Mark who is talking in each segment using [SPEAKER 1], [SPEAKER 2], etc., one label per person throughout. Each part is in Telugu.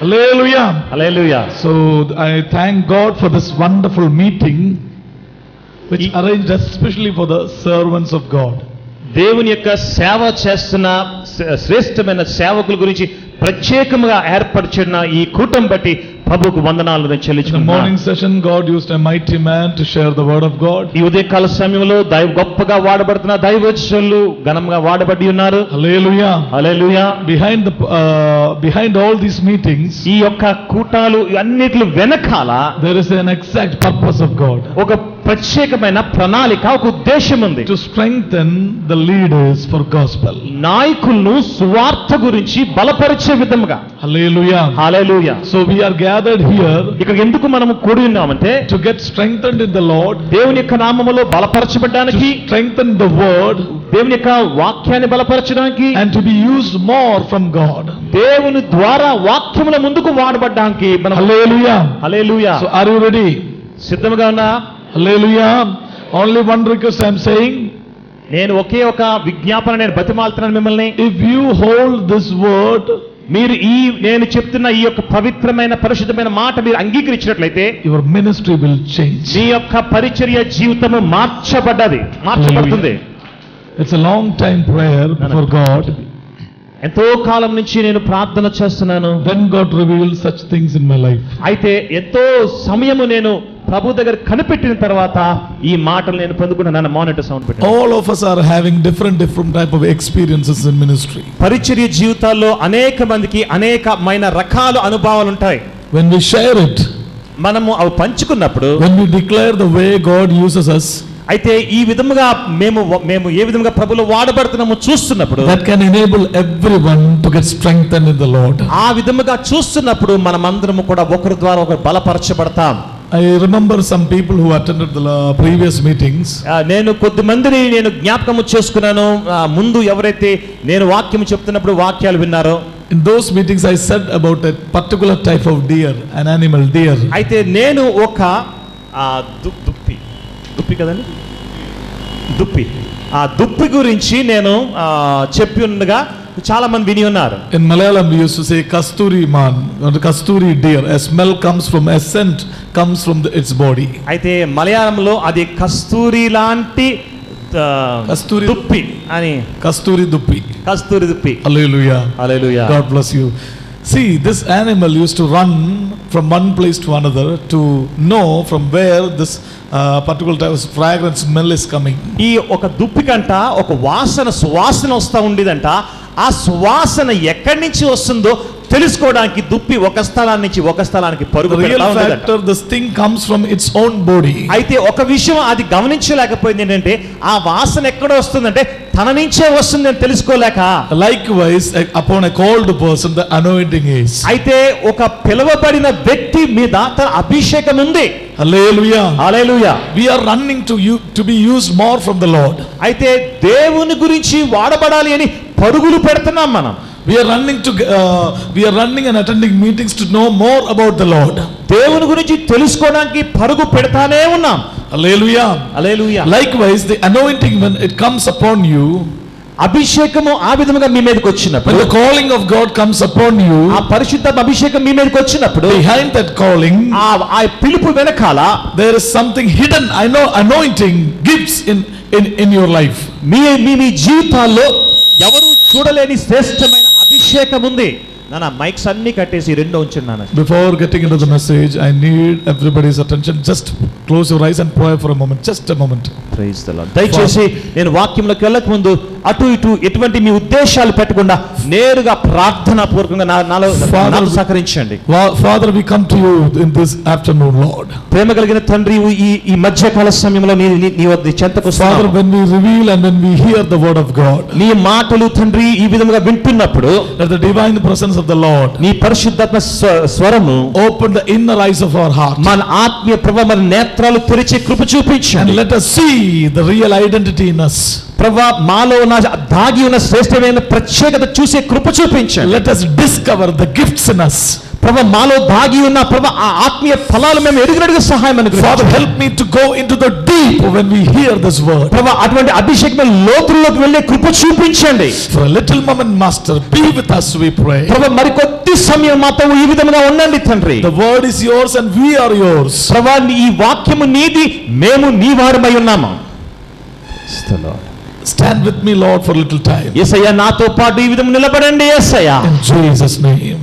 [SPEAKER 1] Hallelujah.
[SPEAKER 2] Hallelujah.
[SPEAKER 1] So I thank God for this wonderful meeting which arranged especially for the servants of God.
[SPEAKER 2] దేవుని యొక్క సేవ చేస్తున్న శ్రేష్టమైన సేవకుల గురించి ప్రత్యేకంగా ఏర్పరిచిన ఈ కూటం బట్టి ప్రభువుకు వందనాలు నేను చెల్లించుకుంటున్నాను.
[SPEAKER 1] In the morning session God used a mighty man to share the word of God.
[SPEAKER 2] ఈ ఉదయకాల సమయంలో గొప్పగా వాడబడుతున్న దైవజనులు ఘనంగా వాడబడి ఉన్నారు.
[SPEAKER 1] Hallelujah.
[SPEAKER 2] Hallelujah.
[SPEAKER 1] Behind all these meetings
[SPEAKER 2] ఈ యొక్క కూటాలు అన్నిటి వెనకాల
[SPEAKER 1] there is an exact purpose of God.
[SPEAKER 2] ఒక ప్రత్యేకమైన ప్రణాళిక, ఒక ఉద్దేశం ఉంది.
[SPEAKER 1] To strengthen the leaders for gospel.
[SPEAKER 2] నాయకులను సువార్త గురించి బలపరిచే విధముగా.
[SPEAKER 1] Hallelujah.
[SPEAKER 2] Hallelujah.
[SPEAKER 1] So we are gathered here
[SPEAKER 2] ఇక్కడ ఎందుకు మనము కూడి ఉన్నామంటే
[SPEAKER 1] to get strengthened in the Lord,
[SPEAKER 2] దేవుని యొక్క నామములో బలపరచబడడానికి,
[SPEAKER 1] to strengthen the word,
[SPEAKER 2] దేవుని యొక్క వాక్యాన్ని బలపరచడానికి,
[SPEAKER 1] and to be used more from God.
[SPEAKER 2] దేవుని ద్వారా వాక్యముల ముందుకు వాడబడడానికి మనం.
[SPEAKER 1] Hallelujah.
[SPEAKER 2] Hallelujah.
[SPEAKER 1] So are you ready?
[SPEAKER 2] సిద్ధంగా ఉన్నా?
[SPEAKER 1] Hallelujah. Only one request I am saying.
[SPEAKER 2] నేను ఒకే ఒక విజ్ఞాపన నేను బతిమాలుతున్నాను మిమ్మల్ని.
[SPEAKER 1] If you hold this word,
[SPEAKER 2] మీరు నేను చెప్తున్న ఈ యొక్క పవిత్రమైన పరిశుద్ధమైన మాట మీరు అంగీకరించినట్లయితే
[SPEAKER 1] your ministry will change.
[SPEAKER 2] మీ యొక్క పరిచర్య జీవితము మార్చబడుతుంది.
[SPEAKER 1] It's a long time prayer before God.
[SPEAKER 2] ఎంతో కాలం నుంచి నేను ప్రార్థన చేస్తున్నాను.
[SPEAKER 1] Then God revealed such things in my life.
[SPEAKER 2] అయితే ఎంతో సమయము నేను ప్రభు దగ్గర కనిపెట్టిన తర్వాత ఈ మాటలు నేను పొందుకున్నాను. మానిటర్ సౌండ్ పెట్టి.
[SPEAKER 1] All of us are having different type of experiences in ministry.
[SPEAKER 2] పరిచర్య జీవితాల్లో అనేక మందికి అనేకమైన రకాల అనుభవాలు ఉంటాయి.
[SPEAKER 1] When we share it,
[SPEAKER 2] మనము అవి పంచుకున్నప్పుడు,
[SPEAKER 1] when we declare the way God uses us,
[SPEAKER 2] అయితే ఈ విధముగా మేము ఏ విధంగా ప్రభువులో వాడబడుతున్నామో చూస్తున్నప్పుడు,
[SPEAKER 1] that can enable everyone to get strengthened in the Lord.
[SPEAKER 2] ఆ విధముగా చూస్తున్నప్పుడు మనమందరము కూడా ఒకరి ద్వారా ఒకరు బలపరచబడతాం.
[SPEAKER 1] I remember some people who attended the previous meetings.
[SPEAKER 2] నేను కొద్ది మందిని నేను జ్ఞాపకం చేసుకున్నాను. ముందు ఎవరైతే నేను వాక్యం చెప్తున్నప్పుడు వాక్యాలు విన్నారో,
[SPEAKER 1] in those meetings I said about a particular type of deer, an animal deer.
[SPEAKER 2] అయితే నేను ఒక దుప్పి కదండి, ఆ దుప్పి గురించి నేను చెప్పి ఉండగా చాలా మంది విని ఉన్నారు.
[SPEAKER 1] In Malayalam we used to say kasturi man, or kasturi deer. A smell comes from, a scent comes from its body.
[SPEAKER 2] అయితే మలయాళంలో అది కస్తూరి లాంటి దుప్పి అని.
[SPEAKER 1] Kasturi duppi.
[SPEAKER 2] కస్తూరి దుప్పి.
[SPEAKER 1] Hallelujah.
[SPEAKER 2] Hallelujah.
[SPEAKER 1] God bless you. See, this animal used to run from one place to another to know from where this particular type of fragrance smell is coming.
[SPEAKER 2] ఈ ఒక దుప్పి కంట ఒక సువాసన వస్తూ ఉండేదంట. ఆ సువాసన ఎక్కడి నుంచి వస్తుందో తెలుసుకోవడానికి దుప్పి ఒక స్థలాన్ని నుంచి ఒక స్థలానికి పరుగు పెడతా ఉండేదంట.
[SPEAKER 1] This thing comes from its own body.
[SPEAKER 2] అయితే ఒక విషయం అది గమనించలేకపోయింది ఏంటంటే, ఆ వాసన ఎక్కడ వస్తుందంటే తన నుంచే వస్తుంది అని తెలుసుకోలేక.
[SPEAKER 1] Likewise, upon a called person the anointing is.
[SPEAKER 2] అయితే ఒక పిలువబడిన వ్యక్తి మీద తన అభిషేకం ఉంది.
[SPEAKER 1] Hallelujah.
[SPEAKER 2] Hallelujah.
[SPEAKER 1] We are running to be used more from the Lord.
[SPEAKER 2] అయితే దేవుని గురించి వాడబడాలి అని పరుగులు పెడుతున్నాం మనం.
[SPEAKER 1] We are running and attending meetings to know more about the Lord.
[SPEAKER 2] దేవుని గురించి తెలుసుకోవడానికి పరుగు పెడతానే ఉన్నాం.
[SPEAKER 1] Hallelujah.
[SPEAKER 2] Hallelujah.
[SPEAKER 1] Likewise, the anointing, when it comes upon you,
[SPEAKER 2] అభిషేకము ఆ విధంగా మీ మీదకి వచ్చినప్పుడు,
[SPEAKER 1] when the calling of God comes upon you,
[SPEAKER 2] ఆ పరిశుద్ధ అభిషేకం మీ మీదకి వచ్చినప్పుడు,
[SPEAKER 1] behind that calling,
[SPEAKER 2] ఆ పిలుపు వెనకాల
[SPEAKER 1] there is something hidden. I know anointing gifts in your life.
[SPEAKER 2] మీ జీవితాల్లో ఎవరు చూడలేని శ్రేష్టమైన అభిషేకం ఉంది. నాన్న మైక్స్ అన్ని కట్టేసి రెండో ఉంచండి నాన్న.
[SPEAKER 1] Before getting into the message, I need everybody's attention. Just close your eyes and pray for a moment. Just a moment.
[SPEAKER 2] Praise the Lord. దయచేసి నేను వాక్యంలోకి వెళ్ళక ముందు అటు ఇటు ఎటువంటి మీ ఉద్దేశాలు పెట్టకుండా నేరుగా ప్రార్థనా పూర్వకంగా నాలో సహకరించండి.
[SPEAKER 1] Father, we come to you in this afternoon, Lord.
[SPEAKER 2] ప్రేమ కలిగిన తండ్రి, ఈ మధ్యకాల సమయంలో నీ వద్ద చెంతకు
[SPEAKER 1] Father, when we reveal and when we hear the word of God,
[SPEAKER 2] నీ మాటలు తండ్రి ఈ విధంగా వింటున్నప్పుడు,
[SPEAKER 1] let the divine presence of the Lord,
[SPEAKER 2] నీ పరిశుద్ధాత్మ స్వరము
[SPEAKER 1] open the inner eyes of our heart,
[SPEAKER 2] మన ఆత్మీయ ప్రభు మన నేత్రాలు తెరిచి కృప చూపించండి.
[SPEAKER 1] and let us see the real identity in us.
[SPEAKER 2] ప్రభు మాలో ఉన్న దాగి ఉన్న శ్రేష్టమైన ప్రత్యేకత చూసే కృప చూపించండి.
[SPEAKER 1] Let us discover the gifts in us.
[SPEAKER 2] ప్రభు మాలో దాగి ఉన్న ప్రభు ఆ ఆత్మీయ ఫలాలు మేము ఎరిగినట్టుగా సహాయం అనుగ్రహించండి.
[SPEAKER 1] Father, help me to go into the deep when we hear this word.
[SPEAKER 2] ప్రభు అటువంటి అభిషేకమైన లోతుల్లోకి వెళ్ళే కృప చూపించండి.
[SPEAKER 1] For a little moment, Master, be with us, we pray.
[SPEAKER 2] ప్రభు మరి కొద్ది సమయం మాతో ఈ విధంగా ఉండండి తండ్రి.
[SPEAKER 1] The word is yours and we are yours.
[SPEAKER 2] ప్రభు ఈ వాక్యము నీది, మేము నీ వారమై ఉన్నాము.
[SPEAKER 1] Stand with me, Lord, for a little time.
[SPEAKER 2] యేసయ్యా నాతో పాటు ఈ విధంగా నిలబడండి యేసయ్యా.
[SPEAKER 1] In Jesus' name.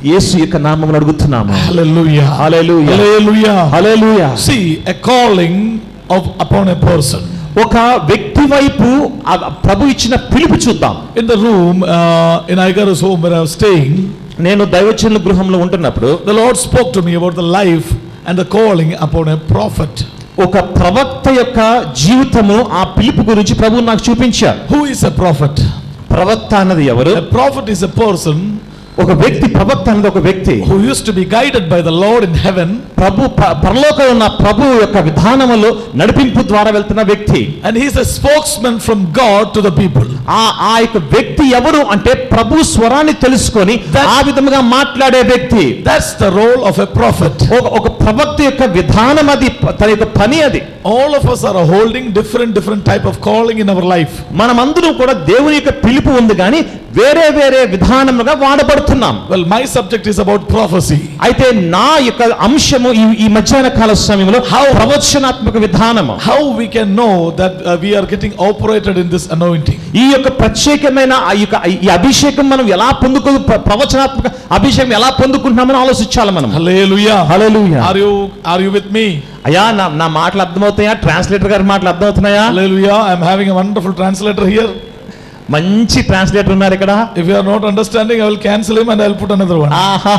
[SPEAKER 2] యేసు యొక్క నామములో అడుగుతున్నాము.
[SPEAKER 1] Hallelujah.
[SPEAKER 2] Hallelujah.
[SPEAKER 1] Hallelujah.
[SPEAKER 2] Hallelujah.
[SPEAKER 1] See, a calling upon a person.
[SPEAKER 2] ఒక వ్యక్తి వైపు ప్రభు ఇచ్చిన పిలుపు చూద్దాం.
[SPEAKER 1] In the room in Aigara's home where I was staying,
[SPEAKER 2] నేను దైవజనుల గృహంలో ఉంటున్నప్పుడు
[SPEAKER 1] the Lord spoke to me about the life and the calling upon a prophet.
[SPEAKER 2] ఒక ప్రవక్త యొక్క జీవితము ఆ పిలుపు గురించి ప్రభువు నాకు చూపించారు.
[SPEAKER 1] Who is a prophet?
[SPEAKER 2] ప్రవక్త అన్నది ఎవరు?
[SPEAKER 1] A prophet is a person
[SPEAKER 2] ఒక వ్యక్తి, ప్రవక్త అన్నది ఒక వ్యక్తి
[SPEAKER 1] who used to be guided by the Lord in heaven.
[SPEAKER 2] ప్రభు పరలోకంలో ఉన్న ప్రభు యొక్క విధానములో నడిపింపు ద్వారా వెళ్తున్న వ్యక్తి.
[SPEAKER 1] And he is a spokesman from God to the people.
[SPEAKER 2] ఆ యొక్క వ్యక్తి ఎవరు అంటే ప్రభు స్వరాన్ని తెలుసుకొని ఆ విధముగా మాట్లాడే వ్యక్తి.
[SPEAKER 1] That's the role of a prophet.
[SPEAKER 2] ఒక ప్రవక్త యొక్క విధానం అది, తన యొక్క పని అది.
[SPEAKER 1] All of us are holding different type of calling in our life.
[SPEAKER 2] మనమందరం కూడా దేవుని యొక్క పిలుపు ఉంది కానీ వేరే వేరే విధానముగా వాడబడుతున్నాం.
[SPEAKER 1] Well, my subject is about prophecy.
[SPEAKER 2] అయితే నా యొక్క అంశము ఈ మధ్యాహ్న కాల సమయంలో ప్రవచనాత్మక విధానము.
[SPEAKER 1] How we can know that we are getting operated in this anointing.
[SPEAKER 2] ఈ యొక్క ప్రత్యేకమైన ఈ అభిషేకం మనం ఎలా ప్రవచనాత్మక అభిషేకం ఎలా పొందుకుంటున్నామని ఆలోచించాలి మనం.
[SPEAKER 1] Hallelujah.
[SPEAKER 2] Hallelujah.
[SPEAKER 1] Are you with me?
[SPEAKER 2] అయ్యా నా మాటలు అర్థమవుతాయా? ట్రాన్స్లేటర్ గారి మాటలు అర్థమవుతున్నాయా?
[SPEAKER 1] Hallelujah. I am having a wonderful translator here.
[SPEAKER 2] మంచి ట్రాన్స్లేటర్ ఉన్నారు ఇక్కడ.
[SPEAKER 1] If you are not understanding, I will cancel him and I will put another one.
[SPEAKER 2] ఆహా,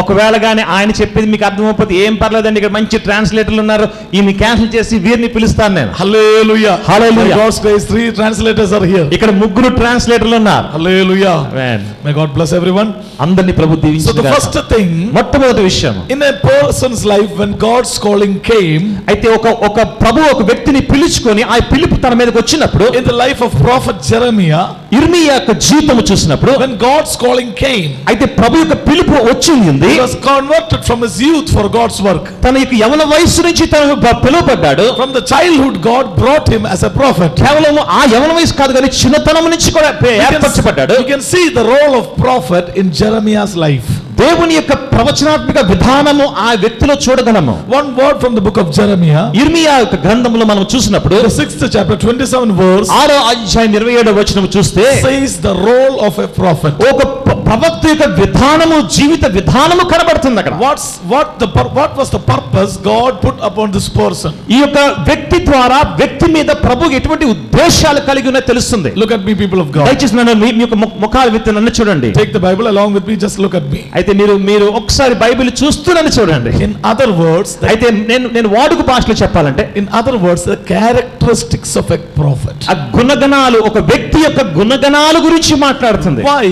[SPEAKER 2] ఒకవేళ కానీ ఆయన చెప్పేది మీకు అర్థమైపోతే ఏం పర్లేదండి, ఇక్కడ మంచి ట్రాన్స్లేటర్లు ఉన్నారు, ఈయన్ని క్యాన్సిల్ చేసి వీరిని పిలుస్తాను నేను.
[SPEAKER 1] Hallelujah.
[SPEAKER 2] Hallelujah.
[SPEAKER 1] God's grace, 3 translators are here.
[SPEAKER 2] ఇక్కడ 3 ట్రాన్స్లేటర్లు ఉన్నారు.
[SPEAKER 1] Hallelujah.
[SPEAKER 2] Amen.
[SPEAKER 1] May God bless everyone.
[SPEAKER 2] అందరిని ప్రభు దీవించును.
[SPEAKER 1] So the first thing,
[SPEAKER 2] మొట్టమొదటి విషయం,
[SPEAKER 1] in a person's life when God's calling came,
[SPEAKER 2] అయితే ఒక ప్రభు ఒక వ్యక్తిని పిలుచుకొని ఆ పిలుపు తన మీదకి వచ్చినప్పుడు,
[SPEAKER 1] in the life of prophet Jeremiah,
[SPEAKER 2] ఇర్మియా యొక్క జీవితము చూసినప్పుడు,
[SPEAKER 1] when God's calling came,
[SPEAKER 2] అయితే ప్రభు యొక్క పిలుపు వచ్చింది.
[SPEAKER 1] he was converted from his youth for God's work.
[SPEAKER 2] తన యొక్క యవన వయస్సు నుంచి తను పిలువబడ్డాడు.
[SPEAKER 1] From the childhood God brought him as a prophet.
[SPEAKER 2] కేవలం ఆ యవన వయసు కాదు కానీ చిన్నతనం నుంచి కూడా ఏర్పరచబడ్డాడు.
[SPEAKER 1] You can see the role of prophet in Jeremiah's life.
[SPEAKER 2] దేవుని యొక్క ప్రవచనాత్మక విధానము ఆ వ్యక్తిలో చూడగలము.
[SPEAKER 1] One word from the book of Jeremiah,
[SPEAKER 2] ఇర్మియా యొక్క గ్రంథంలో మనం చూసినప్పుడు
[SPEAKER 1] the 6th chapter 27 verse,
[SPEAKER 2] 6వ అధ్యాయం 27వ వచనం చూస్తే
[SPEAKER 1] says the role of a prophet.
[SPEAKER 2] ఒక ప్రవక్త యొక్క విధానము, జీవిత విధానము కనబడుతుంది అక్కడ.
[SPEAKER 1] What was the purpose God put upon this person?
[SPEAKER 2] ఈ యొక్క వ్యక్తి ద్వారా వ్యక్తి మీద ప్రభు ఎటువంటి ఉద్దేశాలు కలిగి ఉన్నాయో తెలుస్తుంది.
[SPEAKER 1] Look at me, people of God.
[SPEAKER 2] దయచేసి మీ యొక్క ముఖాలు విత్తి నన్ను చూడండి.
[SPEAKER 1] Take the Bible along with me, just look at me.
[SPEAKER 2] అయితే మీరు ఒకసారి బైబిల్ చూస్తూ నన్ను చూడండి.
[SPEAKER 1] In other words,
[SPEAKER 2] అయితే నేను వాడుక భాషలో చెప్పాలంటే,
[SPEAKER 1] in other words, the characteristics of a prophet.
[SPEAKER 2] ఆ గుణగణాలు, ఒక వ్యక్తి యొక్క గుణగణాల గురించి మాట్లాడుతుంది.
[SPEAKER 1] Why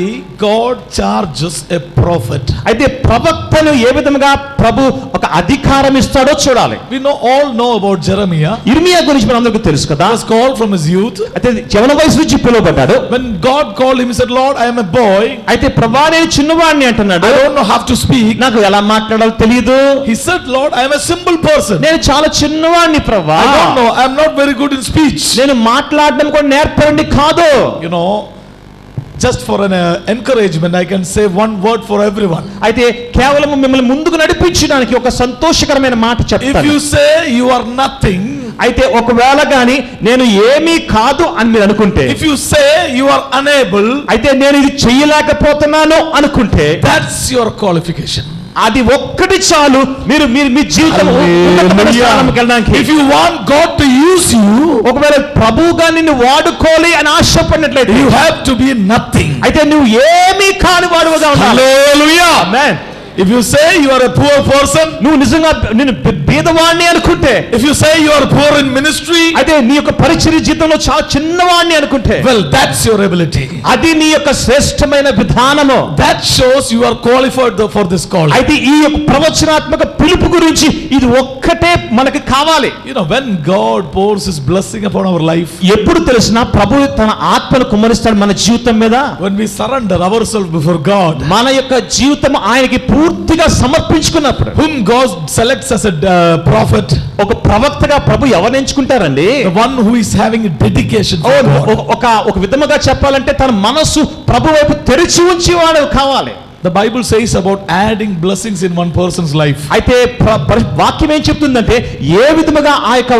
[SPEAKER 1] God charges a prophet?
[SPEAKER 2] అయితే ప్రవక్తను ఏ విధంగా ప్రభు ఒక అధికారం ఇస్తాడో చూడాలి.
[SPEAKER 1] We all know about Jeremiah.
[SPEAKER 2] ఇర్మియా గురించి మనందరికీ తెలుసు కదా.
[SPEAKER 1] He was called from his youth.
[SPEAKER 2] అయితే యవన వయసు నుంచి పిలువబడ్డాడు.
[SPEAKER 1] When God called him, he said, Lord, I am a boy.
[SPEAKER 2] అయితే ప్రభువా నేను చిన్నవాడిని అంటున్నాడు.
[SPEAKER 1] I don't know how to speak.
[SPEAKER 2] నాకు ఎలా మాట్లాడాలో తెలియదు.
[SPEAKER 1] He said, Lord, I am a simple person.
[SPEAKER 2] నేను చాలా చిన్నవాడిని ప్రభువా.
[SPEAKER 1] I don't know, I am not very good in speech.
[SPEAKER 2] నేను మాట్లాడడం కూడా నేర్పరండి కాదు.
[SPEAKER 1] Just for an encouragement, I can say one word for everyone.
[SPEAKER 2] అయితే కేవలం మిమ్మల్ని ముందుకు నడిపించడానికి ఒక సంతోషకరమైన మాట చెప్తాను.
[SPEAKER 1] If you say you are nothing,
[SPEAKER 2] అయితే ఒకవేళ గాని నేను ఏమీ కాదు అని మీరు అనుకుంటే,
[SPEAKER 1] if you say you are unable,
[SPEAKER 2] అయితే నేను ఇది చేయలేకపోతున్నాను అనుకుంటే,
[SPEAKER 1] that's your qualification.
[SPEAKER 2] అది ఒక్కటి చాలు మీరు మీ జీవితం వెళ్ళడానికి.
[SPEAKER 1] If you want God to use you,
[SPEAKER 2] ఒకవేళ ప్రభువుగా నిన్ను వాడుకోవాలి అని ఆశపడినట్లయితే,
[SPEAKER 1] you have to be nothing.
[SPEAKER 2] అయితే నువ్వు ఏమీ కాని వాడుగా ఉండాలి.
[SPEAKER 1] Hallelujah.
[SPEAKER 2] Amen.
[SPEAKER 1] If you say you are a poor person,
[SPEAKER 2] నువ్వు నిజంగా నేను పేదవాణ్ణి అనుకుంటే,
[SPEAKER 1] if you say you are poor in ministry,
[SPEAKER 2] అయితే నీ యొక్క పరిచర్య జీవితంలో చాలా చిన్నవాణ్ణి అనుకుంటే,
[SPEAKER 1] well, that's your ability.
[SPEAKER 2] అది నీ యొక్క శ్రేష్టమైన విధానము.
[SPEAKER 1] That shows you are qualified for this call.
[SPEAKER 2] అయితే ఈ యొక్క ప్రవచనాత్మక పిలుపు గురించి ఇది ఒక్కటే మనకి కావాలి.
[SPEAKER 1] You know, when God pours his blessing upon our life,
[SPEAKER 2] ఎప్పుడు తెలిసినా ప్రభువు తన ఆత్మను కుమ్మరిస్తాడు మన జీవితం మీద.
[SPEAKER 1] when we surrender ourselves before God,
[SPEAKER 2] మన యొక్క జీవితం ఆయనకి పూర్తిగా సమర్పించుకున్నప్పుడు,
[SPEAKER 1] whom God selects as a prophet,
[SPEAKER 2] ఒక ప్రవక్తగా ప్రభు ఎవరిని ఎంచుకుంటారండి?
[SPEAKER 1] the one who is having a dedication for God.
[SPEAKER 2] ఒక విధముగా చెప్పాలంటే తన మనస్సు ప్రభు వైపు తెరిచి ఉంచేవాడు కావాలి.
[SPEAKER 1] The Bible says about adding blessings in one person's life.
[SPEAKER 2] అయితే వాక్యం ఏం చెప్తుందంటే ఏ విధముగా ఆ యొక్క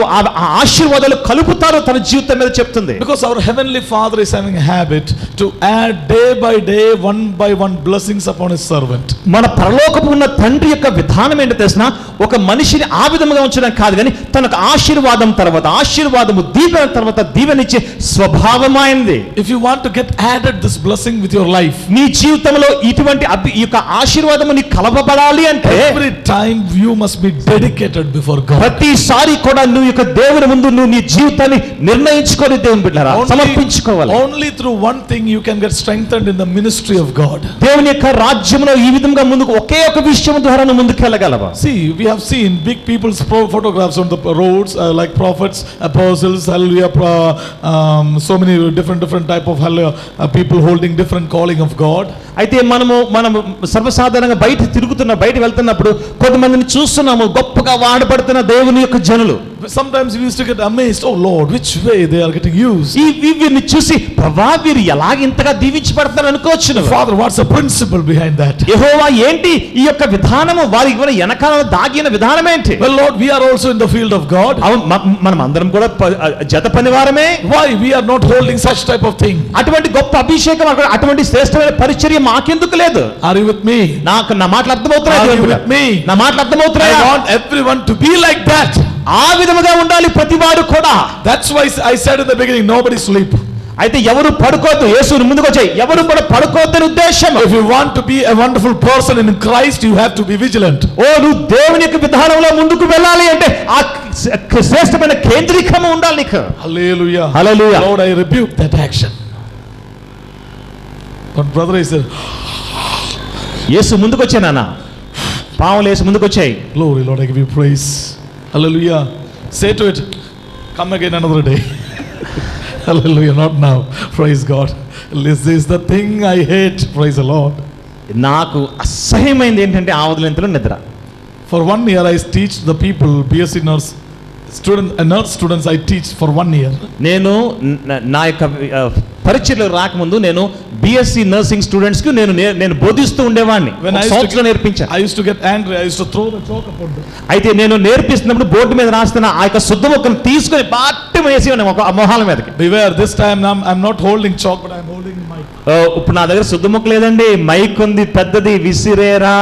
[SPEAKER 2] ఆశీర్వాదాలు కలుపుతారో తన జీవితం మీద చెప్తుంది.
[SPEAKER 1] Because our heavenly Father is having a habit to add day by day, one by one blessings upon his servant.
[SPEAKER 2] మన పరలోకపు ఉన్న తండ్రి యొక్క విధానం ఏంటో తెలిసిన, ఒక మనిషిని ఆ విధముగా ఉంచడం కాదు కానీ తనకు ఆశీర్వాదం తర్వాత ఆశీర్వాదము, దీవెన తర్వాత దీవెనిచ్చే స్వభావమైంది.
[SPEAKER 1] If you want to get added this blessing with your life,
[SPEAKER 2] నీ జీవితంలో ఇటువంటి ఈ యొక్క ఆశీర్వాదము నీ కలవబడాలి అంటే
[SPEAKER 1] every time you must be dedicated before God.
[SPEAKER 2] ప్రతిసారి కూడా నువ్వు యొక్క దేవుని ముందు నువ్వు నీ జీవితాన్ని నిర్ణయించుకొని దేవుని బిడ్డలారా సమర్పించుకోవాలి.
[SPEAKER 1] Only through one thing you can get strengthened in the ministry of God.
[SPEAKER 2] దేవుని యొక్క రాజ్యంలో ఈ విధంగా ముందుకు ఒకే ఒక విషయం ద్వారా నువ్వు ముందుకు వెళ్ళగలవా?
[SPEAKER 1] See, we have seen big people's photographs on the roads, like prophets, apostles, hallelujah, so many different type of people holding different calling of God.
[SPEAKER 2] అయితే మనం సర్వసాధారణంగా బయట వెళ్తున్నప్పుడు కొంతమందిని చూస్తున్నాము, గొప్పగా వాడబడుతున్న దేవుని యొక్క జనులు.
[SPEAKER 1] Sometimes we used to get amazed, oh Lord, which way they are getting used.
[SPEAKER 2] వీరిని చూసి ప్రభా వీరు ఎలాగ ఇంతగా దీవించబడతారు అనుకోవచ్చు.
[SPEAKER 1] Father, what's the principle behind that?
[SPEAKER 2] యెహోవా ఏంటి ఈ యొక్క విధానము, వారి వెనకాల దాగిన విధానం ఏంటి?
[SPEAKER 1] Well Lord, we are also in the field of God.
[SPEAKER 2] మనం అందరం కూడా జత పనివారమే.
[SPEAKER 1] Why we are not holding such type of thing?
[SPEAKER 2] అటువంటి గొప్ప అభిషేకం, అటువంటి శ్రేష్టమైన పరిచర్య మాకెందుకు లేదు?
[SPEAKER 1] Are you with me?
[SPEAKER 2] నా మాటలు అర్థమవుతున్నాయి?
[SPEAKER 1] Are you with me?
[SPEAKER 2] నా మాటలు అర్థమవుతున్నాయి?
[SPEAKER 1] I want everyone to be like that.
[SPEAKER 2] ఆ విధముగా ఉండాలి ప్రతివారు కూడా.
[SPEAKER 1] That's why I said in the beginning, nobody sleep.
[SPEAKER 2] అయితే ఎవరు పడుకోవద్దు, యేసు ముందుకు వచ్చాయి, ఎవరు కూడా పడుకోవద్దని ఉద్దేశం.
[SPEAKER 1] If you want to be a wonderful person in Christ, you have to be vigilant.
[SPEAKER 2] నువ్వు దేవుని యొక్క విధానంలో ముందుకు వెళ్ళాలి అంటే ఆ శ్రేష్టమైన కేంద్రీకరము ఉండాలి నీకు.
[SPEAKER 1] Hallelujah.
[SPEAKER 2] Hallelujah.
[SPEAKER 1] Lord, I rebuke that action. But brother, I said,
[SPEAKER 2] యేసు ముందుకు వచ్చానన్న, పావులు యేసు ముందుకు వచ్చాయి.
[SPEAKER 1] Glory, Lord, I give you praise. Hallelujah. Say to it, come again another day. Hallelujah. Not now. Praise God. This is the thing I hate. Praise the Lord.
[SPEAKER 2] నాకు అసహ్యమైంది ఏంటంటే ఆవదలింతలో నిద్ర.
[SPEAKER 1] For 1 year I teach the people, BSc nurse students I teach for 1 year.
[SPEAKER 2] నేను నా యొక్క పరిచయలో రాకముందు నేను బిఎస్సి నర్సింగ్ స్టూడెంట్స్ కి నేను బోధిస్తూ ఉండేవాడిని. నేర్పించాను.
[SPEAKER 1] I used to get angry. I used to throw the chalk upon them.
[SPEAKER 2] అయితే నేను నేర్పిస్తున్నప్పుడు బోర్డు మీద రాస్తున్న ఆ యొక్క శుద్ధ మొక్కను తీసుకొని బాట్టి వేసి మొహాల మీదకి.
[SPEAKER 1] Beware, this time I'm not holding chalk, but I'm holding mic.
[SPEAKER 2] ఇప్పుడు నా దగ్గర శుద్ధ మొక్క లేదండి, మైక్ ఉంది పెద్దది, విసిరేరా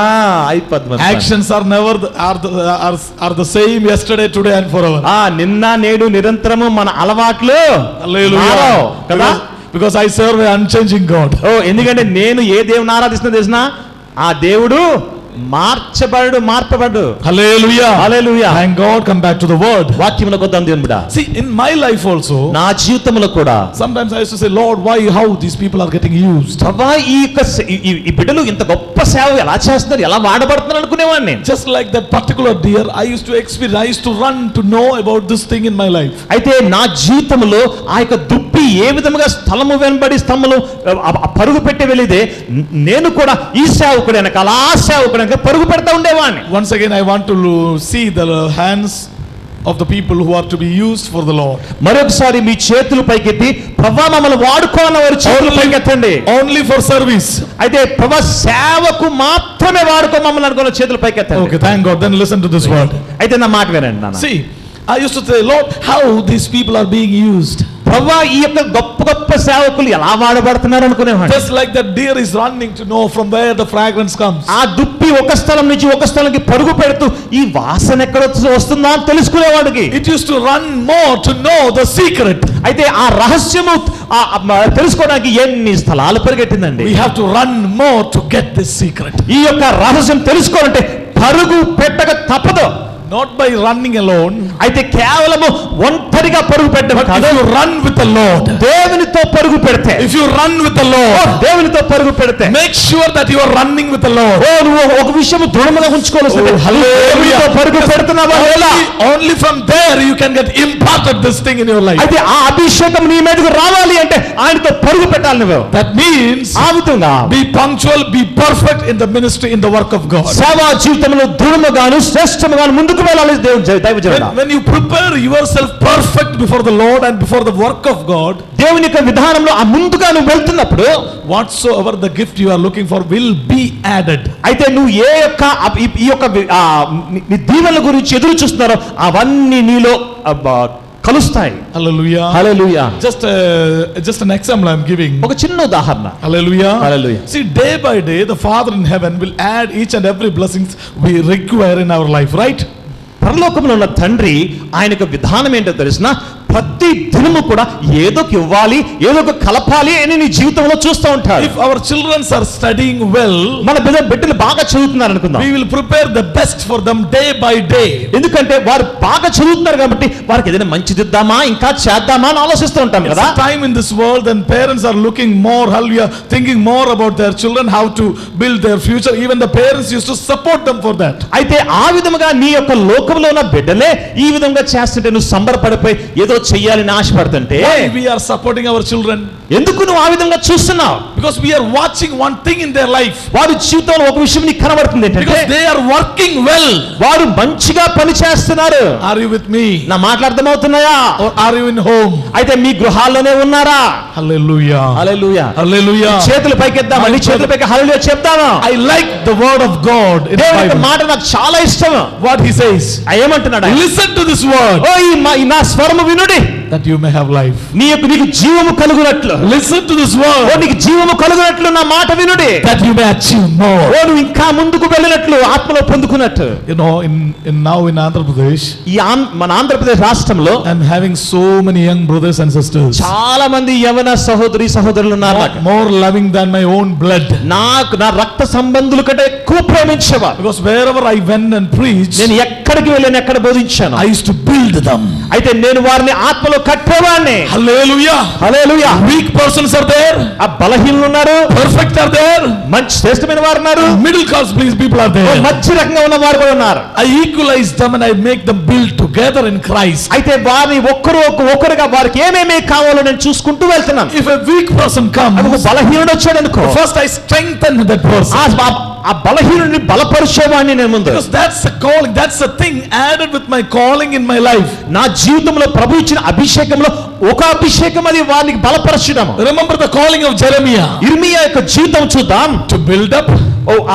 [SPEAKER 2] అయిపోద్ది.
[SPEAKER 1] Actions are never are the same yesterday, today and forever.
[SPEAKER 2] నిన్న నేడు నిరంతరము మన అలవాట్లు కదా.
[SPEAKER 1] Because I serve an unchanging God.
[SPEAKER 2] ఎందుకంటే నేను ఏ దేవుని ఆరాధిస్తున్నా తెలిసినా ఆ దేవుడు మార్పబడు.
[SPEAKER 1] Hallelujah.
[SPEAKER 2] Hallelujah.
[SPEAKER 1] Thank God. Come back to the word.
[SPEAKER 2] వాక్యములో కొద్దాం దేవుని బిడ్డ.
[SPEAKER 1] See, in my life also,
[SPEAKER 2] నా జీవితంలో కూడా
[SPEAKER 1] sometimes I used to say, Lord, why, how these people are getting used?
[SPEAKER 2] ప్రభా ఈ బిడ్డలు ఇంత గొప్ప సేవ ఎలా చేస్తున్నారు, ఎలా వాడబడుతున్నారు అనుకునేవాడిని.
[SPEAKER 1] Just like that particular deer, I used to experience, I used to run to know about this thing in my life.
[SPEAKER 2] అయితే నా జీవితంలో ఆ యొక్క దుప్పి ఏ విధముగా స్థలము వెంబడి స్థలములు పరుగు పెట్టి వెళ్ళిదే, నేను కూడా ఈ సేవకుడు వెనకాల ఆ సేవకుడు పరుగు పెడతా ఉండేవాడిని.
[SPEAKER 1] Once again I want to see the hands of the people who are to be used for the Lord.
[SPEAKER 2] మరొకసారి మీ చేతులు పైకెత్తి ప్రభువా మమ్మల్ని వాడుకోవాలని వారి చేతులు పైకెత్తండి.
[SPEAKER 1] Only for service.
[SPEAKER 2] అయితే ప్రభువా సేవకు మాత్రమే వాడుకో మమ్మల్ని అనుకున్న చేతులు పైకెత్తండి.
[SPEAKER 1] Okay, thank God. Then listen to this word.
[SPEAKER 2] అయితే నా మాట వినండి నాన్న.
[SPEAKER 1] See, I used to say, Lord, how these people are being used.
[SPEAKER 2] ప్రభువా ఈ యొక్క గొప్ప సేవకులు ఎలా వాడబడుతున్నారు అనుకునేవాడు.
[SPEAKER 1] Just like that deer is running to know from where the fragrance comes.
[SPEAKER 2] ఆ దుప్పి ఒక స్థలం నుంచి ఒక స్థలంకి పరుగు పెడుతూ ఈ వాసన ఎక్కడ వస్తుందో అని తెలుసుకునేవాడికి.
[SPEAKER 1] It used to run more to know the secret.
[SPEAKER 2] అయితే ఆ రహస్యము తెలుసుకోవడానికి ఎన్ని స్థలాలు పరిగెట్టిందండి.
[SPEAKER 1] We have to run more to get this secret.
[SPEAKER 2] ఈ యొక్క రహస్యం తెలుసుకోవాలంటే పరుగు పెట్టక తప్పదు.
[SPEAKER 1] Not by running alone.
[SPEAKER 2] అయితే కేవలము ఒంటరిగా పరుగు పెట్టడం
[SPEAKER 1] But
[SPEAKER 2] కాదు.
[SPEAKER 1] if you run with the Lord.
[SPEAKER 2] దేవునితో పరుగు పెడితే,
[SPEAKER 1] If you run with the Lord.
[SPEAKER 2] దేవునితో పరుగు పెడితే,
[SPEAKER 1] Make sure that you are running with the Lord.
[SPEAKER 2] నువ్వు ఒక విషయం దృఢంగా ఉంచుకోవాల్సింది.
[SPEAKER 1] Hallelujah.
[SPEAKER 2] దేవునితో పరుగు పెడుతున్నావా లేదా?
[SPEAKER 1] Only from there you can get imparted this thing in your life.
[SPEAKER 2] అయితే ఆ అభిషేకం నీ మీదకు రావాలి అంటే ఆయనతో పరుగు పెట్టాలి నువ్వు.
[SPEAKER 1] That means
[SPEAKER 2] ఆ విధంగా
[SPEAKER 1] be punctual, be perfect in the ministry, in the work of God.
[SPEAKER 2] సేవా జీవితంలో దృఢముగాను శ్రేష్టముగాను ముందుకు వెళ్ళాలి దైవజనుడా.
[SPEAKER 1] When you prepare yourself perfect before the Lord and before the work of God,
[SPEAKER 2] దేవుని యొక్క విధానంలో ఆ ముందుగా నువ్వు వెళ్తున్నప్పుడు
[SPEAKER 1] whatsoever the gift you are looking for will be added.
[SPEAKER 2] అయితే నువ్వు ఏ యొక్క ఈ యొక్క నీ దీవెనల గురించి ఎదురు చూస్తున్నారో అవన్నీ నీలో కలుస్తాయి.
[SPEAKER 1] Hallelujah.
[SPEAKER 2] Hallelujah.
[SPEAKER 1] Just an example I am giving.
[SPEAKER 2] ఒక చిన్న ఉదాహరణ.
[SPEAKER 1] Hallelujah.
[SPEAKER 2] Hallelujah.
[SPEAKER 1] See, day by day the Father in heaven will add each and every blessings we require in our life, right?
[SPEAKER 2] పరలోకంలో ఉన్న తండ్రి ఆయన యొక్క విధానం ఏంటో తెలిసిన ప్రతి దినము కూడా ఏదో ఇవ్వాలి, ఏదో ఒక కలపాలి అని నీ జీవితంలో చూస్తూ ఉంటారు.
[SPEAKER 1] If our children are studying well,
[SPEAKER 2] మన బిడ్డలు బాగా చదువుతున్నారు అనుకుందాం,
[SPEAKER 1] we will prepare the best for them day by day.
[SPEAKER 2] ఎందుకంటే వారు బాగా చదువుతున్నారు కాబట్టి వారికి ఏదైనా మంచిదిద్దామా ఇంకా చేద్దామా అని ఆలోచిస్తూ ఉంటాం
[SPEAKER 1] It's
[SPEAKER 2] కదా.
[SPEAKER 1] a time in this world and parents are looking more, hallelujah, thinking more about their children, how to build their future. Even the parents used to support them for that.
[SPEAKER 2] అయితే ఆ విధముగా నీ యొక్క లోకంలో ఉన్న బిడ్డలే ఈ విధంగా చేస్తుంటే నువ్వు సంబరపడిపోయి ఏదో చెయ్యాలని ఆశపడుతుంటే,
[SPEAKER 1] Why we are supporting our children?
[SPEAKER 2] ఎందుకు నువ్వు ఆ విధంగా చూస్తున్నావు?
[SPEAKER 1] Because we are watching one thing in their life.
[SPEAKER 2] వారి జీవితంలో ఒక విషయం నీకు కనబడుతుంది ఏంటంటే
[SPEAKER 1] Because they are working well.
[SPEAKER 2] వారు మంచిగా పని చేస్తున్నారు.
[SPEAKER 1] Are you with me?
[SPEAKER 2] నా మాటలు అర్థమవుతున్నాయా?
[SPEAKER 1] Or are you in home?
[SPEAKER 2] అయితే మీ గృహాల్లోనే ఉన్నారా?
[SPEAKER 1] Hallelujah.
[SPEAKER 2] హల్లెలూయా.
[SPEAKER 1] Hallelujah.
[SPEAKER 2] చేతులు పైకెద్దాం, మళ్ళీ చేతులు పైకి హల్లెలూయా చెప్తామా?
[SPEAKER 1] I like the word of God in the
[SPEAKER 2] దేవుని యొక్క
[SPEAKER 1] Bible.
[SPEAKER 2] మాట నాకు చాలా ఇష్టం.
[SPEAKER 1] What he says.
[SPEAKER 2] ఏమంటున్నాడు?
[SPEAKER 1] Listen to this word.
[SPEAKER 2] ఓ ఈ నా స్వరము వినుడి,
[SPEAKER 1] that you may have life.
[SPEAKER 2] నీకు జీవము కలుగునట్లు.
[SPEAKER 1] Listen to this
[SPEAKER 2] oh
[SPEAKER 1] word.
[SPEAKER 2] నీకు జీవము కలుగునట్లు నా మాట వినుడి,
[SPEAKER 1] that you may achieve more.
[SPEAKER 2] ఓ నువ్వు ఇంకా ముందుకు వెళ్ళినట్లు, ఆత్మలో పొందుకున్నట్టు.
[SPEAKER 1] You know, now in Andhra Pradesh,
[SPEAKER 2] మన ఆంధ్రప్రదేశ్ రాష్ట్రంలో
[SPEAKER 1] I'm having so many young brothers and sisters.
[SPEAKER 2] చాలా మంది యవన సహోదరి సహోదరులు ఉన్నారు.
[SPEAKER 1] More loving than my own blood.
[SPEAKER 2] నా రక్త సంబంధుల కంటే ఎక్కువ ప్రేమించేవారు.
[SPEAKER 1] Because wherever I went and preached,
[SPEAKER 2] నేను ఎక్కడికి వెళ్ళాను, ఎక్కడ బోధించాను,
[SPEAKER 1] I used to build them.
[SPEAKER 2] అయితే నేను వారిని ఆత్మలో కట్టేవాడిని.
[SPEAKER 1] Hallelujah.
[SPEAKER 2] Hallelujah.
[SPEAKER 1] Weak persons are there.
[SPEAKER 2] ఆ బలహీనులు ఉన్నారు,
[SPEAKER 1] Perfect are there.
[SPEAKER 2] మంచి శ్రేష్టమైన వారు ఉన్నారు,
[SPEAKER 1] Middle class please people are there.
[SPEAKER 2] మధ్య రకంగా ఉన్న వారు కూడా ఉన్నారు.
[SPEAKER 1] I equalize them and I make them build together in Christ.
[SPEAKER 2] అయితే వారిని ఒక్కరుగా వారికి ఏమేమి కావాలో నేను చూసుకుంటూ వెళ్తున్నాను.
[SPEAKER 1] If a weak person comes,
[SPEAKER 2] ఒక బలహీనుడు వచ్చాడు అనుకో,
[SPEAKER 1] first I strengthen that person.
[SPEAKER 2] ఆ బలహీనుడిని బలపరిచేవాడిని నేను ముందు.
[SPEAKER 1] Because that's the calling, that's the thing added with my calling in my life.
[SPEAKER 2] నా జీవితంలో ప్రభు ఇచ్చిన అభిషేకంలో ఒక అభిషేకం అది వారికి బలపరచడం.
[SPEAKER 1] Remember the calling of Jeremiah.
[SPEAKER 2] ఇర్మియా యొక్క జీవితం చూద్దాం.
[SPEAKER 1] To build up,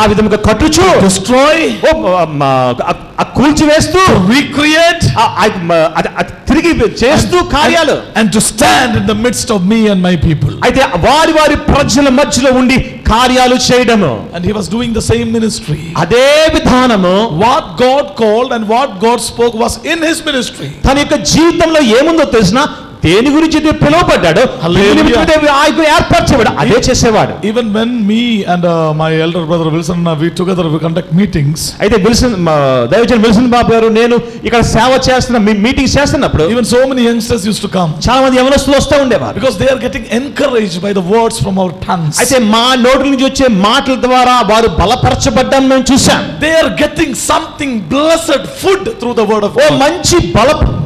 [SPEAKER 2] ఆ విధంగా కట్టుచు,
[SPEAKER 1] destroy,
[SPEAKER 2] కూల్చివేస్తూ,
[SPEAKER 1] recreate,
[SPEAKER 2] తిరిగి చేస్తూ కార్యాలు,
[SPEAKER 1] and to stand in the midst of me and my people.
[SPEAKER 2] అయితే వారి ప్రజల మధ్యలో ఉండి కార్యాలు చేయడము.
[SPEAKER 1] And he was doing the same ministry.
[SPEAKER 2] అదే విధానము
[SPEAKER 1] What God called and what God spoke was in his ministry.
[SPEAKER 2] తన యొక్క జీవితంలో ఏముందో తెలిసినా, దేని గురించి పిలువబడ్డాడు, ఏర్పరచబడు, అదే చేసేవాడు.
[SPEAKER 1] Even when me and my elder brother Wilson, we together we conduct meetings.
[SPEAKER 2] అయితే దైవజనుడు విల్సన్ బాబు గారు నేను ఇక్కడ సేవ చేస్తున్న మీటింగ్స్ చేస్తున్నప్పుడు
[SPEAKER 1] Even so many youngsters used to come.
[SPEAKER 2] చాలా మంది యవనస్తులు వస్తూ ఉండేవారు.
[SPEAKER 1] Because they are getting encouraged by the words from our tongues.
[SPEAKER 2] అయితే మా నోటి నుంచి వచ్చే మాటల ద్వారా వారు బలపరచబడ్డం మేము చూసాం.
[SPEAKER 1] They are getting something blessed food through the word of God.
[SPEAKER 2] మంచి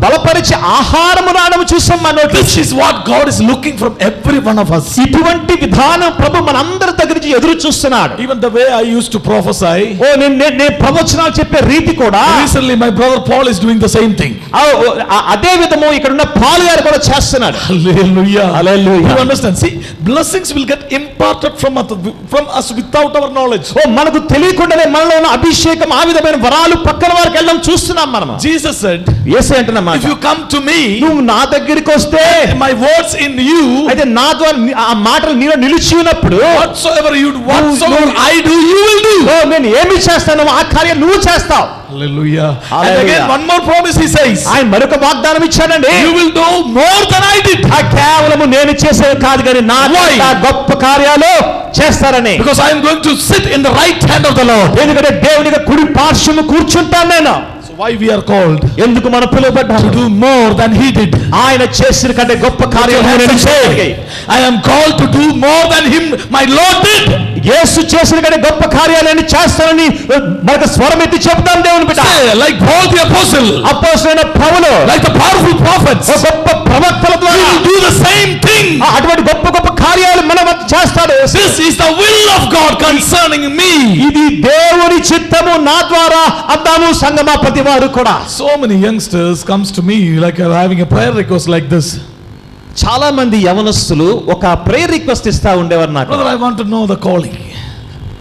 [SPEAKER 2] బలపరిచే ఆహారము రావడం చూసాం.
[SPEAKER 1] This is what God is looking from every one of us.
[SPEAKER 2] ఇటువంటి విధానం ప్రభు మనందరి దగ్గర నుంచి ఎదురు చూస్తున్నాడు.
[SPEAKER 1] Even the way I used to prophesy,
[SPEAKER 2] నేను ప్రవచనాలు చెప్పే రీతి కూడా,
[SPEAKER 1] recently my brother Paul is doing the same thing.
[SPEAKER 2] అదే విధము ఇక్కడ ఉన్న పాల్ గారు కూడా చేస్తున్నాడు.
[SPEAKER 1] Hallelujah.
[SPEAKER 2] Hallelujah.
[SPEAKER 1] You understand? See, blessings will get imparted from us without our knowledge.
[SPEAKER 2] మనకు తెలియకుండానే మనలో ఉన్న అభిషేకం, ఆ విధమైన వరాలు పక్కన వారికి వెళ్ళడం చూస్తున్నాం మనం.
[SPEAKER 1] Jesus said,
[SPEAKER 2] యేసయ్య అంటున్నాడు,
[SPEAKER 1] if you come to me,
[SPEAKER 2] నువ్వు నా దగ్గరికి వస్తే,
[SPEAKER 1] my words in you,
[SPEAKER 2] అయితే నా ద్వారా ఆ మాటలు నీలో నిలిచి ఉన్నప్పుడు,
[SPEAKER 1] whatsoever I do, you will do.
[SPEAKER 2] నేను ఏమి చేస్తానో ఆ కార్యం నువ్వు చేస్తావు.
[SPEAKER 1] Hallelujah.
[SPEAKER 2] Hallelujah.
[SPEAKER 1] And again one more promise he says,
[SPEAKER 2] ఆయన మరొక వాగ్దానం ఇచ్చాడండి,
[SPEAKER 1] you will do more than I did.
[SPEAKER 2] కేవలము నేను చేసేది కాదు కానీ నా గొప్ప కార్యాలు చేస్తారని.
[SPEAKER 1] Because I am going to sit in the right hand of the Lord.
[SPEAKER 2] ఎందుకంటే దేవుని కుడి పార్శ్వము కూర్చుంటాను నేను.
[SPEAKER 1] So Why we are called?
[SPEAKER 2] ఎందుకు మనం పిలువబడ్డాము?
[SPEAKER 1] To do more than he did.
[SPEAKER 2] ఆయన చేసిన కంటే గొప్ప కార్యాలు నేను చేయగలిగాను.
[SPEAKER 1] I am called to do more than him my Lord did.
[SPEAKER 2] యేసు చేసిన కంటే గొప్ప కార్యాలను చేస్తానని మనకు స్వరం ఎత్తి చెప్తాం దేవుని బిడ్డ.
[SPEAKER 1] Like Paul the apostle,
[SPEAKER 2] అపోస్తలుడైన పౌలు,
[SPEAKER 1] like the powerful prophets,
[SPEAKER 2] గొప్ప ప్రవక్తల
[SPEAKER 1] we
[SPEAKER 2] ద్వారా
[SPEAKER 1] will do the same thing.
[SPEAKER 2] అటువంటి గొప్ప గొప్ప కార్యాలు మనం చేస్తాడు.
[SPEAKER 1] This is the will of God concerning me.
[SPEAKER 2] ఇది దేవుని చిత్తము నా ద్వారా అద్దాము సంగమా ప్రతి వారు కూడా.
[SPEAKER 1] So many youngsters comes to me like having a prayer request like this.
[SPEAKER 2] చాలా మంది యవనస్తులు ఒక ప్రేయర్ రిక్వెస్ట్ ఇస్తా ఉండేవారు నాకు.
[SPEAKER 1] Brother, I want to know the calling.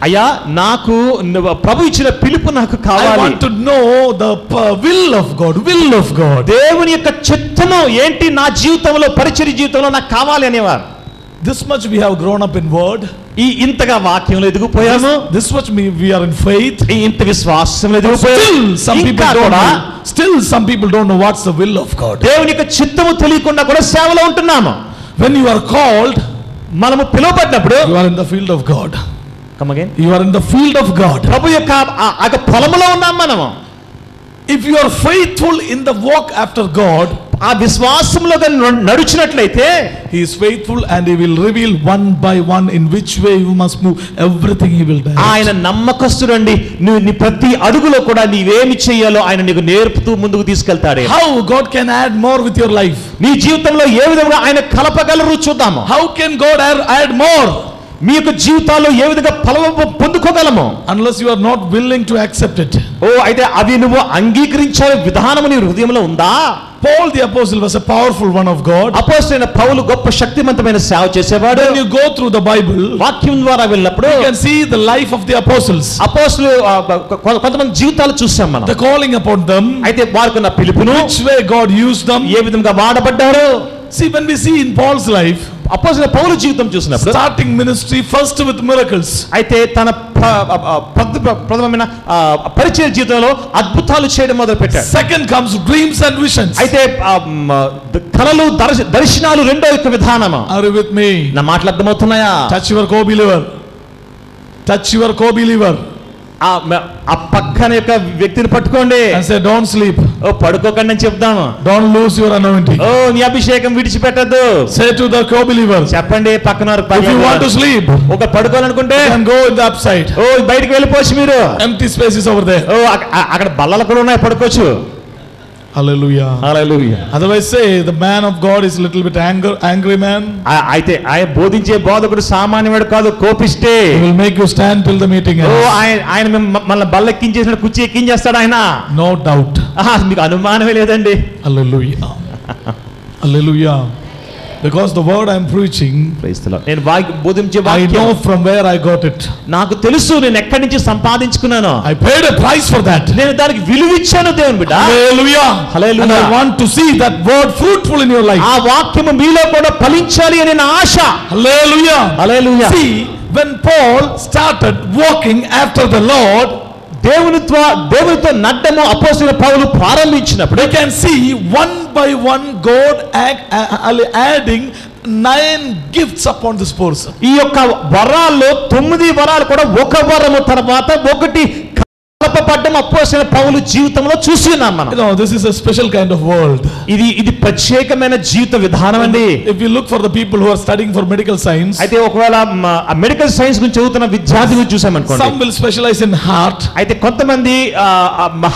[SPEAKER 2] అయ్యా నాకు ప్రభు ఇచ్చిన పిలుపు నాకు
[SPEAKER 1] I
[SPEAKER 2] కావాలి.
[SPEAKER 1] want to know the will of God, will of God.
[SPEAKER 2] దేవుని యొక్క చిత్తము ఏంటి నా జీవితంలో, పరిచర్య జీవితంలో నాకు కావాలి అనేవారు.
[SPEAKER 1] This much we have grown up in word.
[SPEAKER 2] ఇంతగా వాక్యంలో ఎదిగిపోయాము.
[SPEAKER 1] This much we are in faith.
[SPEAKER 2] ఇంత విశ్వాసంలో ఎదిగిపోయాము.
[SPEAKER 1] Still some people don't know what's the will of God.
[SPEAKER 2] దేవుని యొక్క చిత్తము తెలియకుండా కూడా సేవలో ఉంటున్నాము.
[SPEAKER 1] When you are called,
[SPEAKER 2] మనము పిలువబడినప్పుడు
[SPEAKER 1] you are in the field of God.
[SPEAKER 2] Come again.
[SPEAKER 1] You are in the field of God.
[SPEAKER 2] ప్రభు యొక్క ఆ పొలములో ఉన్నాం మనము.
[SPEAKER 1] If you are faithful in the walk after God,
[SPEAKER 2] ఆ విశ్వాసంలో నడుచున్నట్లయితే,
[SPEAKER 1] he is faithful and he will reveal one by one in which way you must move, everything he will direct.
[SPEAKER 2] ఆయన నమ్మకస్తుడండి. నువ్వు నీ ప్రతి అడుగులో కూడా నీవేమి చేయాలో ఆయన నీకు నేర్పుతూ ముందుకు తీసుకెళ్తాడు.
[SPEAKER 1] How God can add more with your life?
[SPEAKER 2] నీ జీవితంలో ఏ విధంగా ఆయన కలపగలరు చూద్దాము.
[SPEAKER 1] How can God add more?
[SPEAKER 2] మీ యొక్క జీవితాల్లో ఏ విధంగా ఫలము పొందుకోగలము?
[SPEAKER 1] Unless you are not willing to accept it.
[SPEAKER 2] అయితే అది నువ్వు అంగీకరించే విధానం నీ హృదయంలో ఉందా?
[SPEAKER 1] Paul the apostle was a powerful one of God.
[SPEAKER 2] అపోస్తలుడైన పౌలు గొప్ప శక్తివంతమైన సేవ చేసేవాడు.
[SPEAKER 1] When you go through the Bible,
[SPEAKER 2] వాక్యం ద్వారా వెళ్ళినప్పుడు
[SPEAKER 1] you can see the life of the apostles.
[SPEAKER 2] అపోస్తలు కొంతమంది జీవితాలు చూసాం మనం.
[SPEAKER 1] The calling upon them,
[SPEAKER 2] అయితే వారికున్న పిలుపును,
[SPEAKER 1] which way God used them,
[SPEAKER 2] ఏ విధంగా వాడబడ్డారు.
[SPEAKER 1] See, when we see in Paul's life,
[SPEAKER 2] అపోస్తలుడైన పౌలు జీవితం చూసినప్పుడు
[SPEAKER 1] starting ministry first with miracles.
[SPEAKER 2] అయితే తన ప్రథమమైన పరిచయ జీవితంలో అద్భుతాలు చేయడం మొదలు పెట్టాడు.
[SPEAKER 1] Second comes dreams and visions.
[SPEAKER 2] అయితే కలలు దర్శనాలు రెండో యొక్క విధానము.
[SPEAKER 1] Are you with me?
[SPEAKER 2] నా మాటలు అర్థమవుతున్నాయా?
[SPEAKER 1] Touch your co-believer. Touch your co-believer.
[SPEAKER 2] ఆ పక్కన యొక్క వ్యక్తిని పట్టుకోండి.
[SPEAKER 1] And say, don't sleep.
[SPEAKER 2] ఓ పడుకోకండి అని చెప్దాము.
[SPEAKER 1] Don't lose your anointing.
[SPEAKER 2] ఓ నీ అభిషేకం విడిచిపెట్టద్దు.
[SPEAKER 1] Say to the co-believer.
[SPEAKER 2] చెప్పండి పక్కన.
[SPEAKER 1] If you want to sleep,
[SPEAKER 2] ఒక పడుకోవాలనుకుంటే
[SPEAKER 1] then go in the upside.
[SPEAKER 2] ఓ బయటికి వెళ్ళిపోవచ్చు మీరు.
[SPEAKER 1] Empty spaces over there.
[SPEAKER 2] ఓ అక్కడ బల్లలు కూడా ఉన్నాయి, పడుకోవచ్చు.
[SPEAKER 1] Hallelujah.
[SPEAKER 2] Hallelujah.
[SPEAKER 1] Otherwise say the man of God is a little bit angry man.
[SPEAKER 2] అయితే ఆయన బోధించే బోధకుడు సామాన్యవాడు కాదు, కోపిష్టే.
[SPEAKER 1] He will make you stand till the meeting ends.
[SPEAKER 2] ఓ ఆయన మనల్ని బల్ల ఎక్కించేసిన కుర్చీ ఎక్కించేస్తాడు ఆయన.
[SPEAKER 1] No doubt.
[SPEAKER 2] మీకు అనుమానమే లేదండి.
[SPEAKER 1] Hallelujah. Hallelujah. Because the word I am preaching,
[SPEAKER 2] నేను బోధించే
[SPEAKER 1] I know from where I got it.
[SPEAKER 2] నాకు తెలుసు నేను ఎక్కడి నుంచి సంపాదించుకున్నాను.
[SPEAKER 1] I paid a price for that.
[SPEAKER 2] నేను దానికి విలువ ఇచ్చాను దేవుని బిడ్డ.
[SPEAKER 1] Hallelujah.
[SPEAKER 2] Hallelujah.
[SPEAKER 1] And I want to see that word fruitful in your life.
[SPEAKER 2] ఆ వాక్యము మీలో కూడా ఫలించాలి అనే నా ఆశ.
[SPEAKER 1] Hallelujah.
[SPEAKER 2] Hallelujah.
[SPEAKER 1] See, when Paul started walking after the Lord, దేవునితో నడ్డము అపోస్తలుడైన పౌలు ప్రారంభించినప్పుడు, we can see one by one God adding 9 gifts upon this person.
[SPEAKER 2] ఈ యొక్క వరాల్లో 9 వరాలు కూడా ఒక వరము తర్వాత ఒకటి కలపబడ్డం అపోస్తలుడైన పౌలు జీవితంలో చూసి ఉన్నాం మనం.
[SPEAKER 1] You know, this is a special kind of world.
[SPEAKER 2] ఇది ప్రత్యేకమైన జీవిత విధానం అండి.
[SPEAKER 1] If you look for the people who are studying for medical science,
[SPEAKER 2] అయితే ఒకవేళ మెడికల్ సైన్స్ గురించి చదువుతున్న విద్యార్థులు చూసామనుకోండి,
[SPEAKER 1] some will specialize in heart.
[SPEAKER 2] అయితే కొంతమంది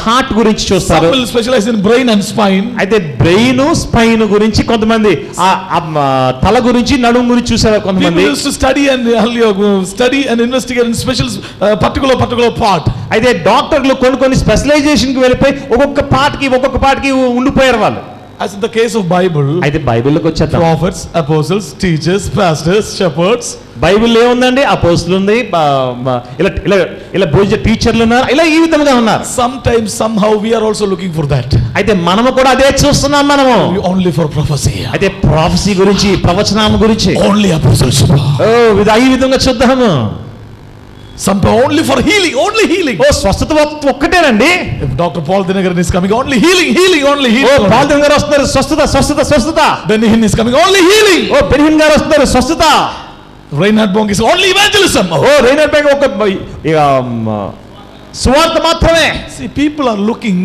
[SPEAKER 2] హార్ట్ గురించి చూస్తారు.
[SPEAKER 1] Some will specialize in brain and spine.
[SPEAKER 2] అయితే బ్రెయిన్ స్పైన్ గురించి కొంతమంది, తల గురించి నడుము గురించి చూసారు కొంతమంది.
[SPEAKER 1] People used to study and investigate in special particular part.
[SPEAKER 2] అయితే డాక్టర్లు కొన్ని స్పెషలైజేషన్ కి వెళ్ళిపోయి ఒక్కొక్క పార్ట్కి ఉండిపోయారు వాళ్ళు.
[SPEAKER 1] As in the case of Bible,
[SPEAKER 2] అయితే బైబిల్లోకి వచ్చేద్దాం.
[SPEAKER 1] prophets, apostles, teachers, pastors, shepherds.
[SPEAKER 2] Bible ఏముందండి? అపోస్తలులు ఉంది, ఇలా భోజన టీచర్లు ఉన్నారు, ఇలా ఈ విధంగా ఉన్నారు.
[SPEAKER 1] Sometimes somehow we are also looking for that.
[SPEAKER 2] అయితే మనము కూడా అదే చూస్తున్నాం మనము.
[SPEAKER 1] Only for prophecy.
[SPEAKER 2] అయితే ప్రాఫెసీ గురించి, ప్రవచనం గురించి,
[SPEAKER 1] only apostleship.
[SPEAKER 2] ఈ విధంగా చూద్దాము.
[SPEAKER 1] Some only for healing, only healing.
[SPEAKER 2] స్వస్థత ఒక్కటేనండి.
[SPEAKER 1] If Dr. Paul Dinagaran is coming, only healing, only healing.
[SPEAKER 2] Paul Dinagar గారు వస్తున్నారు, స్వస్థత.
[SPEAKER 1] Benjamin is coming, only healing.
[SPEAKER 2] బెన్హిన్ గారు వస్తున్నారు, స్వస్థత.
[SPEAKER 1] Reinhard Bonk is only evangelism.
[SPEAKER 2] Reinhard Bonnke ఒక సువార్త మాత్రమే.
[SPEAKER 1] See, people are looking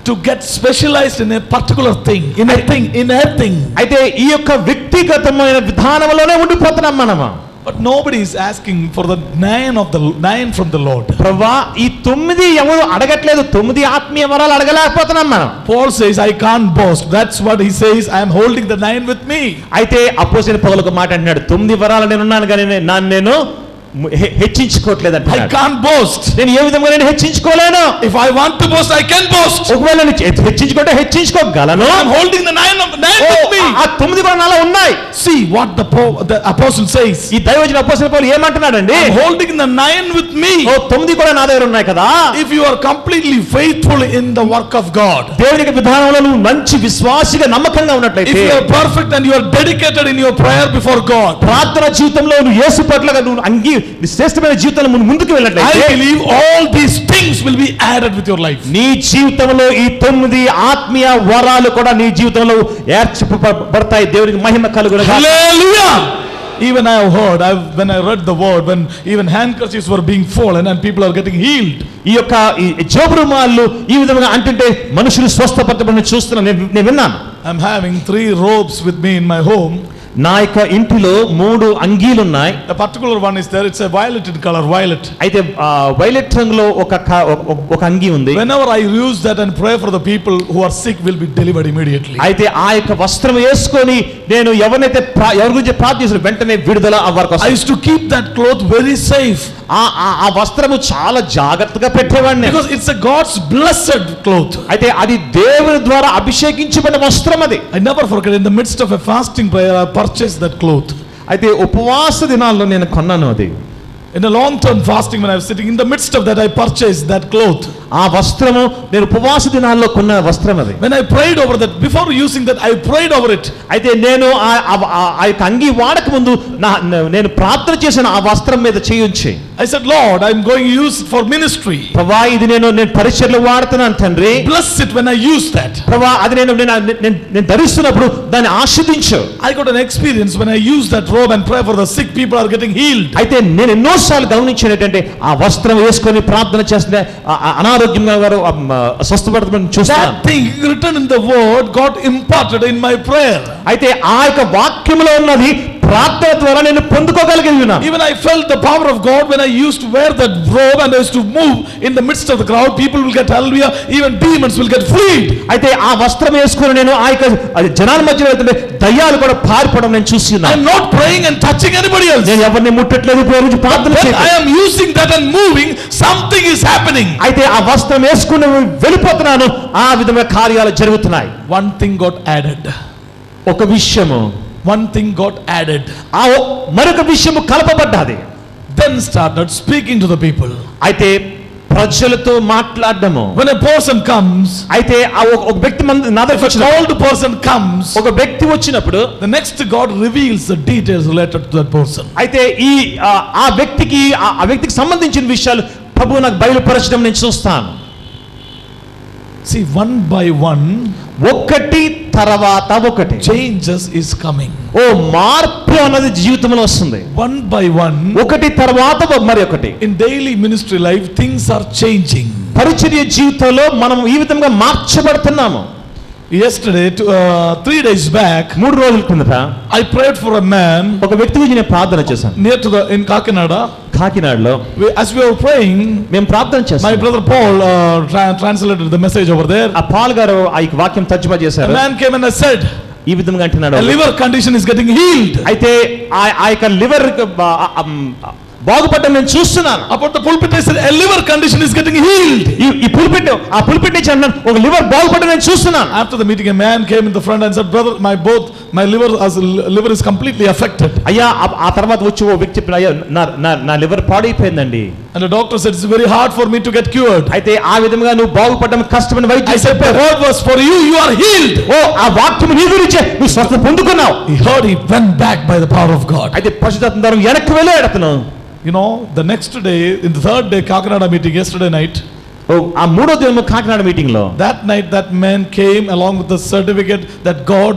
[SPEAKER 1] to get specialized in a particular thing, in a thing.
[SPEAKER 2] అయితే ఈ యొక్క వ్యక్తిగతమైన విధానంలోనే ఉండిపోతున్నాం మనము.
[SPEAKER 1] But nobody is asking for the 9 from the Lord.
[SPEAKER 2] ప్రభువా ఈ 9 ఎవరు అడగట్లేదు, 9 ఆత్మీయ వరాలు అడగలేకపోతున్నాం మనం.
[SPEAKER 1] Paul says, I can't boast. That's what he says. I am holding the 9 with me.
[SPEAKER 2] అయితే అపోస్తలుడైన పౌలు ఒక మాట అంటున్నాడు, 9 వరాలు నేను ఉన్నాను కానీ నేను హెచ్చించుకోవట్లేదు
[SPEAKER 1] I
[SPEAKER 2] అంటున్నాడు.
[SPEAKER 1] can't boast.
[SPEAKER 2] నేను ఏ విధంగా నేను హెచ్చించుకోలేను.
[SPEAKER 1] If I want to boast, I can boast.
[SPEAKER 2] ఒకవేళ నేను హెచ్చించుకుంటే హెచ్చించుకోగలను.
[SPEAKER 1] I am holding the 9 with me.
[SPEAKER 2] ఆ 9 కూడా నాలో ఉన్నాయి.
[SPEAKER 1] See what the apostle says.
[SPEAKER 2] ఈ దైవజనుడు అపోస్తలుడైన పౌలు ఏమంటున్నాడండి?
[SPEAKER 1] I am holding the 9 with me.
[SPEAKER 2] 9 కూడా నా దగ్గర ఉన్నాయి కదా.
[SPEAKER 1] If you are completely faithful in the work of God,
[SPEAKER 2] దేవుని విధానంలో నువ్వు మంచి విశ్వాసిగా నమ్మకంగా ఉన్నట్లయితే,
[SPEAKER 1] if you are perfect and you are dedicated in your prayer before God,
[SPEAKER 2] ప్రార్థన జీవితంలో నువ్వు యేసు పట్ల నువ్వు శ్రేష్టమైన జీవితంలో ముందుకు వెళ్ళినట్లయితే,
[SPEAKER 1] I believe all these things will be added with your life.
[SPEAKER 2] నీ జీవితంలో ఈ 9 ఆత్మీయ వరాలు కూడా నీ జీవితంలో ఏర్పడతాయి. దేవునికి మహిమ కలుగును.
[SPEAKER 1] Hallelujah. Even I have heard, when I read the word, when even handkerchiefs were being fallen and people are getting healed.
[SPEAKER 2] ఈ యొక్క జోబురుమాళ్ళు ఈ విధంగా అంటుంటే మనుషులు స్వస్థపడతారని చూస్తున్నాను, నేను విన్నాను.
[SPEAKER 1] I'm having 3 robes with me in my home.
[SPEAKER 2] నా యొక్క ఇంటిలో 3 అంగీలు ఉన్నాయి.
[SPEAKER 1] A particular one is there. It's a violet in color, violet.
[SPEAKER 2] అయితే వైలెట్ రంగులో ఒక అంగీ ఉంది.
[SPEAKER 1] Whenever I use that and pray for the people who are sick, will be delivered immediately.
[SPEAKER 2] అయితే ఆ యొక్క వస్త్రం వేసుకొని నేను ఎవరినైతే ఎవరి గురించి ప్రార్థించిన వెంటనే విడుదల అవ్వరకు.
[SPEAKER 1] I used to keep that cloth very safe.
[SPEAKER 2] ఆ వస్త్రము చాలా జాగ్రత్తగా పెట్టేవాడిని.
[SPEAKER 1] Because it's a God's blessed cloth.
[SPEAKER 2] అయితే అది దేవుని ద్వారా అభిషేకించబడిన వస్త్రం అది.
[SPEAKER 1] I never forget, in the midst of a fasting prayer, I purchased that cloth.
[SPEAKER 2] అయితే ఉపవాస దినాల్లో నేను కొన్నాను అది.
[SPEAKER 1] In a long-term fasting, when I was sitting in the midst of that, I purchased that cloth.
[SPEAKER 2] ఆ వస్త్రము నేను ఉపవాస దినాల్లో కొన్న వస్త్రం అది.
[SPEAKER 1] When I prayed over that, before using that, I prayed over it.
[SPEAKER 2] అయితే నేను ఆ యొక్క అంగీ వాడక ముందు నేను ప్రార్థన చేసిన ఆ వస్త్రం మీద చేయించి,
[SPEAKER 1] I said, Lord, I'm going to use it for ministry.
[SPEAKER 2] ప్రభువా ఇది నేను పరిచర్యలో వాడుతున్నాను తండ్రి.
[SPEAKER 1] Bless it when I use that.
[SPEAKER 2] ప్రభువా అది నేను ధరిస్తున్నప్పుడు దాన్ని ఆశీర్వదించు.
[SPEAKER 1] I got an experience when I use that robe and pray for the sick, people are getting healed.
[SPEAKER 2] అయితే నేను ఎన్నోసార్లు గమనించాను ఏంటంటే ఆ వస్త్రం వేసుకొని ప్రార్థన చేస్తే అనారోగ్యంగా వారు స్వస్థపడతామని చూస్తాను.
[SPEAKER 1] That thing written in the word got imparted in my prayer.
[SPEAKER 2] అయితే ఆ యొక్క వాక్యంలో ఉన్నది ప్రార్థన ద్వారా నేను పొందుకోగలిగాను.
[SPEAKER 1] Even I felt the power of God when I used to wear that robe and I used to move in the midst of the crowd. People will get hallelujah, even demons will get freed.
[SPEAKER 2] అయితే ఆ వస్త్రం వేసుకొని నేను ఆ యొక్క జనాల మధ్యలో వెళ్తుంటే దయ్యాలు కూడా పారిపోవడం నేను చూస్తున్నాను.
[SPEAKER 1] I am not praying and touching anybody else.
[SPEAKER 2] నేను ఎవరిని ముట్టట్లేదు, ప్రార్థన చేయట్లేదు.
[SPEAKER 1] I am using that and moving, something is happening.
[SPEAKER 2] అయితే ఆ వస్త్రం వేసుకుని వెళ్ళిపోతున్నాను, ఆ విధమైన కార్యాలు జరుగుతున్నాయి.
[SPEAKER 1] One thing got added.
[SPEAKER 2] ఒక విషయము,
[SPEAKER 1] one thing got added.
[SPEAKER 2] ఆ మరొక విషయము కలపబడ్డది.
[SPEAKER 1] Then started speaking to the people.
[SPEAKER 2] అయితే ప్రజలతో మాట్లాడడము.
[SPEAKER 1] When a person comes,
[SPEAKER 2] అయితే ఒక వ్యక్తి నా దగ్గరికి వచ్చిన
[SPEAKER 1] old person comes,
[SPEAKER 2] ఒక వ్యక్తి వచ్చినప్పుడు
[SPEAKER 1] the next God reveals the details related to that person.
[SPEAKER 2] అయితే ఆ వ్యక్తికి సంబంధించిన విషయాలు ప్రభువు నాకు బయలుపరచడం నేను చూస్తాను.
[SPEAKER 1] See, one by one,
[SPEAKER 2] ఒకటి తర్వాత ఒకటి
[SPEAKER 1] changes is coming.
[SPEAKER 2] ఓ మార్పు అన్నది జీవితంలో వస్తుంది.
[SPEAKER 1] One by one,
[SPEAKER 2] ఒకటి తర్వాత మరి ఒకటి.
[SPEAKER 1] in daily ministry life, things are changing.
[SPEAKER 2] పరిచర్య జీవితంలో మనం ఈ విధంగా మార్చబడుతున్నాము.
[SPEAKER 1] Yesterday, 3 days back,
[SPEAKER 2] 3 రోజుల కిందట
[SPEAKER 1] I prayed for a man.
[SPEAKER 2] ఒక వ్యక్తి గురించి నేను ప్రార్థన చేశాను.
[SPEAKER 1] Near to in Kakinada.
[SPEAKER 2] కాకినాడలో
[SPEAKER 1] as we were praying,
[SPEAKER 2] మేము ప్రార్థన చేసాం.
[SPEAKER 1] My brother Paul translated the message over there.
[SPEAKER 2] ఆ పాల్ గారు ఆ వాక్యం తర్జుమా చేశారు.
[SPEAKER 1] A man came and said,
[SPEAKER 2] ఈ విధంగా అంటున్నాడు,
[SPEAKER 1] a liver condition is getting healed.
[SPEAKER 2] అయితే ఆ యొక్క లివర్ బాగుపడడం నేను చూస్తున్నాను.
[SPEAKER 1] About the pulpit I said, a liver condition is getting healed.
[SPEAKER 2] ఈ pulpit నుంచి అన్నాను, ఒక లివర్ బాగుపడడం నేను చూస్తున్నాను.
[SPEAKER 1] After the meeting, a man came in the front and said, brother, my liver is completely affected.
[SPEAKER 2] అయ్యా ఆ తర్వాత వచ్చి ఓ వ్యక్తి చెప్పాడు, అయ్యా నా liver పాడైపోయిందండి.
[SPEAKER 1] And the doctor said, it's very hard for me to get cured.
[SPEAKER 2] అయితే ఆ విధంగా నువ్వు బాగుపడడం కష్టమని వైద్యుడు
[SPEAKER 1] I said, the word was for you, you are healed.
[SPEAKER 2] ఓ ఆ వాక్యం నీ గురించే, నువ్వు స్వస్థత పొందుకున్నావు.
[SPEAKER 1] He heard, he went back by the power of God.
[SPEAKER 2] అయితే పరిశుద్ధాత్మ ద్వారా వెనక్కి వెళ్ళాడు అతను.
[SPEAKER 1] You know, the next day, in the 3rd day Kakinada meeting yesterday night,
[SPEAKER 2] ఆ 3వ దినం కాకినాడ మీటింగ్ లో,
[SPEAKER 1] that night that man came along with the certificate that God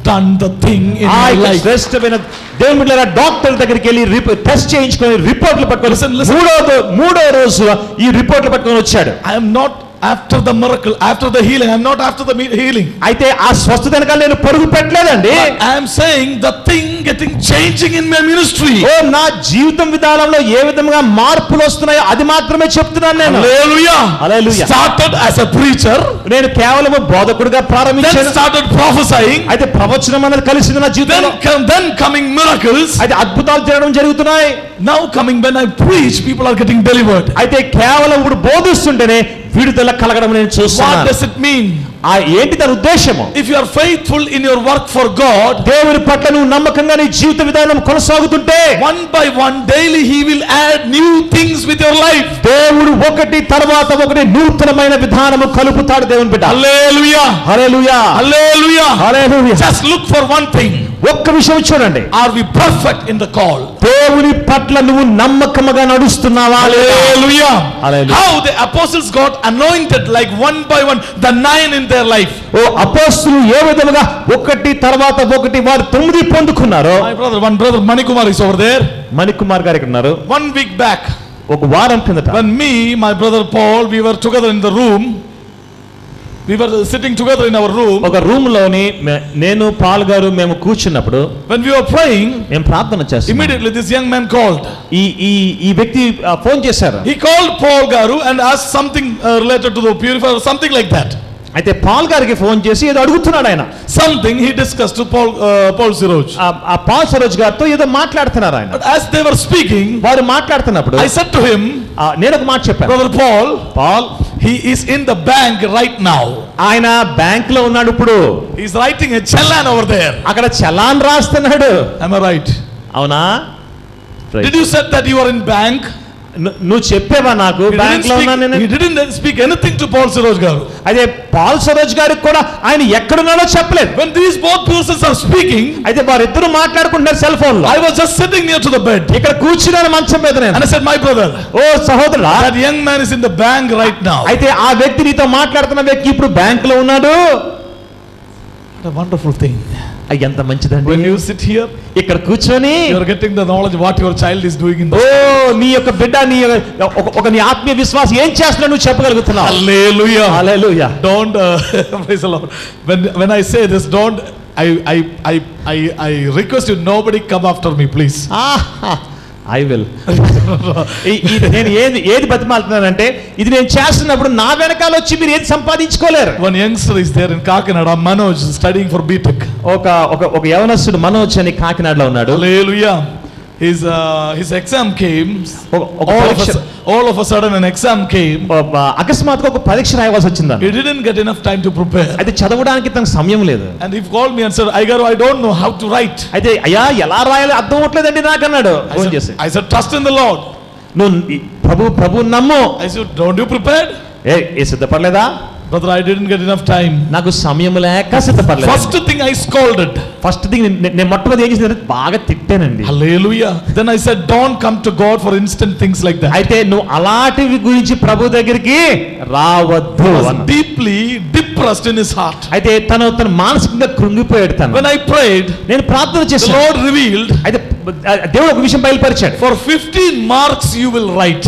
[SPEAKER 1] done the thing in my life.
[SPEAKER 2] శ్రేష్టమైన దేవుని బిడ్డలారా, డాక్టర్ దగ్గరికి వెళ్ళి టెస్ట్ చేయించుకొని రిపోర్ట్లు పట్టుకొని మూడో రోజు ఈ రిపోర్ట్లు పట్టుకొని వచ్చాడు.
[SPEAKER 1] I am not after the miracle, after the healing. I'm not after the healing.
[SPEAKER 2] అయితే ఆ స్వస్థత వెనకాల నేను పరుగు పెట్టలేదండి.
[SPEAKER 1] I am saying the thing getting changing in my ministry.
[SPEAKER 2] ఓ నా జీవితం విధానంలో ఏ విధంగా మార్పులు వస్తున్నాయో అది మాత్రమే చెప్తున్నాను నేను.
[SPEAKER 1] Hallelujah.
[SPEAKER 2] Hallelujah.
[SPEAKER 1] Started as a preacher.
[SPEAKER 2] నేను కేవలం బోధకుడిగా ప్రారంభించాను.
[SPEAKER 1] Then started prophesying.
[SPEAKER 2] అయితే ప్రవచనం అనేది కలిసింది నా జీవితంలో.
[SPEAKER 1] Then coming miracles.
[SPEAKER 2] అయితే అద్భుతాలు జరగడం జరుగుతున్నాయి.
[SPEAKER 1] Now coming when I preach, people are getting delivered.
[SPEAKER 2] అయితే కేవలం ఇప్పుడు బోధిస్తుంటేనే విడుదల కలగడం నేను చూస్తున్నాను.
[SPEAKER 1] What does it mean?
[SPEAKER 2] ఆ ఏంటి దాని ఉద్దేశము?
[SPEAKER 1] If you are faithful in your work for God,
[SPEAKER 2] దేవుని పట్ల నువ్వు నమ్మకంగా నీ జీవిత విధానం కొనసాగుతుంటే
[SPEAKER 1] one by one daily he will add new things with your life.
[SPEAKER 2] దేవుడు ఒకటి తర్వాత ఒకటి నూతనమైన విధానము కలుపుతాడు దేవుని బిడ్డ.
[SPEAKER 1] Hallelujah.
[SPEAKER 2] Hallelujah.
[SPEAKER 1] Hallelujah.
[SPEAKER 2] Hallelujah.
[SPEAKER 1] Just look for one thing.
[SPEAKER 2] ఒక్క విషయం చూడండి.
[SPEAKER 1] Are we perfect in the call?
[SPEAKER 2] దేవుని పట్ల నువ్వు నమ్మకముగా నడుస్తున్నావా?
[SPEAKER 1] Hallelujah.
[SPEAKER 2] Hallelujah.
[SPEAKER 1] How the apostles got anointed like one by one, the 9 in their life.
[SPEAKER 2] ఓ అపోస్తలులు ఏ విధముగా ఒకటి తర్వాత ఒకటి వారు 9 పొందుకున్నారో.
[SPEAKER 1] One brother Manikumar is over there.
[SPEAKER 2] Manikumar గారు ఇక్కడ ఉన్నారు.
[SPEAKER 1] 1 week back,
[SPEAKER 2] ఒక వారం కిందట
[SPEAKER 1] when me, my brother Paul, we were together in the room. We were sitting together in our room.
[SPEAKER 2] ఒక రూమ్ లోని నేను పాల్ గారు మేము కూర్చున్నప్పుడు
[SPEAKER 1] When we were praying,
[SPEAKER 2] మేము ప్రార్థన చేస్తాం.
[SPEAKER 1] immediately this young man called.
[SPEAKER 2] ఈ వ్యక్తి ఫోన్ చేశారు.
[SPEAKER 1] He called Paul Garu and asked something related to the purifier or something like that.
[SPEAKER 2] అయితే పాల్ గారికి ఫోన్ చేసి ఏదో అడుగుతున్నాడు ఆయన.
[SPEAKER 1] Something he discussed to Paul Siroj.
[SPEAKER 2] ఆ పాల్ సరోజ్ గారితో ఏదో మాట్లాడుతున్నారు ఆయన.
[SPEAKER 1] But as they were speaking,
[SPEAKER 2] వారు మాట్లాడుతున్నప్పుడు
[SPEAKER 1] I said to him,
[SPEAKER 2] నేను ఒక మాట చెప్పాను.
[SPEAKER 1] Brother Paul, he is in the bank right now.
[SPEAKER 2] ఆయన బ్యాంక్ లో ఉన్నాడు ఇప్పుడు.
[SPEAKER 1] He is writing a challan over there.
[SPEAKER 2] అక్కడ చలాన్ రాస్తున్నాడు.
[SPEAKER 1] Am I right?
[SPEAKER 2] అవునా?
[SPEAKER 1] Did you said that you are in bank?
[SPEAKER 2] నువ్వు చెప్పేవా నాకు బ్యాంక్ లో ఉన్నాను నేను?
[SPEAKER 1] He didn't speak anything to Paul Siroj garu.
[SPEAKER 2] అదే పాల్ సరోజ్ గారికి కూడా ఆయన ఎక్కడున్నాడో చెప్పలేదు.
[SPEAKER 1] When these both persons are speaking,
[SPEAKER 2] అయితే వారిద్దరూ మాట్లాడుకుంటున్నారు సెల్ ఫోన్ లో.
[SPEAKER 1] I was just sitting near to the bed.
[SPEAKER 2] ఇక్కడ కూర్చున్నాను మంచం మీద నేను.
[SPEAKER 1] And I said, my brother,
[SPEAKER 2] ఓ సహోదరుడా,
[SPEAKER 1] that young man is in the bank right now.
[SPEAKER 2] అయితే ఆ వ్యక్తి నీతో మాట్లాడుతున్న వ్యక్తి ఇప్పుడు బ్యాంక్ లో ఉన్నాడు.
[SPEAKER 1] What a wonderful thing.
[SPEAKER 2] ఎంత మంచిదండి.
[SPEAKER 1] When you sit here,
[SPEAKER 2] ఇక్కడ కూర్చొని
[SPEAKER 1] you are getting the knowledge what your child is doing in the
[SPEAKER 2] నీ యొక్క బిడ్డ నీ నీ ఆత్మీయ విశ్వాసం ఏం చేస్తున్నాడు నువ్వు చెప్పగలుగుతున్నావు.
[SPEAKER 1] Hallelujah.
[SPEAKER 2] Hallelujah.
[SPEAKER 1] Don't praise the Lord. When I say this, don't I request you, nobody come after me, please.
[SPEAKER 2] I will. నేను ఏది బతిమాలుతున్నానంటే ఇది నేను చేస్తున్నప్పుడు నా వెనకాల వచ్చి మీరు ఏది సంపాదించుకోలేరు.
[SPEAKER 1] One youngster is there in Kakinada, Manoj, studying for B.Tech.
[SPEAKER 2] ఒక యవనస్తుడు మనోజ్ అని కాకినాడలో ఉన్నాడు.
[SPEAKER 1] Hallelujah. His exam came. All of a sudden an exam came.
[SPEAKER 2] అకస్మాత్తుగా ఒక పరీక్ష రాయవలసి వచ్చింది.
[SPEAKER 1] He didn't get enough time to prepare.
[SPEAKER 2] అయితే చదవడానికి తనకు సమయం లేదు.
[SPEAKER 1] And he called me and said, I don't know how to write.
[SPEAKER 2] అయితే అయ్యా ఎలా రాయాలో అర్థం అవట్లేదండి నాకు అన్నాడు. ఫోన్ చేసి
[SPEAKER 1] I said, trust in the Lord.
[SPEAKER 2] నువ్వు ప్రభు నమ్ము.
[SPEAKER 1] I said, don't you prepared?
[SPEAKER 2] A సిద్ధపడలేదా?
[SPEAKER 1] Brother, I didn't get enough time.
[SPEAKER 2] నాకు సమయం లేక సిద్ధపడలేదు.
[SPEAKER 1] First thing I scolded.
[SPEAKER 2] First thing నేను మొట్టమొదటి ఏం చేశానంటే బాగా తిట్టానండి.
[SPEAKER 1] Hallelujah. Then I said, don't come to God for instant things like that.
[SPEAKER 2] అయితే నువ్వు అలాంటివి గురించి ప్రభు దగ్గరికి రావద్దు.
[SPEAKER 1] Deeply depressed in his heart.
[SPEAKER 2] అయితే తను మానసికంగా కృంగిపోయాడు. తను
[SPEAKER 1] when I prayed,
[SPEAKER 2] నేను ప్రార్థన చేశాను.
[SPEAKER 1] the Lord revealed,
[SPEAKER 2] అయితే దేవుడు ఒక విషయం బయలుపరిచాడు.
[SPEAKER 1] for 15 marks you will write.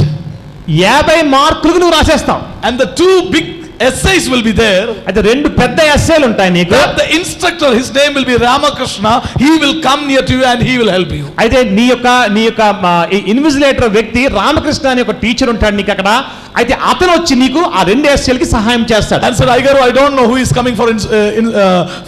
[SPEAKER 2] 50 మార్కులకు నువ్వు రాసేస్తావు.
[SPEAKER 1] And the two big essays will be there.
[SPEAKER 2] అయితే రెండు పెద్ద ఎస్సేలు ఉంటాయి నీకు.
[SPEAKER 1] The instructor, his name will be Ramakrishna. He will come near to you and he will help you.
[SPEAKER 2] అయితే నీ యొక్క ఇన్విజిలేటర్ వ్యక్తి రామకృష్ణ అనే ఒక టీచర్ ఉంటాడు నీకు అక్కడ. అయితే అతను వచ్చి నీకు ఆ రెండు ఎస్సేలకి సహాయం చేస్తాడు.
[SPEAKER 1] And said, I don't know who is coming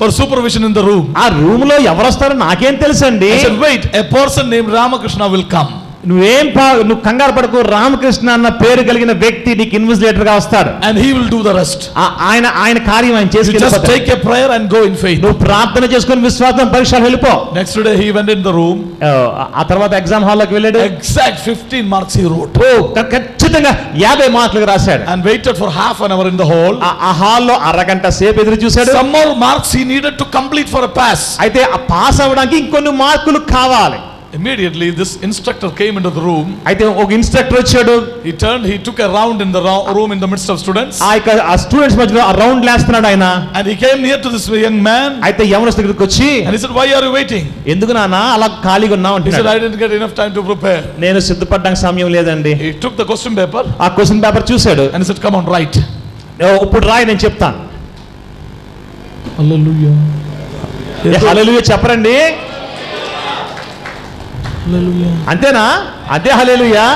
[SPEAKER 1] for supervision in the room.
[SPEAKER 2] ఆ రూమ్ లో ఎవరు వస్తారో నాకేం తెలుసండి.
[SPEAKER 1] I said, wait, a person named Ramakrishna will come.
[SPEAKER 2] నువ్వు కంగారు పడకు, రామకృష్ణ అన్న పేరు కలిగిన వ్యక్తి నీకు ఇన్విజిలేటర్ గా వస్తాడు.
[SPEAKER 1] And he will do the rest.
[SPEAKER 2] ఆయన కార్యం ఆయన చేసి
[SPEAKER 1] just take a prayer and go in faith.
[SPEAKER 2] నువ్వు ప్రార్థన చేసుకొని విశ్వాసం పరీక్షలు వెళ్ళిపో.
[SPEAKER 1] Next day he went in the room.
[SPEAKER 2] ఆ తర్వాత ఎగ్జామ్ హాల్ లోకి వెళ్ళాడు.
[SPEAKER 1] Exact 15 marks he wrote.
[SPEAKER 2] ఖచ్చితంగా 50 మార్కులు రాశాడు.
[SPEAKER 1] And waited for half an hour in the hall.
[SPEAKER 2] ఆ హాల్ లో అరగంట సేపు ఎదురు చూశాడు.
[SPEAKER 1] Some more marks he needed to complete for a pass.
[SPEAKER 2] అయితే ఆ పాస్ అవ్వడానికి ఇంకొన్ని మార్కులు కావాలి.
[SPEAKER 1] Immediately this instructor came into the room.
[SPEAKER 2] అయితే ఒక ఇన్స్ట్రక్టర్ వచ్చాడు.
[SPEAKER 1] He took a round in the room in the midst of students.
[SPEAKER 2] ఆ స్టూడెంట్స్ మధ్యలో ఆ రౌండ్ లేస్తున్నాడు ఆయన.
[SPEAKER 1] And he came near to this young man.
[SPEAKER 2] అయితే యవనస్తుడి దగ్గరికి వచ్చి,
[SPEAKER 1] and he said, why are you waiting?
[SPEAKER 2] ఎందుకు నాన్న అలా ఖాళీగా ఉన్నావు అంటున్నాడు.
[SPEAKER 1] He said, I didn't get enough time to prepare.
[SPEAKER 2] నేను సిద్ధపడడానికి సమయం లేదండి.
[SPEAKER 1] He took the question paper.
[SPEAKER 2] ఆ క్వశ్చన్ పేపర్ చూశాడు.
[SPEAKER 1] And he said, come on, write.
[SPEAKER 2] ఇప్పుడు రాయి, నేను చెప్తాను.
[SPEAKER 1] Hallelujah.
[SPEAKER 2] హల్లెలూయా చెప్పరండి.
[SPEAKER 1] Hallelujah.
[SPEAKER 2] అంతేనా? అదే హల్లెలూయా.